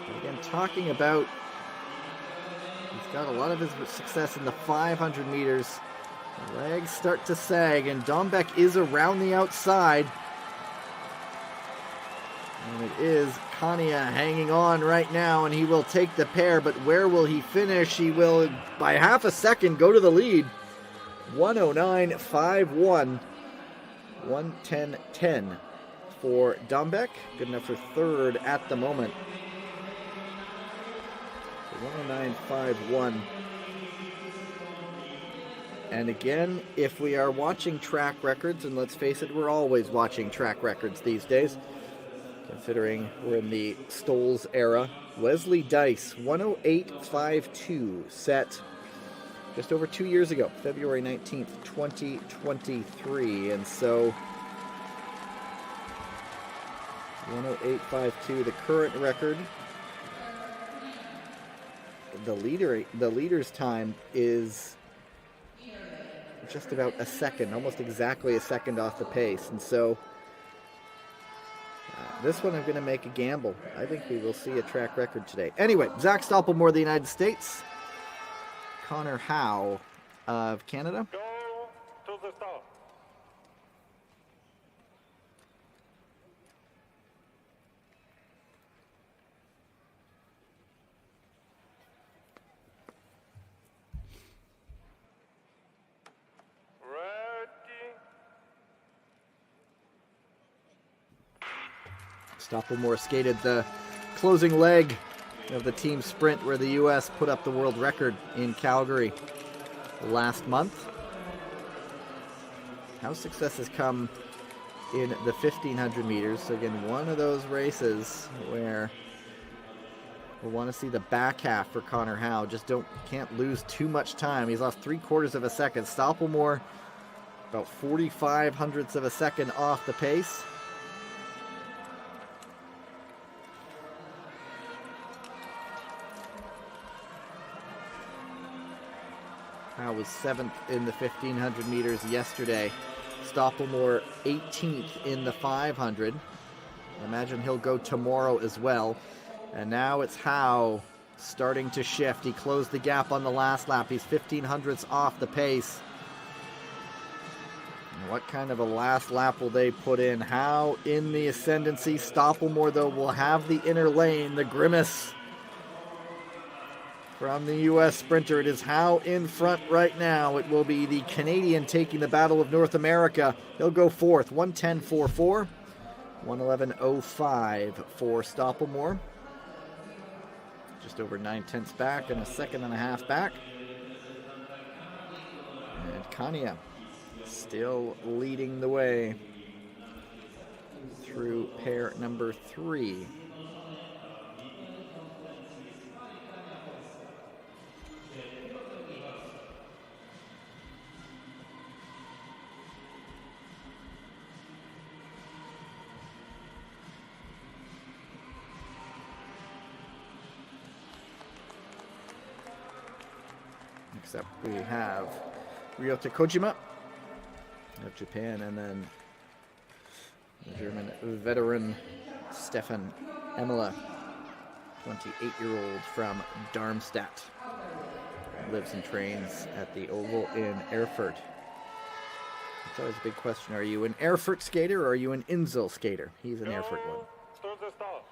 And again, talking about, he's got a lot of his success in the 500 meters. Legs start to sag, and Dombeck is around the outside. And it is Kania hanging on right now, and he will take the pair, but where will he finish? He will, by half a second, go to the lead. 109.51. 110.10 for Dombeck. Good enough for third at the moment. 109.51. And again, if we are watching track records, and let's face it, we're always watching track records these days, considering we're in the Stoles era. Wesley Dice, 108.52, set just over 2 years ago, February 19th, 2023. And so, 108.52, the current record. The leader's time is just about a second, almost exactly a second off the pace. And so this one I'm going to make a gamble. I think we will see a track record today. Anyway, Zach Stoppelmoor of the United States. Connor Howe of Canada. Go to the start. Stoppelmoor skated the closing leg of the team sprint where the U.S. put up the world record in Calgary last month. How success has come in the 1,500 meters. So again, one of those races where we'll want to see the back half for Connor Howe. Just can't lose too much time. He's lost 3/4 of a second. Stoppelmoor about 45 hundredths of a second off the pace. Howe was 7th in the 1,500 meters yesterday. Stoppelmoor 18th in the 500. I imagine he'll go tomorrow as well. And now it's Howe starting to shift. He closed the gap on the last lap. He's 15 hundredths off the pace. And what kind of a last lap will they put in? Howe in the ascendancy. Stoppelmoor, though, will have the inner lane. The grimace from the U.S. sprinter. It is Howe in front right now. It will be the Canadian taking the Battle of North America. He'll go fourth. 110.44. 111.05 for Stoppelmoor. Just over 9/10 back and a second and a half back. And Kania still leading the way through pair number 3. Next up, we have Ryota Kojima of Japan, and then the German veteran Stefan Emmele, 28-year-old from Darmstadt. Lives and trains at the Oval in Erfurt. It's always a big question. Are you an Erfurt skater or are you an Insel skater? He's an Erfurt one. To the start.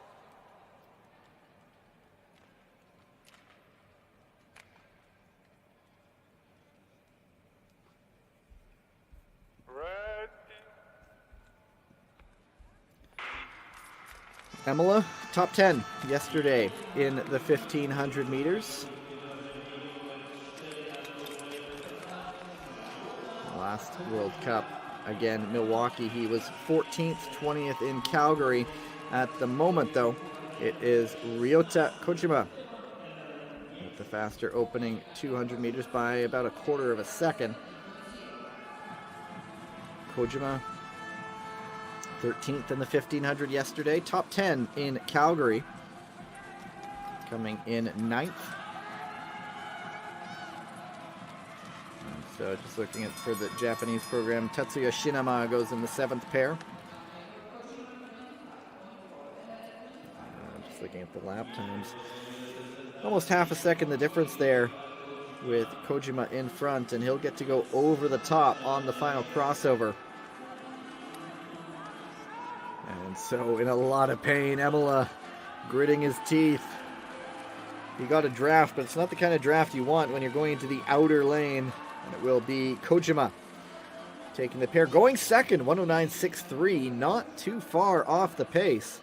Ready. Emmele, top 10 yesterday in the 1500 meters. Last World Cup, again, Milwaukee, he was 14th, 20th in Calgary. At the moment, though, it is Ryota Kojima with the faster opening 200 meters by about a quarter of a second. Kojima, 13th in the 1500 yesterday, top 10 in Calgary, coming in 9th. So just looking at for the Japanese program, Tetsuya Shinama goes in the 7th pair. Just looking at the lap times. Almost half a second the difference there with Kojima in front, and he'll get to go over the top on the final crossover. And so in a lot of pain, Emmele gritting his teeth. He got a draft, but it's not the kind of draft you want when you're going into the outer lane. And it will be Kojima taking the pair. Going second, 109.63, not too far off the pace.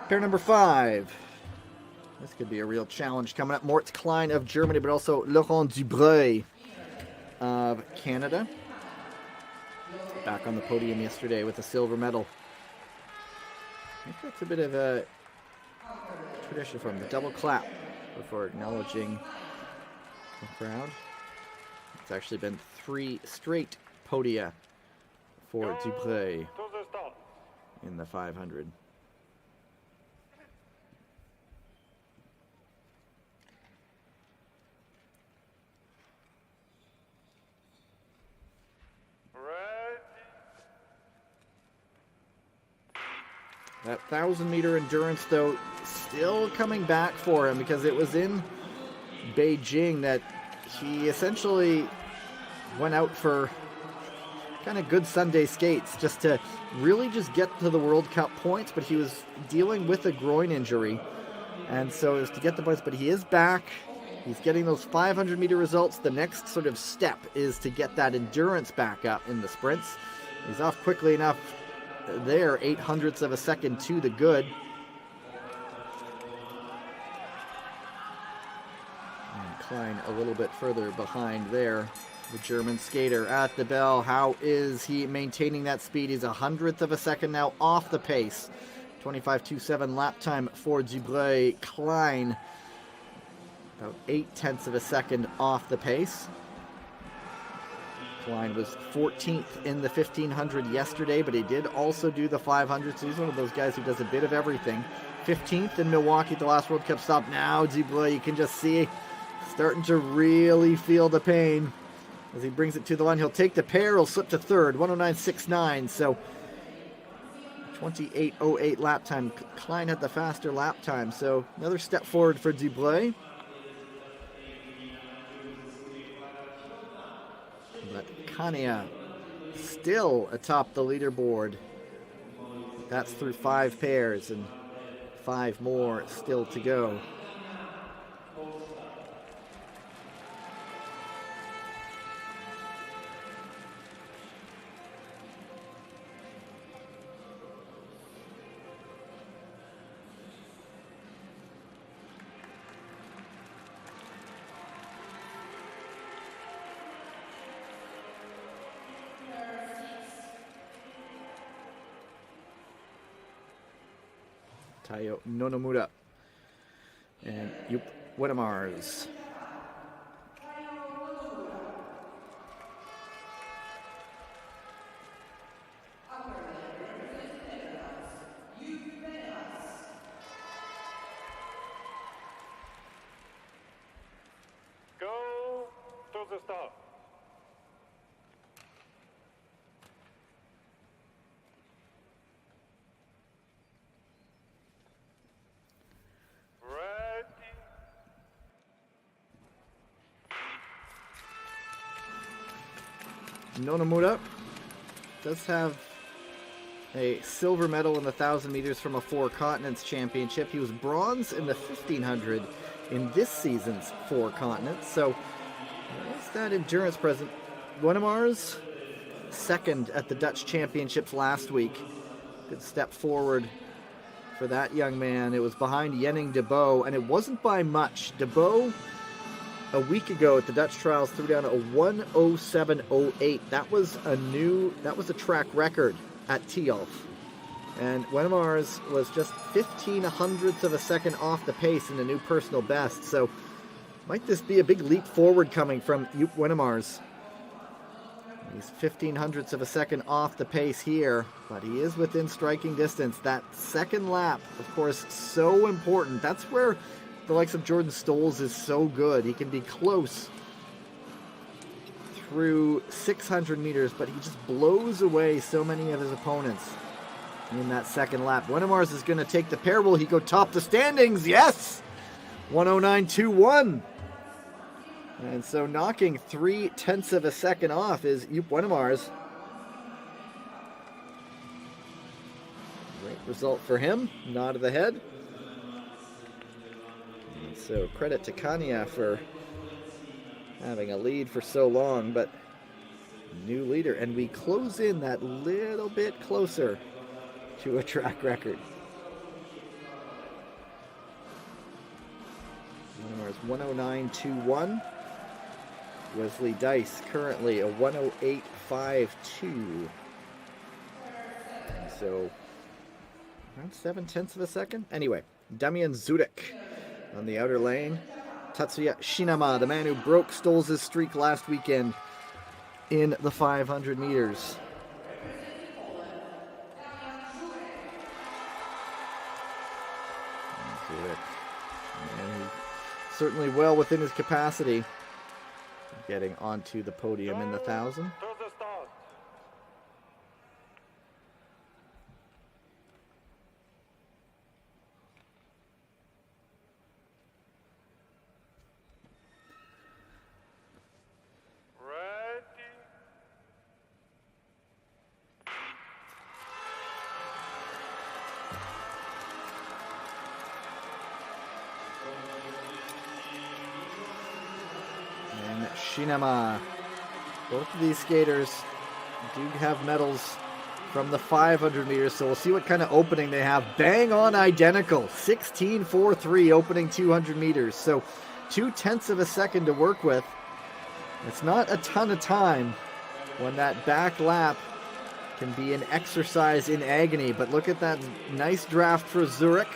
Pair number 5. This could be a real challenge coming up. Moritz Klein of Germany, but also Laurent Dubreuil of Canada. Back on the podium yesterday with a silver medal. I think that's a bit of a tradition for him. The double clap before acknowledging the crowd. It's actually been 3 straight podia for Dubreuil in the 500. That 1,000-meter endurance, though, still coming back for him, because it was in Beijing that he essentially went out for kind of good Sunday skates just to really just get to the World Cup points, but he was dealing with a groin injury, and so it was to get the points, but he is back. He's getting those 500-meter results. The next sort of step is to get that endurance back up in the sprints. He's off quickly enough there, 0.08 of a second to the good. And Klein a little bit further behind there. The German skater at the bell. How is he maintaining that speed? He's 100th of a second now off the pace. 25.27 lap time for Dubreuil. Klein about 0.8 of a second off the pace. Klein was 14th in the 1500 yesterday, but he did also do the 500, so he's one of those guys who does a bit of everything. 15th in Milwaukee at the last World Cup stop. Now Dubreuil, you can just see, starting to really feel the pain as he brings it to the line. He'll take the pair, he'll slip to third, 109.69, so 28.08 lap time. Klein had the faster lap time, so another step forward for Dubreuil. But Kania still atop the leaderboard. That's through 5 pairs and 5 more still to go. Taiyo Nonomura and Yup Wenemars. Go to the start. Ready. Nonomura does have a silver medal in the 1,000 meters from a Four Continents Championship. He was bronze in the 1,500 in this season's Four Continents. So there's that endurance present. Wenemars, second at the Dutch Championships last week. Good step forward for that young man. It was behind Jenning de Bo, and it wasn't by much. De Bo, a week ago at the Dutch trials, threw down a 1:07.08. That was a track record at Tialf. And Wenemars was just 15 hundredths of a second off the pace in a new personal best. So might this be a big leap forward coming from Yup Wenemars? He's 15 hundredths of a second off the pace here, but he is within striking distance. That second lap, of course, so important. That's where the likes of Jordan Stolz is so good. He can be close through 600 meters, but he just blows away so many of his opponents in that second lap. Wenemars is going to take the pair. Will he go top the standings? Yes! 109.21. And so knocking 0.3 of a second off is Yup Wenemars. Great result for him. Nod of the head. And so credit to Kanya for having a lead for so long, but new leader. And we close in that little bit closer to a track record. Wenemars 109.21. Wesley Dice currently a 108.52. So around 0.7 of a second. Anyway, Damian Zurek on the outer lane. Tatsuya Shinama, the man who broke Stolz' streak last weekend in the 500 meters. Zurek, man, certainly well within his capacity, getting onto the podium in the 1,000. To the start. Ready. And Shinama. Both of these skaters do have medals from the 500 meters, so we'll see what kind of opening they have. Bang on identical. 16.43 opening 200 meters. So 0.2 of a second to work with. It's not a ton of time when that back lap can be an exercise in agony, but look at that nice draft for Zurek.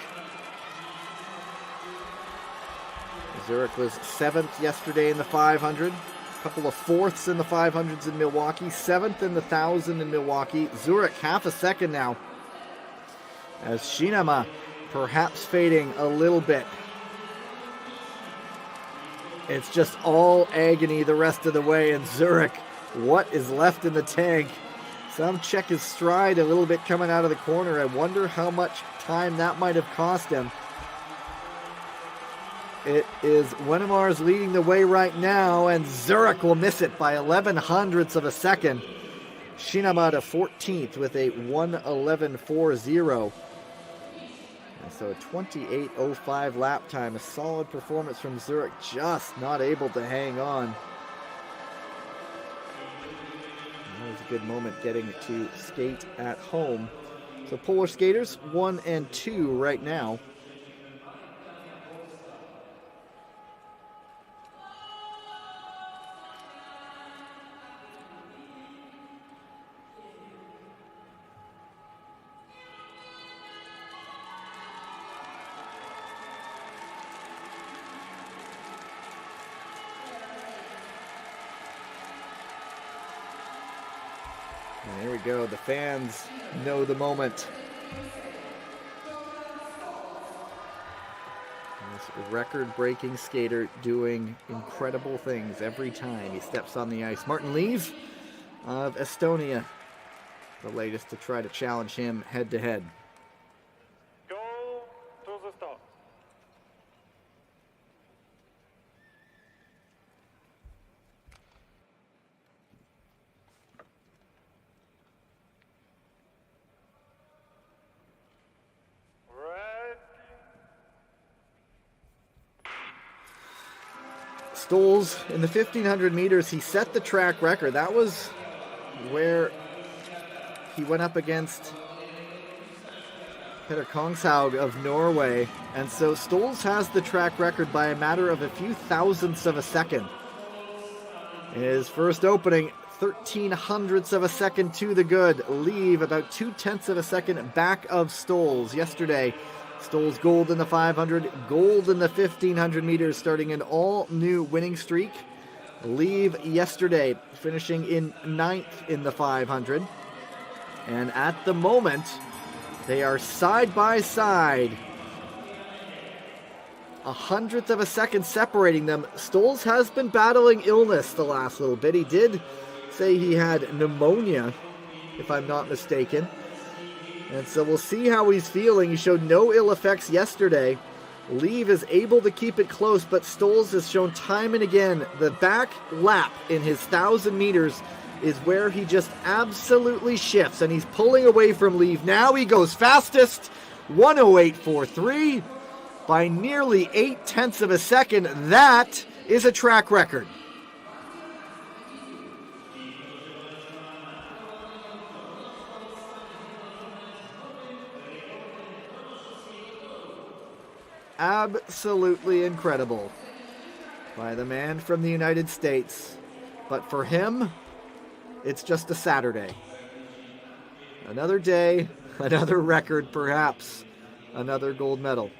Zurek was 7th yesterday in the 500. A couple of 4ths in the 500s in Milwaukee. 7th in the 1,000 in Milwaukee. Zurek half a second now. As Shinama perhaps fading a little bit. It's just all agony the rest of the way. And Zurek, what is left in the tank? Some check his stride a little bit coming out of the corner. I wonder how much time that might have cost him. It is Wenemars leading the way right now, and Zurek will miss it by 11 hundredths of a second. Shinama to 14th with a 1:11.40. And so a 28.05 lap time, a solid performance from Zurek, just not able to hang on. That was a good moment getting to skate at home. So Polish skaters 1 and 2 right now. And here we go. The fans know the moment. This record-breaking skater doing incredible things every time he steps on the ice. Martin Lees of Estonia, the latest to try to challenge him head-to-head. Go to the start. Red. Stoles, in the 1500 meters, he set the track record. That was where he went up against Peter Kongshaug of Norway. And so Stoles has the track record by a matter of a few thousandths of a second. His first opening, 1300ths of a second to the good. Leave about 2/10 of a second back of Stoles. Yesterday, Stoles gold in the 500, gold in the 1500 meters, starting an all-new winning streak. Leave yesterday, finishing in 9th in the 500. And at the moment, they are side by side. 100th of a second separating them. Stoles has been battling illness the last little bit. He did say he had pneumonia, if I'm not mistaken. And so we'll see how he's feeling. He showed no ill effects yesterday. Leave is able to keep it close, but Stoles has shown time and again the back lap in his 1,000 meters is where he just absolutely shifts, and he's pulling away from Leave. Now he goes fastest, 1:08.43 by nearly 8/10 of a second. That is a track record. Absolutely incredible by the man from the United States. But for him, it's just a Saturday. Another day, another record, perhaps another gold medal.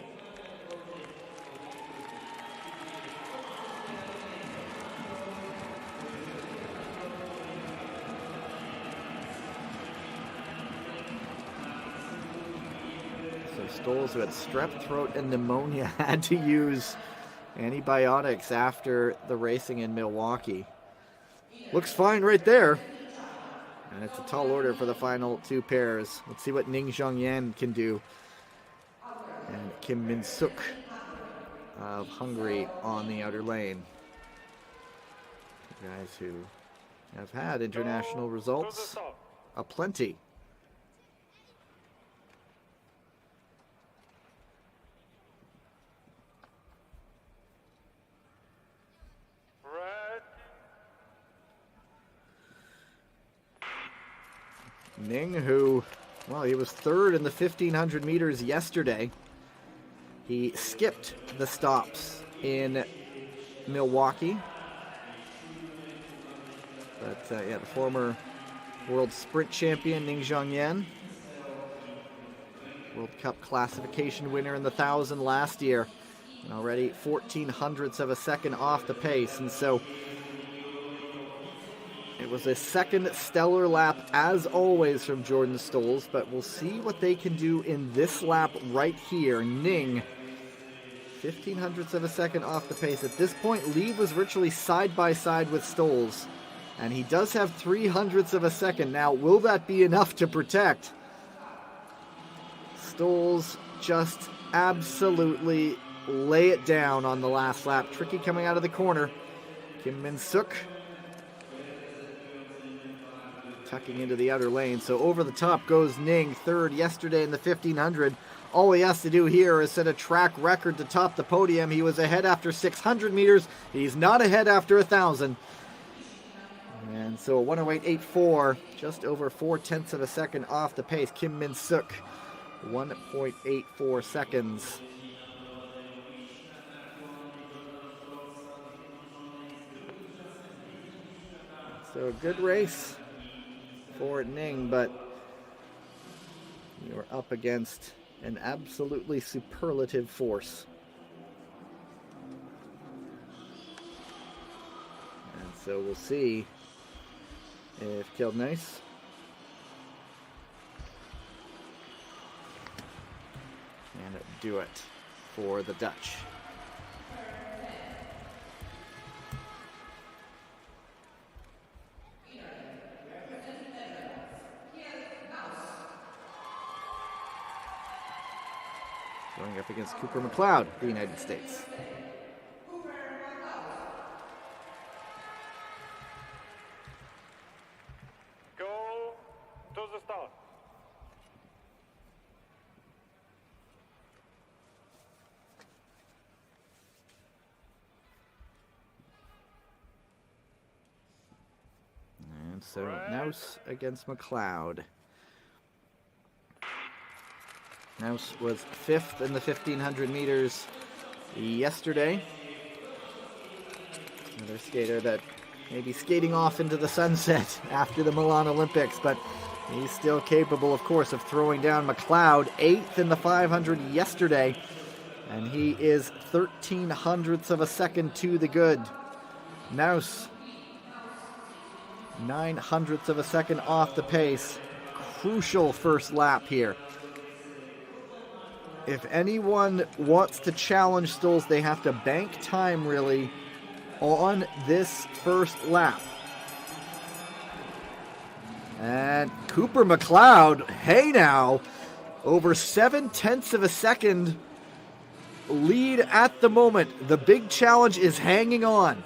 Stoles, who had strep throat and pneumonia, had to use antibiotics after the racing in Milwaukee. Looks fine right there. And it's a tall order for the final two pairs. Let's see what Ning Zhongyan can do. And Kim Min-suk of Hungary on the outer lane. Guys who have had international results aplenty. Ning, who, well, he was third in the 1500 meters yesterday. He skipped the stops in Milwaukee. But, yeah, the former world sprint champion, Ning Zhongyan. World Cup classification winner in the 1,000 last year. And already 1400ths of a second off the pace. And so it was a second stellar lap, as always, from Jordan Stoles, but we'll see what they can do in this lap right here. Ning, 1500ths of a second off the pace. At this point, Lee was virtually side by side with Stoles, and he does have 300ths of a second. Now, will that be enough to protect? Stoles just absolutely lay it down on the last lap. Tricky coming out of the corner. Kim Min-suk tucking into the outer lane. So over the top goes Ning, third yesterday in the 1500. All he has to do here is set a track record to top the podium. He was ahead after 600 meters. He's not ahead after 1,000. And so a 1:08.84, just over 4/10 of a second off the pace. Kim Min-suk, 1.84 seconds. So a good race for Ning, but you're up against an absolutely superlative force. And so we'll see if Kjeldnes and do it for the Dutch. Going up against Cooper McLeod, the United States. Go to the start. And so Naus against McLeod. Naus was 5th in the 1500 meters yesterday. Another skater that may be skating off into the sunset after the Milan Olympics, but he's still capable, of course, of throwing down McLeod. 8th in the 500 yesterday, and he is 13 hundredths of a second to the good. Naus, 9 hundredths of a second off the pace. Crucial first lap here. If anyone wants to challenge Stolz, they have to bank time, really, on this first lap. And Cooper McLeod, hey now, over 7/10 of a second lead at the moment. The big challenge is hanging on.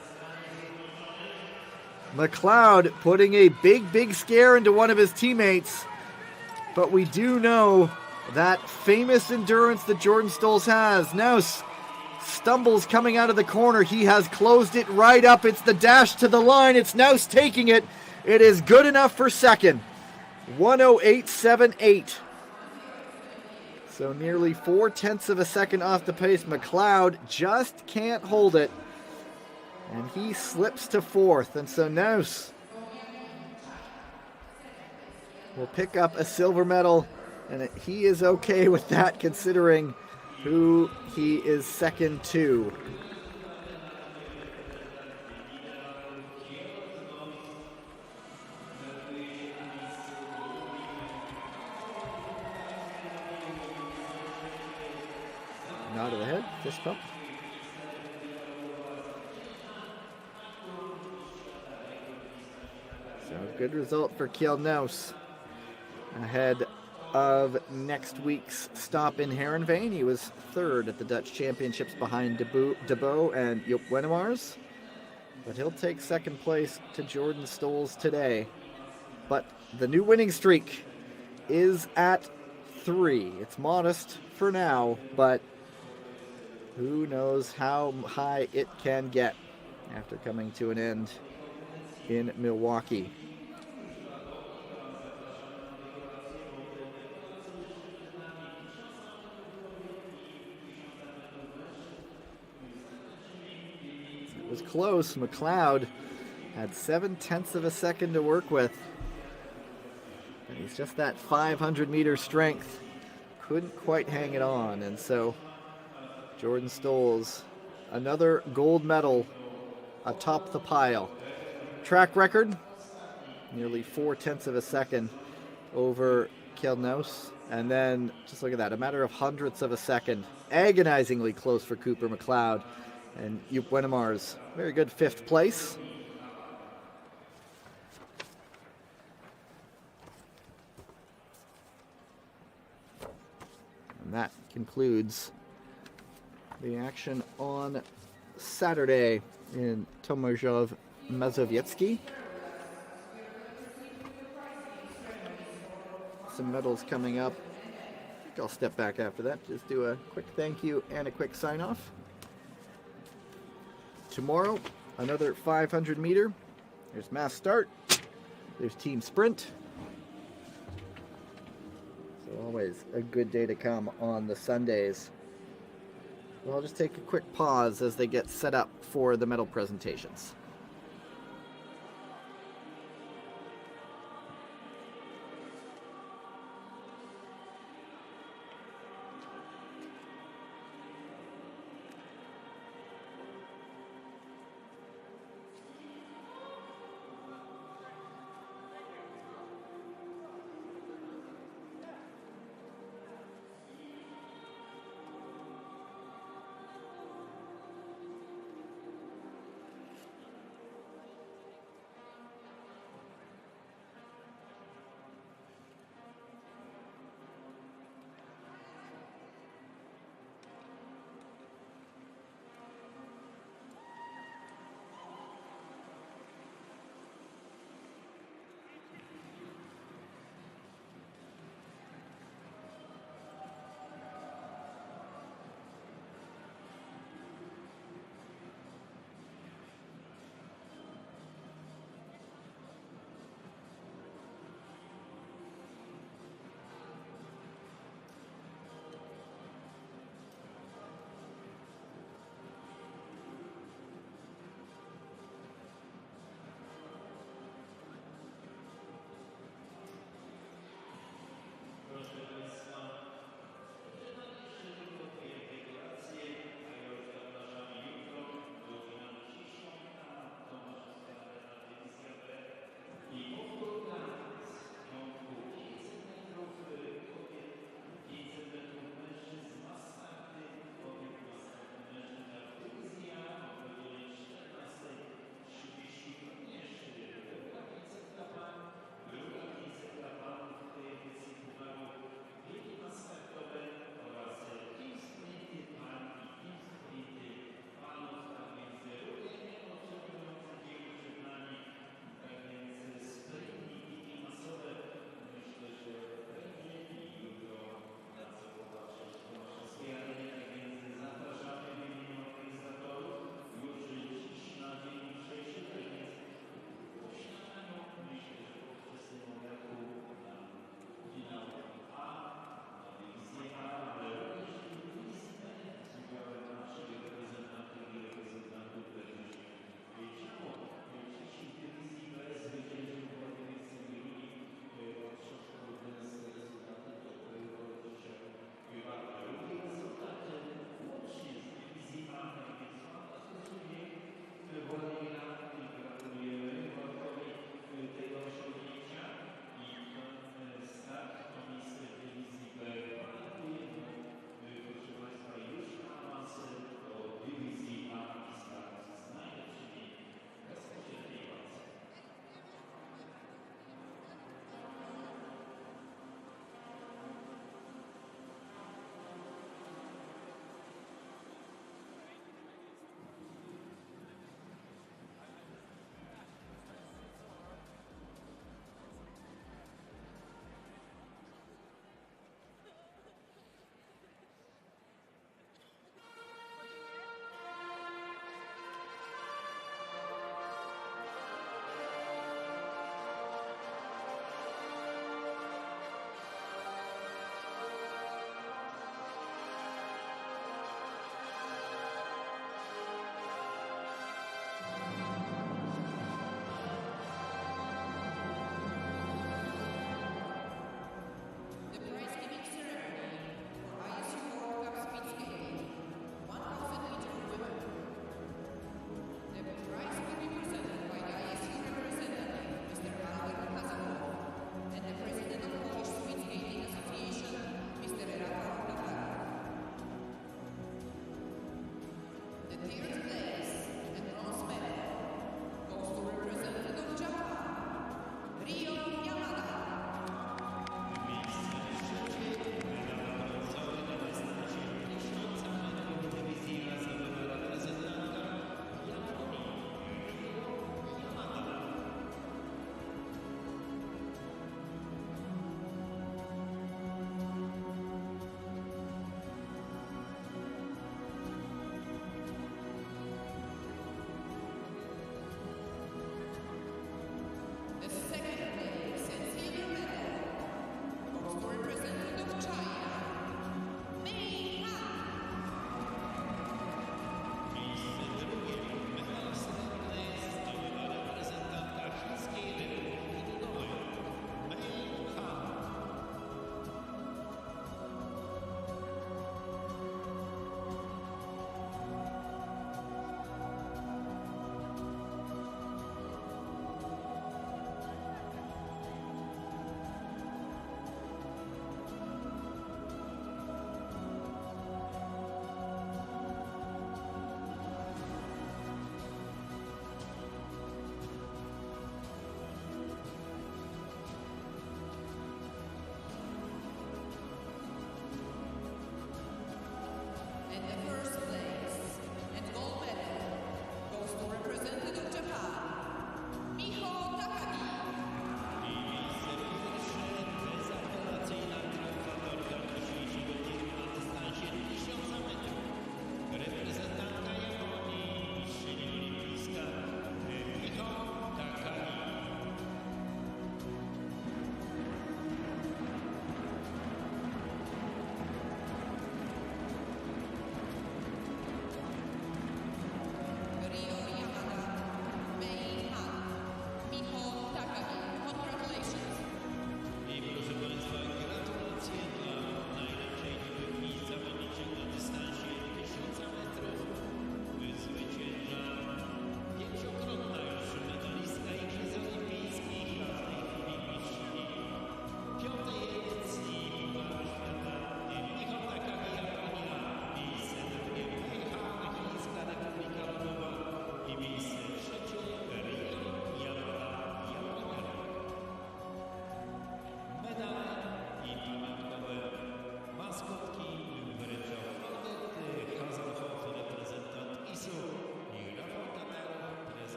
McLeod putting a big scare into one of his teammates, but we do know that famous endurance that Jordan Stolz has. Naus stumbles coming out of the corner. He has closed it right up. It's the dash to the line. It's Naus taking it. It is good enough for second. 1:08.78. So nearly 4/10 of a second off the pace. McLeod just can't hold it, and he slips to 4th. And so Naus will pick up a silver medal. And he is okay with that, considering who he is second to. Nod of the head, fist pump. So a good result for Kjeld Naus. Ahead of next week's stop in Heerenveen. He was 3rd at the Dutch Championships behind De Bo and Joep Wennemars. But he'll take 2nd place to Jordan Stolz today. But the new winning streak is at 3. It's modest for now, but who knows how high it can get after coming to an end in Milwaukee. Was close. McLeod had 7/10 of a second to work with. And he's just that 500 meter strength. Couldn't quite hang it on. And so Jordan Stolz, another gold medal atop the pile. Track record, nearly 4/10 of a second over Kjeld Naus. And then, just look at that, a matter of hundredths of a second. Agonizingly close for Cooper McLeod. And Joep Wennemars, very good 5th place. And that concludes the action on Saturday in Tomaszow Mazowiecki. Some medals coming up. I think I'll step back after that. Just do a quick thank you and a quick sign off. Tomorrow, another 500 meter. There's mass start. There's team sprint. So always a good day to come on the Sundays. Well, I'll just take a quick pause as they get set up for the medal presentations.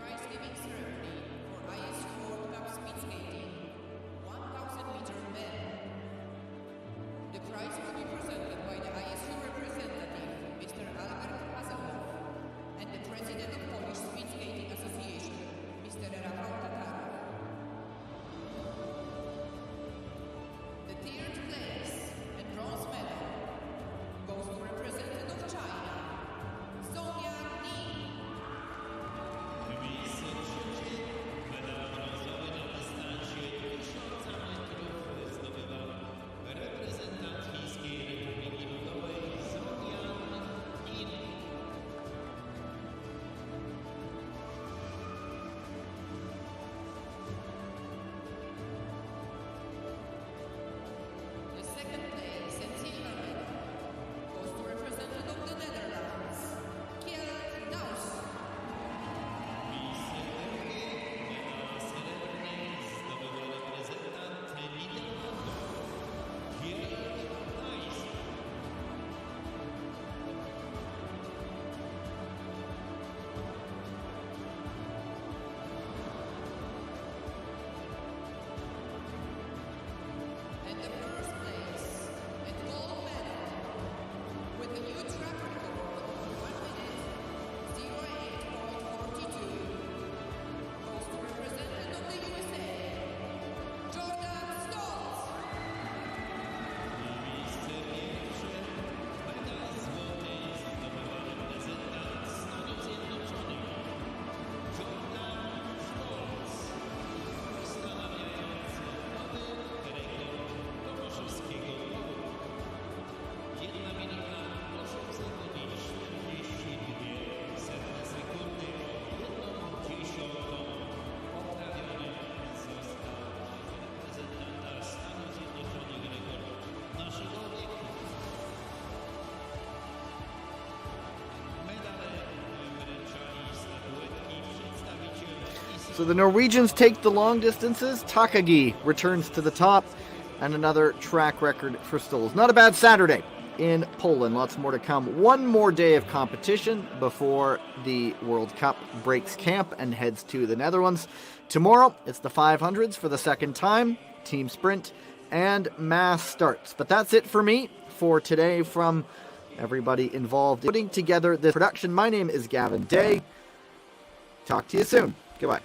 prize-giving ceremony for ISU World Cup speed skating, 1,000-meter men. The prize will be presented by the ISU representative, Mr. Albert Hazelhoff, and the president of Polish Speed Skating Association, Mr. Rafał Tatarow. The third place and bronze medal goes to representative of China, Sonia Ni. Miejsce trzecie, medal brązowy na dystansie 1000 metrów zdobywa reprezentant Chińskiej Republiki Ludowej Zhongyan Yin. The second place and silver medal goes to representative of the Netherlands, Kjeld Naus. Miejsce drugie, medal srebrny zdobywa reprezentant Niderlandów Kjeld Naus. And the first place and gold medal with a new track record of 1 minute 08.42 goes to representative of the USA, Jordan Stoltz. Miejsce pierwsze, medal złoty zdobywa reprezentant Stanów Zjednoczonych Jordan Stoltz, ustanawiający nowy rekord Tomaszowskiego koła. 1 minuta 842,42 sekundy o 1/10. Poprawiony został reprezentanta Stanów Zjednoczonych rekord naszego wieku. Medale wręczali statuetki przedstawiciele So the Norwegians take the long distances. Takagi returns to the top, and another track record for Stolz. Not a bad Saturday in Poland. Lots more to come. One more day of competition before the World Cup breaks camp and heads to the Netherlands. Tomorrow, it's the 500s for the second time, team sprint, and mass starts. But that's it for me for today from everybody involved in putting together this production. My name is Gavin Day. Talk to you soon. Goodbye.